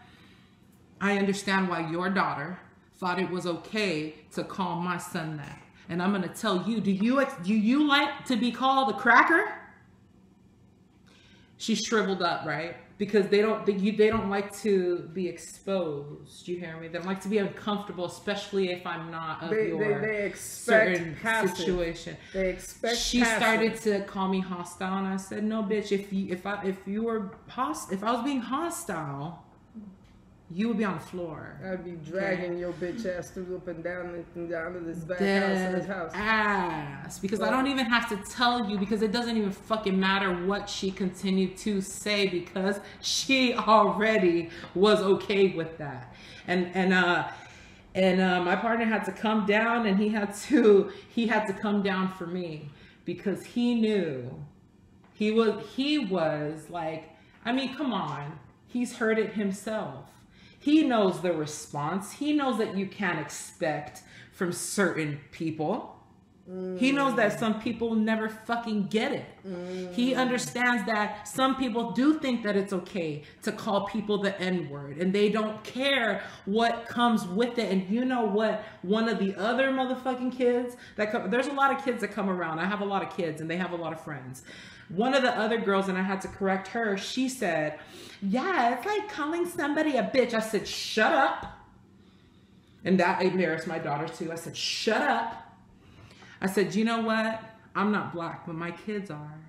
I understand why your daughter thought it was okay to call my son that. And I'm gonna tell you, do you like to be called a cracker? She shriveled up, right? Because they don't like to be exposed. You hear me? They don't like to be uncomfortable, especially if I'm not of they expect certain passive. situation. They expect. She started to call me hostile, and I said, "No, bitch. If I was being hostile, you would be on the floor. I'd be dragging your bitch ass through up and down to this back house Dead in this house. ass. Because I don't even have to tell you, because it doesn't even fucking matter what she continued to say, because she already was okay with that. And my partner had to come down, and he had to come down for me, because he knew he was like, I mean, come on, he's heard it himself. He knows the response. He knows that you can't expect from certain people. He knows that some people never fucking get it. He understands that some people do think that it's okay to call people the N-word, and they don't care what comes with it. And you know what? One of the other motherfucking kids there's a lot of kids that come around. I have a lot of kids, and they have a lot of friends. One of the other girls, and I had to correct her, she said, yeah, it's like calling somebody a bitch. I said, shut up. And that embarrassed my daughter too. I said, shut up. I said, you know what? I'm not black, but my kids are.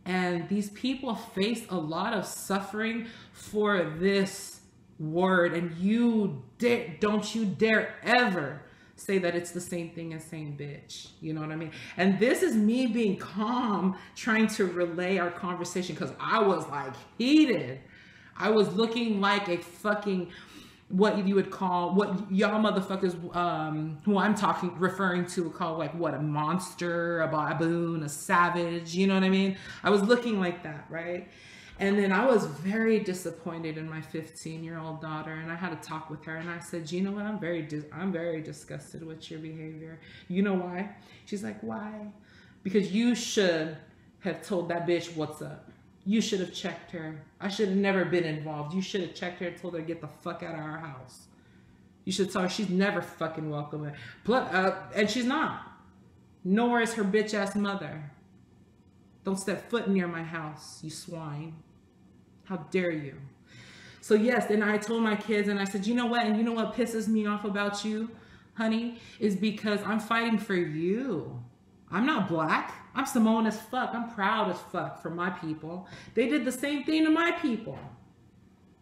And these people face a lot of suffering for this word. And don't you dare ever say that it's the same thing as saying bitch. You know what I mean? And this is me being calm, trying to relay our conversation, because I was like heated. I was looking like a fucking, what you would call, what y'all motherfuckers who I'm referring to would call, like, what, a monster, a baboon, a savage, you know what I mean? I was looking like that, right? And then I was very disappointed in my 15-year-old daughter, and I had to talk with her, and I said, you know what, I'm very disgusted with your behavior. You know why? She's like, why? Because you should have told that bitch what's up. You should have checked her. I should have never been involved. You should have checked her and told her to get the fuck out of our house. You should tell her she's never fucking welcome. And she's not. Nor is her bitch ass mother. Don't step foot near my house, you swine. How dare you? So yes, then I told my kids, and I said, you know what? And you know what pisses me off about you, honey, is because I'm fighting for you. I'm not black. I'm Samoan as fuck. I'm proud as fuck for my people. They did the same thing to my people.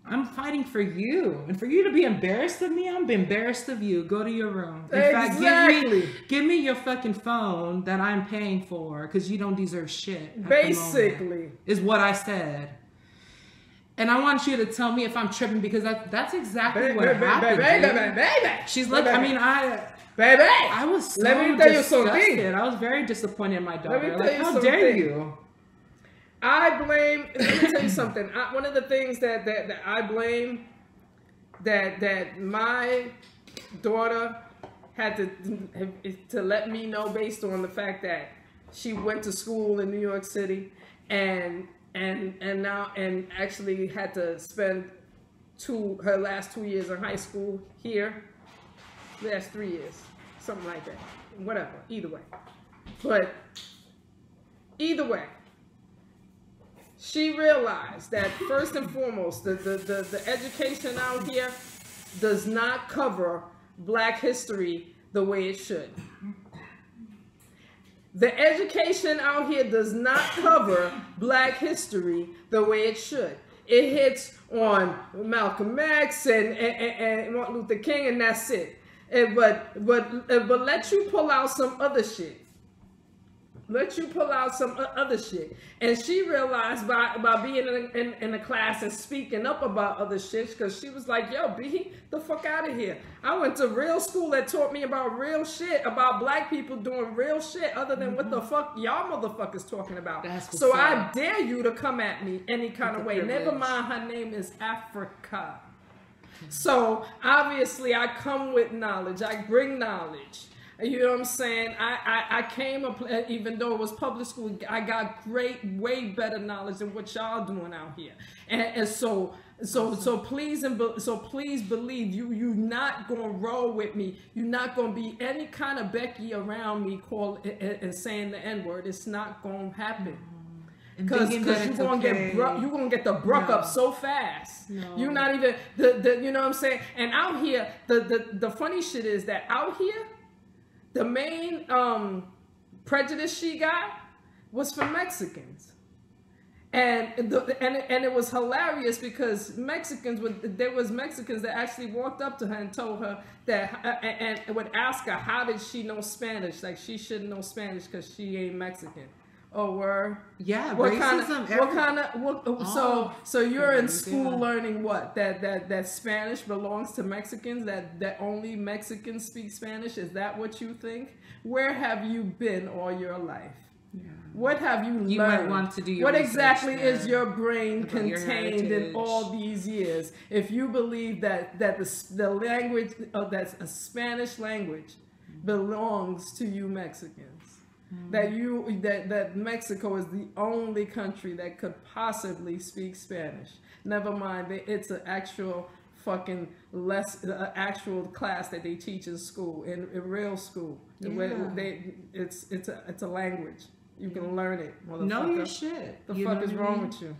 I'm fighting for you. And for you to be embarrassed of me, I'm embarrassed of you. Go to your room. In Exactly. fact, give me your fucking phone that I'm paying for, because you don't deserve shit. Basically. Is what I said. And I want you to tell me if I'm tripping, because that's exactly what happened. Baby. She's like, I mean, Baby. I was so Let me tell you something. disgusted. I was very disappointed in my daughter. Let me tell you how something. dare you? Let me tell you something. One of the things that I blame that my daughter had to let me know, based on the fact that she went to school in New York City and actually had to spend her last 2 years in high school here. Last 3 years, something like that. Whatever, either way. But either way, she realized that first and foremost, the education out here does not cover Black history the way it should. The education out here does not cover Black history the way it should. It hits on Malcolm X and Martin Luther King, and that's it. But let you pull out some other shit. let you pull out some other shit. And she realized by being in the class and speaking up about other shit, because she was like, yo, B, the fuck out of here. I went to real school that taught me about real shit, about black people doing real shit other than what the fuck y'all motherfuckers talking about. So I dare you to come at me any kind of way. Privilege. Never mind, her name is Africa. So obviously I come with knowledge. I bring knowledge. You know what I'm saying? I came up, even though it was public school, I got way better knowledge than what y'all doing out here. And so please believe you not gonna roll with me. You're not gonna be any kind of Becky around me and saying the N-word. It's not gonna happen. Because you're gonna get the bruck up so fast. No. You're not even you know what I'm saying? And out here, the funny shit is that out here, the main prejudice she got was from Mexicans. And it was hilarious because there was Mexicans that actually walked up to her and told her that, and would ask her, how did she know Spanish? Like, she shouldn't know Spanish because she ain't Mexican. Oh, word. Yeah, what racism. So you're in school learning what? That Spanish belongs to Mexicans, that only Mexicans speak Spanish? Is that what you think? Where have you been all your life? Yeah. What have you learned? You might want to do your What research exactly there is your brain about your contained in heritage. all these years? If you believe that the language that's a Spanish language belongs to you Mexicans. That Mexico is the only country that could possibly speak Spanish. Never mind, it's an actual fucking actual class that they teach in school, in real school. Yeah. It's a language. You can learn it. Know your shit. The fuck is wrong with you?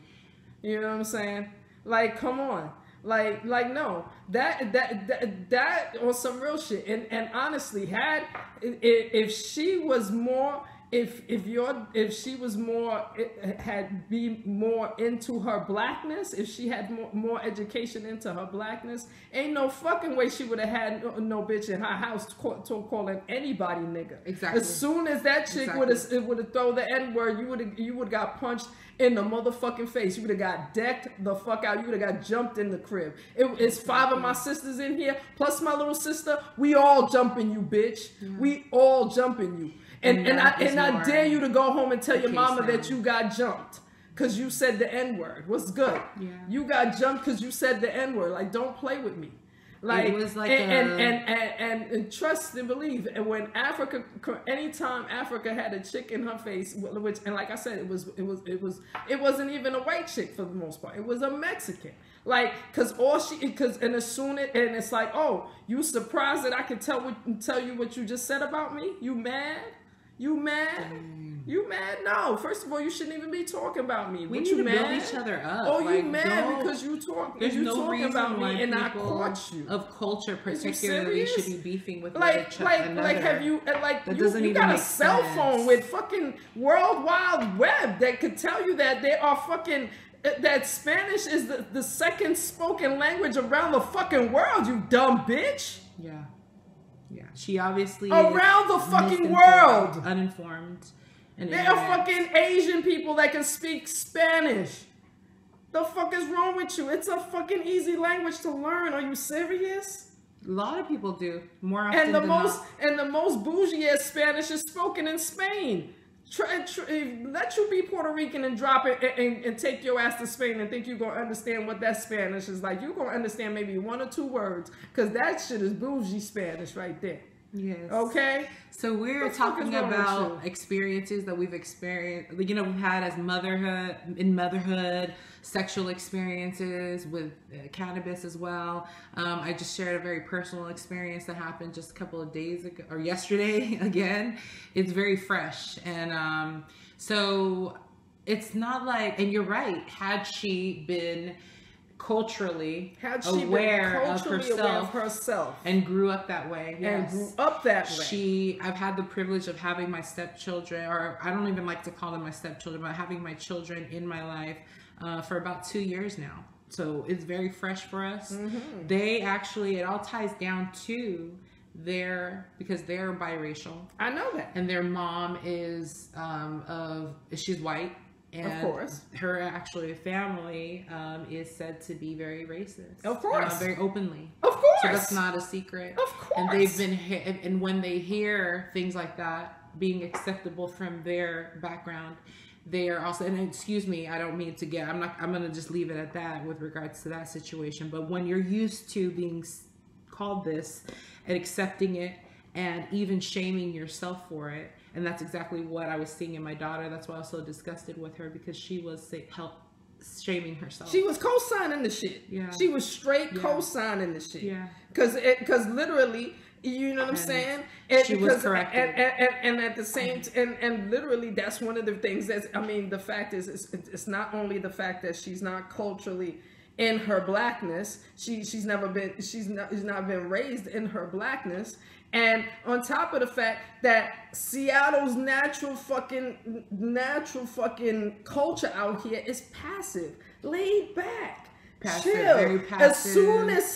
You know what I'm saying? Like, come on. Like no, that on some real shit. And honestly, if she was more, if she was more, be more into her blackness, if she had more education into her blackness, ain't no fucking way she would have had no bitch in her house calling anybody nigga. Exactly. As soon as that chick would have thrown the N-word, you would have got punched in the motherfucking face. You would have got decked the fuck out. You would have got jumped in the crib. It's 5 of my sisters in here, plus my little sister. We all jumping you, bitch. Yeah. We all jumping you. And I dare you to go home and tell your mama that you got jumped because you said the N-word. What's good? Yeah. You got jumped because you said the N-word. Like, don't play with me. Like, it was like and trust and believe. And when anytime Africa had a chick in her face, which, and like I said, it wasn't even a white chick for the most part. It was a Mexican. Like, and it's like, oh, you surprised that I could tell you what you just said about me? You mad? You mad? You mad? No. First of all, you shouldn't even be talking about me. We need to build each other up. Oh, you mad because you talking about me and I caught you. Of culture, particularly, should be beefing with another. Have you you got a cell phone with fucking World Wide Web that could tell you that there are fucking that Spanish is the second spoken language around the fucking world, you dumb bitch. Yeah. Yeah. She obviously around the fucking world. Uninformed. There are fucking Asian people that can speak Spanish. The fuck is wrong with you? It's a fucking easy language to learn. Are you serious? A lot of people do. More often than not. And the most bougie ass Spanish is spoken in Spain. Let you be Puerto Rican and drop it and take your ass to Spain and think you're going to understand what that Spanish is like. You're going to understand maybe 1 or 2 words because that shit is bougie Spanish right there. Yes. Okay? So we're talking about experiences that we've experienced, we've had as motherhood, sexual experiences with cannabis as well. I just shared a very personal experience that happened just a couple of days ago, or yesterday again. It's very fresh. And so it's not like, and you're right, had she been culturally aware of herself and grew up that way. I've had the privilege of having my stepchildren, or I don't even like to call them my stepchildren, but having my children in my life for about 2 years now. So it's very fresh for us. Mm-hmm. It all ties down to because they're biracial. I know that. And their mom is she's white. And of course, her actually family is said to be very racist. Of course, very openly. Of course, so that's not a secret. Of course, and they've been and when they hear things like that being acceptable from their background, they are also. And excuse me, I don't mean to get. I'm going to just leave it at that with regards to that situation. But when you're used to being called this and accepting it, and even shaming yourself for it. And that's exactly what I was seeing in my daughter. That's why I was so disgusted with her, because she was shaming herself. She was co-signing the shit. Yeah. She was straight co-signing the shit. Yeah. Because literally, you know what I'm saying? She was corrected. And at the same and literally, that's one of the things the fact is, it's not only the fact that she's not culturally in her blackness. She's not been raised in her blackness. And on top of the fact that Seattle's natural fucking culture out here is passive, laid back, passive, chill. very passive, as soon as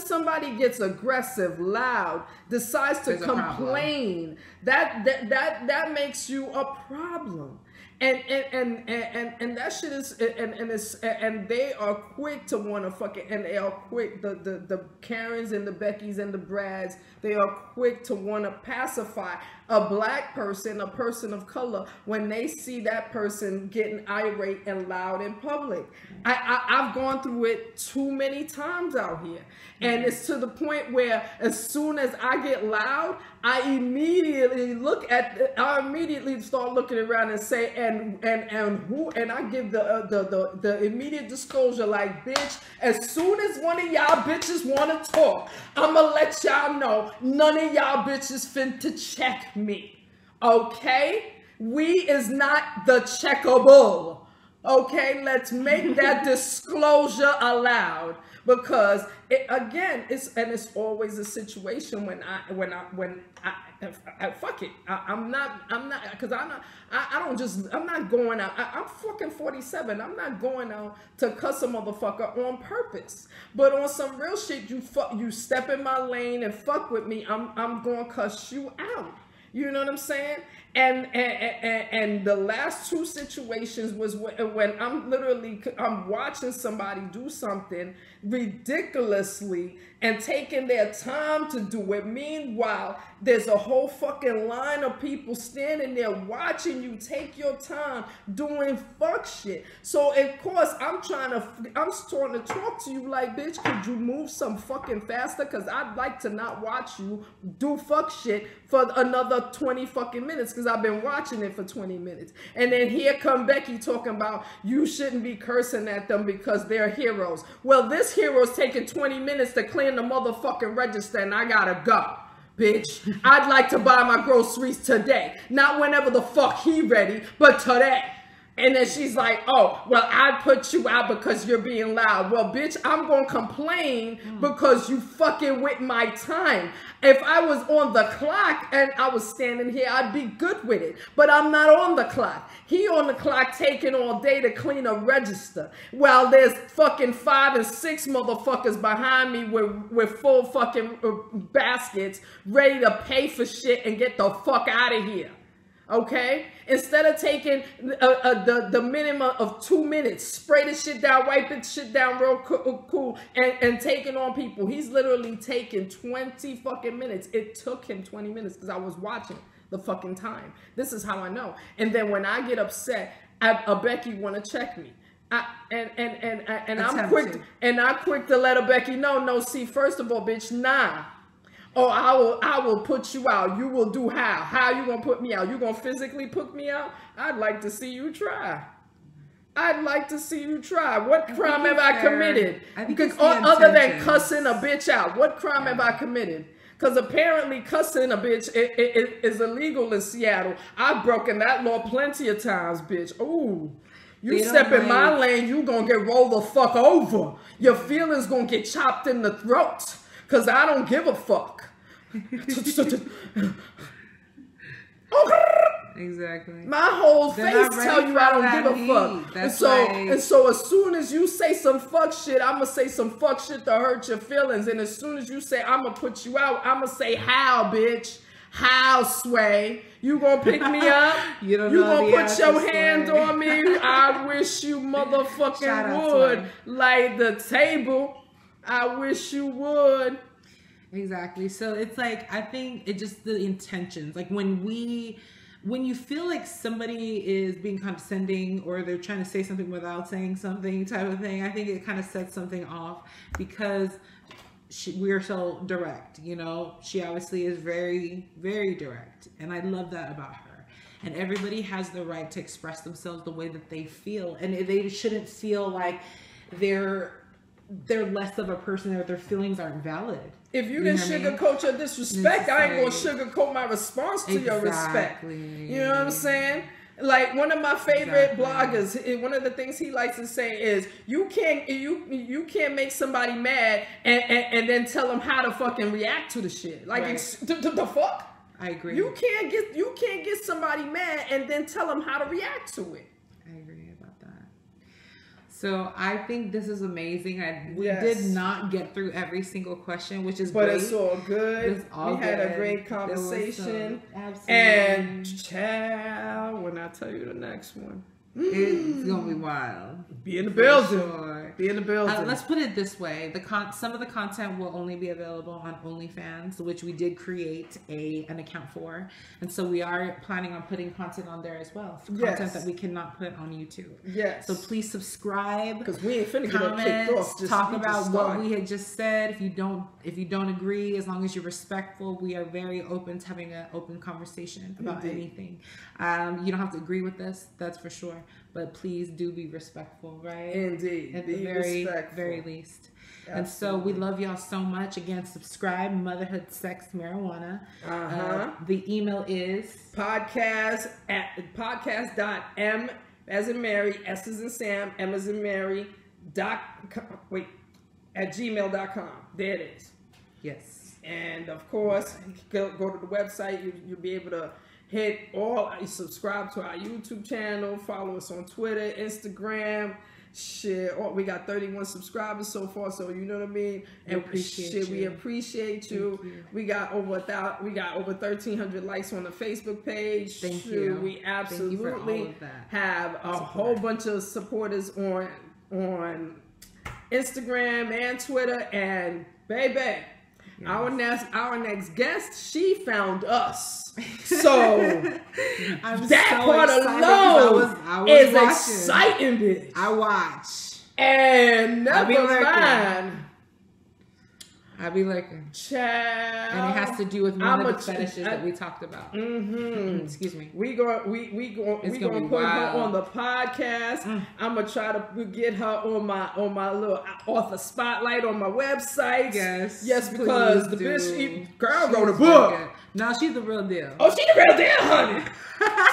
somebody gets aggressive, loud, decides to complain, that makes you a problem. And that shit is and they are quick to want to fucking, and they are quick, the Karens and the Beckys and the Brads, they are quick to want to pacify a black person, a person of color, when they see that person getting irate and loud in public. I've gone through it too many times out here, and it's to the point where as soon as I get loud, I immediately start looking around and say, and I give the immediate disclosure, like, bitch, as soon as one of y'all bitches want to talk, I'ma let y'all know none of y'all bitches finna check me, okay? We is not the checkable. Okay, let's make that disclosure aloud, because it's always a situation when I fuck it. I'm not going out. I'm fucking 47. I'm not going out to cuss a motherfucker on purpose. But on some real shit, you step in my lane and fuck with me, I'm gonna cuss you out. You know what I'm saying? And the last two situations was when I'm watching somebody do something ridiculously and taking their time to do it. Meanwhile, there's a whole fucking line of people standing there watching you take your time doing fuck shit. So of course I'm starting to talk to you like, bitch, could you move some fucking faster? Cause I'd like to not watch you do fuck shit for another 20 fucking minutes, because I've been watching it for 20 minutes. And then here come Becky talking about you shouldn't be cursing at them because they're heroes. Well, this hero's taking 20 minutes to clean the motherfucking register and I gotta go. Bitch, I'd like to buy my groceries today. Not whenever the fuck he ready, but today. And then she's like, oh, well, I put you out because you're being loud. Well, bitch, I'm going to complain because you fucking with my time. If I was on the clock and I was standing here, I'd be good with it. But I'm not on the clock. He on the clock taking all day to clean a register, while there's fucking 5 and 6 motherfuckers behind me with full fucking baskets ready to pay for shit and get the fuck out of here. Okay? Instead of taking the minimum of 2 minutes, spray the shit down, wipe it shit down real cool, and taking on people. He's literally taking 20 fucking minutes. It took him 20 minutes because I was watching the fucking time. This is how I know. And then when I get upset, a Becky want to check me. I'm quick to let a Becky know. No, see, first of all, bitch, nah. Oh, I will put you out. You will do how? How you gonna put me out? You gonna physically put me out? I'd like to see you try. I'd like to see you try. What crime have I committed? Other than cussing a bitch out. What crime have I committed? Because apparently cussing a bitch is illegal in Seattle. I've broken that law plenty of times, bitch. Ooh. You step in my lane, you gonna get rolled the fuck over. Your feelings gonna get chopped in the throat. Because I don't give a fuck. Exactly. My whole They're face not ready tell you for I don't that give a heat. fuck. That's And so as soon as you say some fuck shit, I'm gonna say some fuck shit to hurt your feelings. And as soon as you say I'm gonna put you out, I'm gonna say how, bitch. How, Sway? You gonna pick me up? You don't You know gonna the put answer, your hand Sway. on me? I wish you Shout motherfucking out, would. Sway. Like the table. I wish you would. Exactly. So it's like, I think it just the intentions. Like when you feel like somebody is being condescending or they're trying to say something without saying something type of thing, I think it kind of sets something off because we are so direct, you know. She obviously is very, very direct. And I love that about her. And everybody has the right to express themselves the way that they feel. And they shouldn't feel like they're less of a person or their feelings aren't valid. If you didn't sugarcoat your disrespect, I ain't gonna sugarcoat my response to your respect. You know what I'm saying? Like one of my favorite bloggers, one of the things he likes to say is, you can't make somebody mad and then tell them how to fucking react to the shit. Like the fuck? I agree. You can't get somebody mad and then tell them how to react to it. I agree about that. So I think this is amazing. We did not get through every single question, which is great. But it's all good. We had a great conversation. And child, when I tell you the next one, it's gonna be wild. Be in the building. Sure. Be in the building. Let's put it this way: some of the content will only be available on OnlyFans, which we did create an account for, and so we are planning on putting content on there as well. Content that we cannot put on YouTube. Yes. So please subscribe. Because we ain't finna comment, get kicked off. Talk about what we had just said. If you don't agree, as long as you're respectful, we are very open to having an open conversation about anything. You don't have to agree with us, that's for sure. But please do be respectful, right? Indeed. At the very least. Absolutely. And so we love y'all so much. Again, subscribe, Motherhood, Sex, Marijuana. The email is podcast.m as in Mary, S as in Sam, M as in Mary, at gmail.com. There it is. Yes. And of course, go to the website. You'll be able to subscribe to our YouTube channel, follow us on Twitter, Instagram. Shit, we got 31 subscribers so far, so you know what I mean. And we appreciate you. We got over 1,300 likes on the Facebook page. Thank you. We absolutely have a whole bunch of supporters on Instagram and Twitter. And baby, our next guest, she found us. So that part alone is exciting, bitch. I watch. And never mind. I be looking. Child. And it has to do with one of the fetishes that we talked about. Excuse me. We gonna put her on the podcast. I'm gonna try to get her on my little author spotlight on my website. Yes, because the bitch girl wrote a book. No, she's the real deal. Oh, she's the real deal, honey.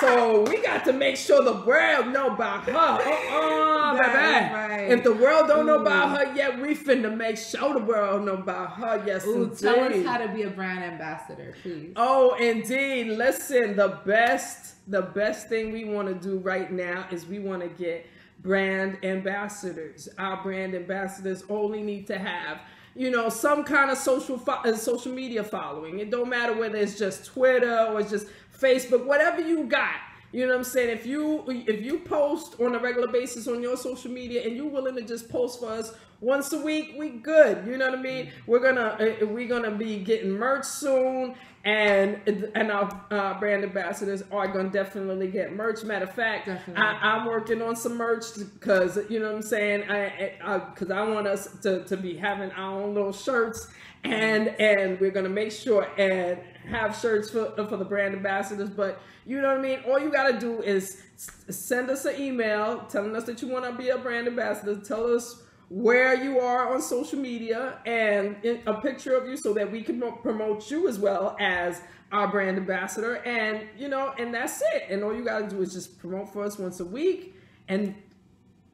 So we got to make sure the world know about her. Baby. Right. If the world don't know about her yet, we finna make sure the world know about her. Yes, indeed. Tell us how to be a brand ambassador, please. Oh, indeed. Listen, the best thing we want to do right now is we want to get brand ambassadors. Our brand ambassadors only need to have some kind of social media following. It don't matter whether it's just Twitter or it's just Facebook, whatever you got. You know what I'm saying? If you post on a regular basis on your social media and you're willing to just post for us once a week, we good. You know what I mean? We're gonna be getting merch soon, and our brand ambassadors are gonna definitely get merch. Matter of fact, I'm working on some merch because you know what I'm saying. Because I want us to be having our own little shirts, and we're gonna make sure and have shirts for the brand ambassadors. But you know what I mean? All you gotta do is send us an email telling us that you want to be a brand ambassador. Tell us where you are on social media and a picture of you so that we can promote you as well as our brand ambassador. And and that's it. And all you gotta do is just promote for us once a week, and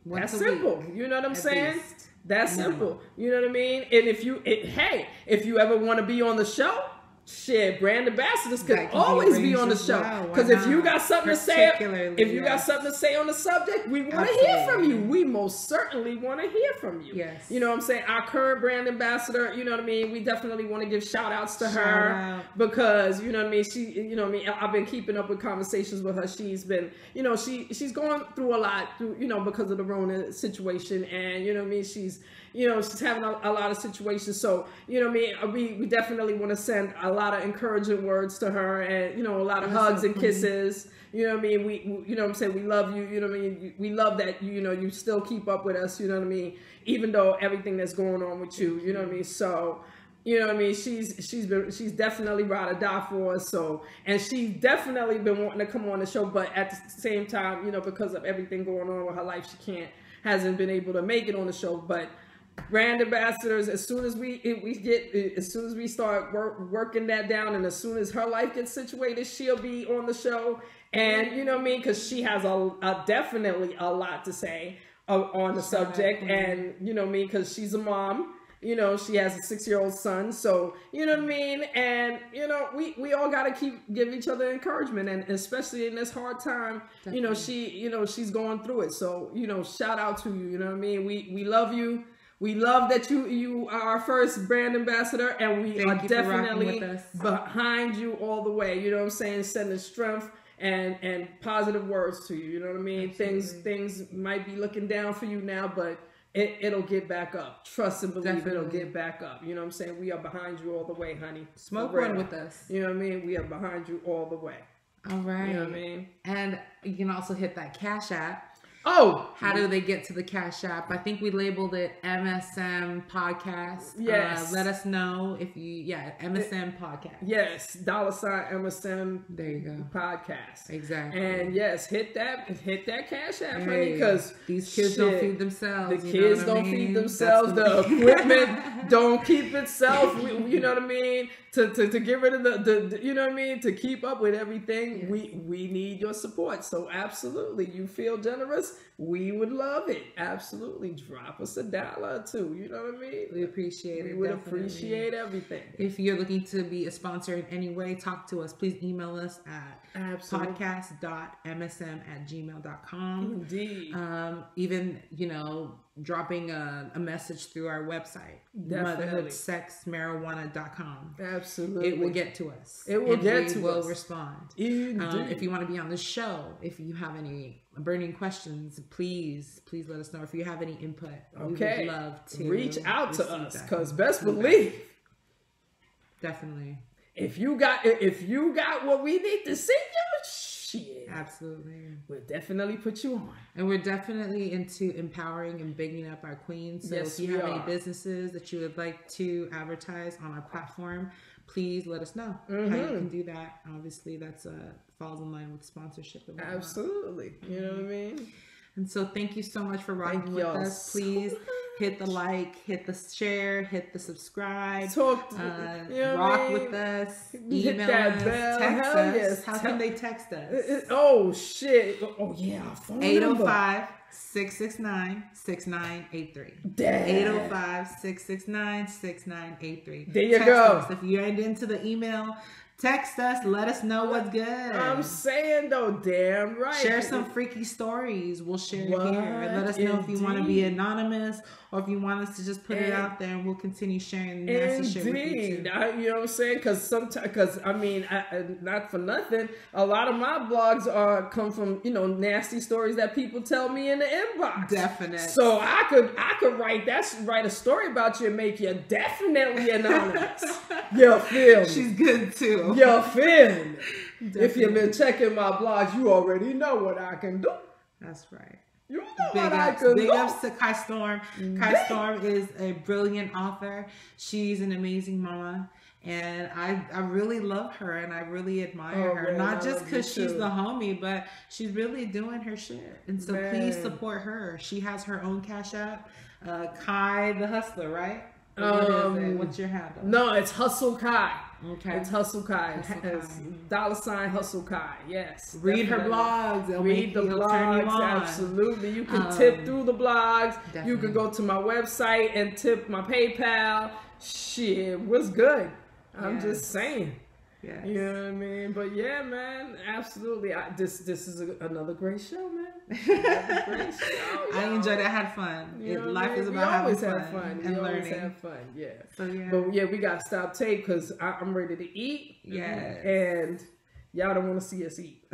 that's simple. You know what I'm saying? That's simple. You know what I mean? And if you ever want to be on the show, shit, brand ambassadors could That can be always be arranged on the as show. well. Why Because if you not? got something to say, Particularly, if you got yes. something to say on the subject, we want to hear from Absolutely. you. We most certainly want to hear from you. Yes. You know what I'm saying? Our current brand ambassador, you know what I mean? We definitely want to give shout outs to Shout her out. because, you know what I mean? She, you know what I mean? I've been keeping up with conversations with her. She's been, you know, she's going through a lot, you know, because of the Rona situation. And, you know what I mean? She's, you know, she's having a lot of situations. So, you know what I mean? We definitely want to send a lot of encouraging words to her and, you know, a lot of hugs and kisses. You know what I mean? We you know what I'm saying? We love you. You know what I mean? We love that, you know, you still keep up with us. You know what I mean? Even though everything that's going on with you, you know what I mean? So, you know what I mean? She's definitely ride or die for us. So, and she's definitely been wanting to come on the show, but at the same time, you know, because of everything going on with her life, she hasn't been able to make it on the show. But brand ambassadors, as soon as we start working that down, and as soon as her life gets situated, she'll be on the show. And you know what I mean, because she has definitely a lot to say on the subject. And you know what I mean, because she's a mom. You know, she has a 6-year-old son, so you know what I mean. And you know, we all gotta give each other encouragement, and especially in this hard time. Definitely. You know, she's going through it. So you know, shout out to you. You know what I mean. We love you. We love that you are our first brand ambassador, and we are definitely behind you all the way. You know what I'm saying? Sending strength and positive words to you. You know what I mean? Absolutely. Things might be looking down for you now, but it'll get back up. Trust and believe it'll get back up. You know what I'm saying? We are behind you all the way, honey. Smoke one with us. You know what I mean? We are behind you all the way. All right. You know what I mean? And you can also hit that Cash App. Oh, how do they get to the Cash App? I think we labeled it MSM Podcast. Yes. Let us know if MSM Podcast. Yes, $ MSM. There you go. Podcast. Exactly. And yes, hit that Cash App, honey, because these kids don't feed themselves. The kids don't feed themselves. The equipment don't keep itself. You know what I mean? To get rid of the you know what I mean? To keep up with everything, yes. we need your support. So absolutely, you feel generous, we would love it. Absolutely, drop us $1 or $2. You know what I mean? We appreciate it. We would appreciate everything. If you're looking to be a sponsor in any way, talk to us. Please email us at podcast.msm@gmail.com. Indeed. Even dropping a message through our website, MotherhoodSexMarijuana.com. Absolutely. It will get to us. It will get to us. We will respond. Indeed. If you want to be on the show, if you have any burning questions, please let us know. If you have any input, we would love to reach out to us, because best believe, definitely, if you got what we need to see you, shit, absolutely, we'll definitely put you on. And we're definitely into empowering and bigging up our queens. So if you have any businesses that you would like to advertise on our platform, please let us know how you can do that. Obviously, that's falls in line with sponsorship. And absolutely, you know what I mean. And so, thank you so much for rocking with us. Please hit the like, hit the share, hit the subscribe. Rock with us. Email us. Text us. Yes. How can they text us? Oh shit! Oh yeah, phone 805-669-6983. 805-669-6983. There you go. Us. If you ain't into the email, text us. Let us know what's good. I'm saying though, damn right. Share some freaky stories. We'll share it here. And let us know if you want to be anonymous or if you want us to just put it out there, and we'll continue sharing nasty shit with you too. You know what I'm saying? Because I mean, not for nothing, a lot of my blogs come from nasty stories that people tell me in the inbox. Definitely. So I could write a story about you and make you definitely anonymous. You feel me? She's good too. You feel me? If you've been checking my blogs, you already know what I can do. That's right. You know what I can do. Big ups to Kai Storm. Kai Storm is a brilliant author. She's an amazing mama. And I really love her, and I really admire her. Man, not just because she's the homie, but she's really doing her shit. And so please support her. She has her own Cash App. Kai the Hustler, right? What is it? What's your handle? No, it's Hustle Kai. Okay. It's Hustle Kai. It's $ Hustle Kai. Yes. Read her blogs. Read the blogs. Absolutely. You can tip through the blogs. Definitely. You can go to my website and tip my PayPal. Shit, what's good? I'm just saying. Yeah. You know what I mean? But yeah, man, absolutely. This is another great show, man. Another great show. I enjoyed it. I had fun. Life is about having fun and we learning. always have fun, yeah. So yeah. But yeah, we got to stop tape because I'm ready to eat. Yes. And y'all don't want to see us eat.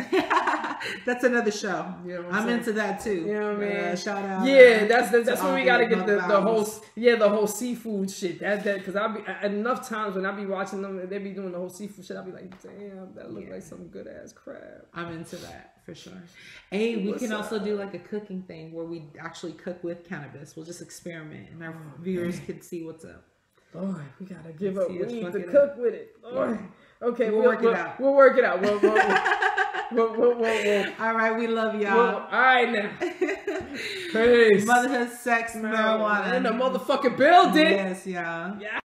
That's another show. You know I'm into that too. You know what I mean? Shout out. Yeah, that's when we gotta get the whole seafood shit. That because I be enough times when I be watching them and they be doing the whole seafood shit. I be like, damn, that look like some good ass crab. I'm into that for sure. Hey, we can also do like a cooking thing where we actually cook with cannabis. We'll just experiment and our viewers can see what's up. Boy, we gotta give up weed to cook with it. Boy. Okay, we'll work it out. We'll work it out. We'll. All right, we love y'all. All right now. Peace. Motherhood, sex, marijuana. In the motherfucking building. Yes, y'all. Yeah.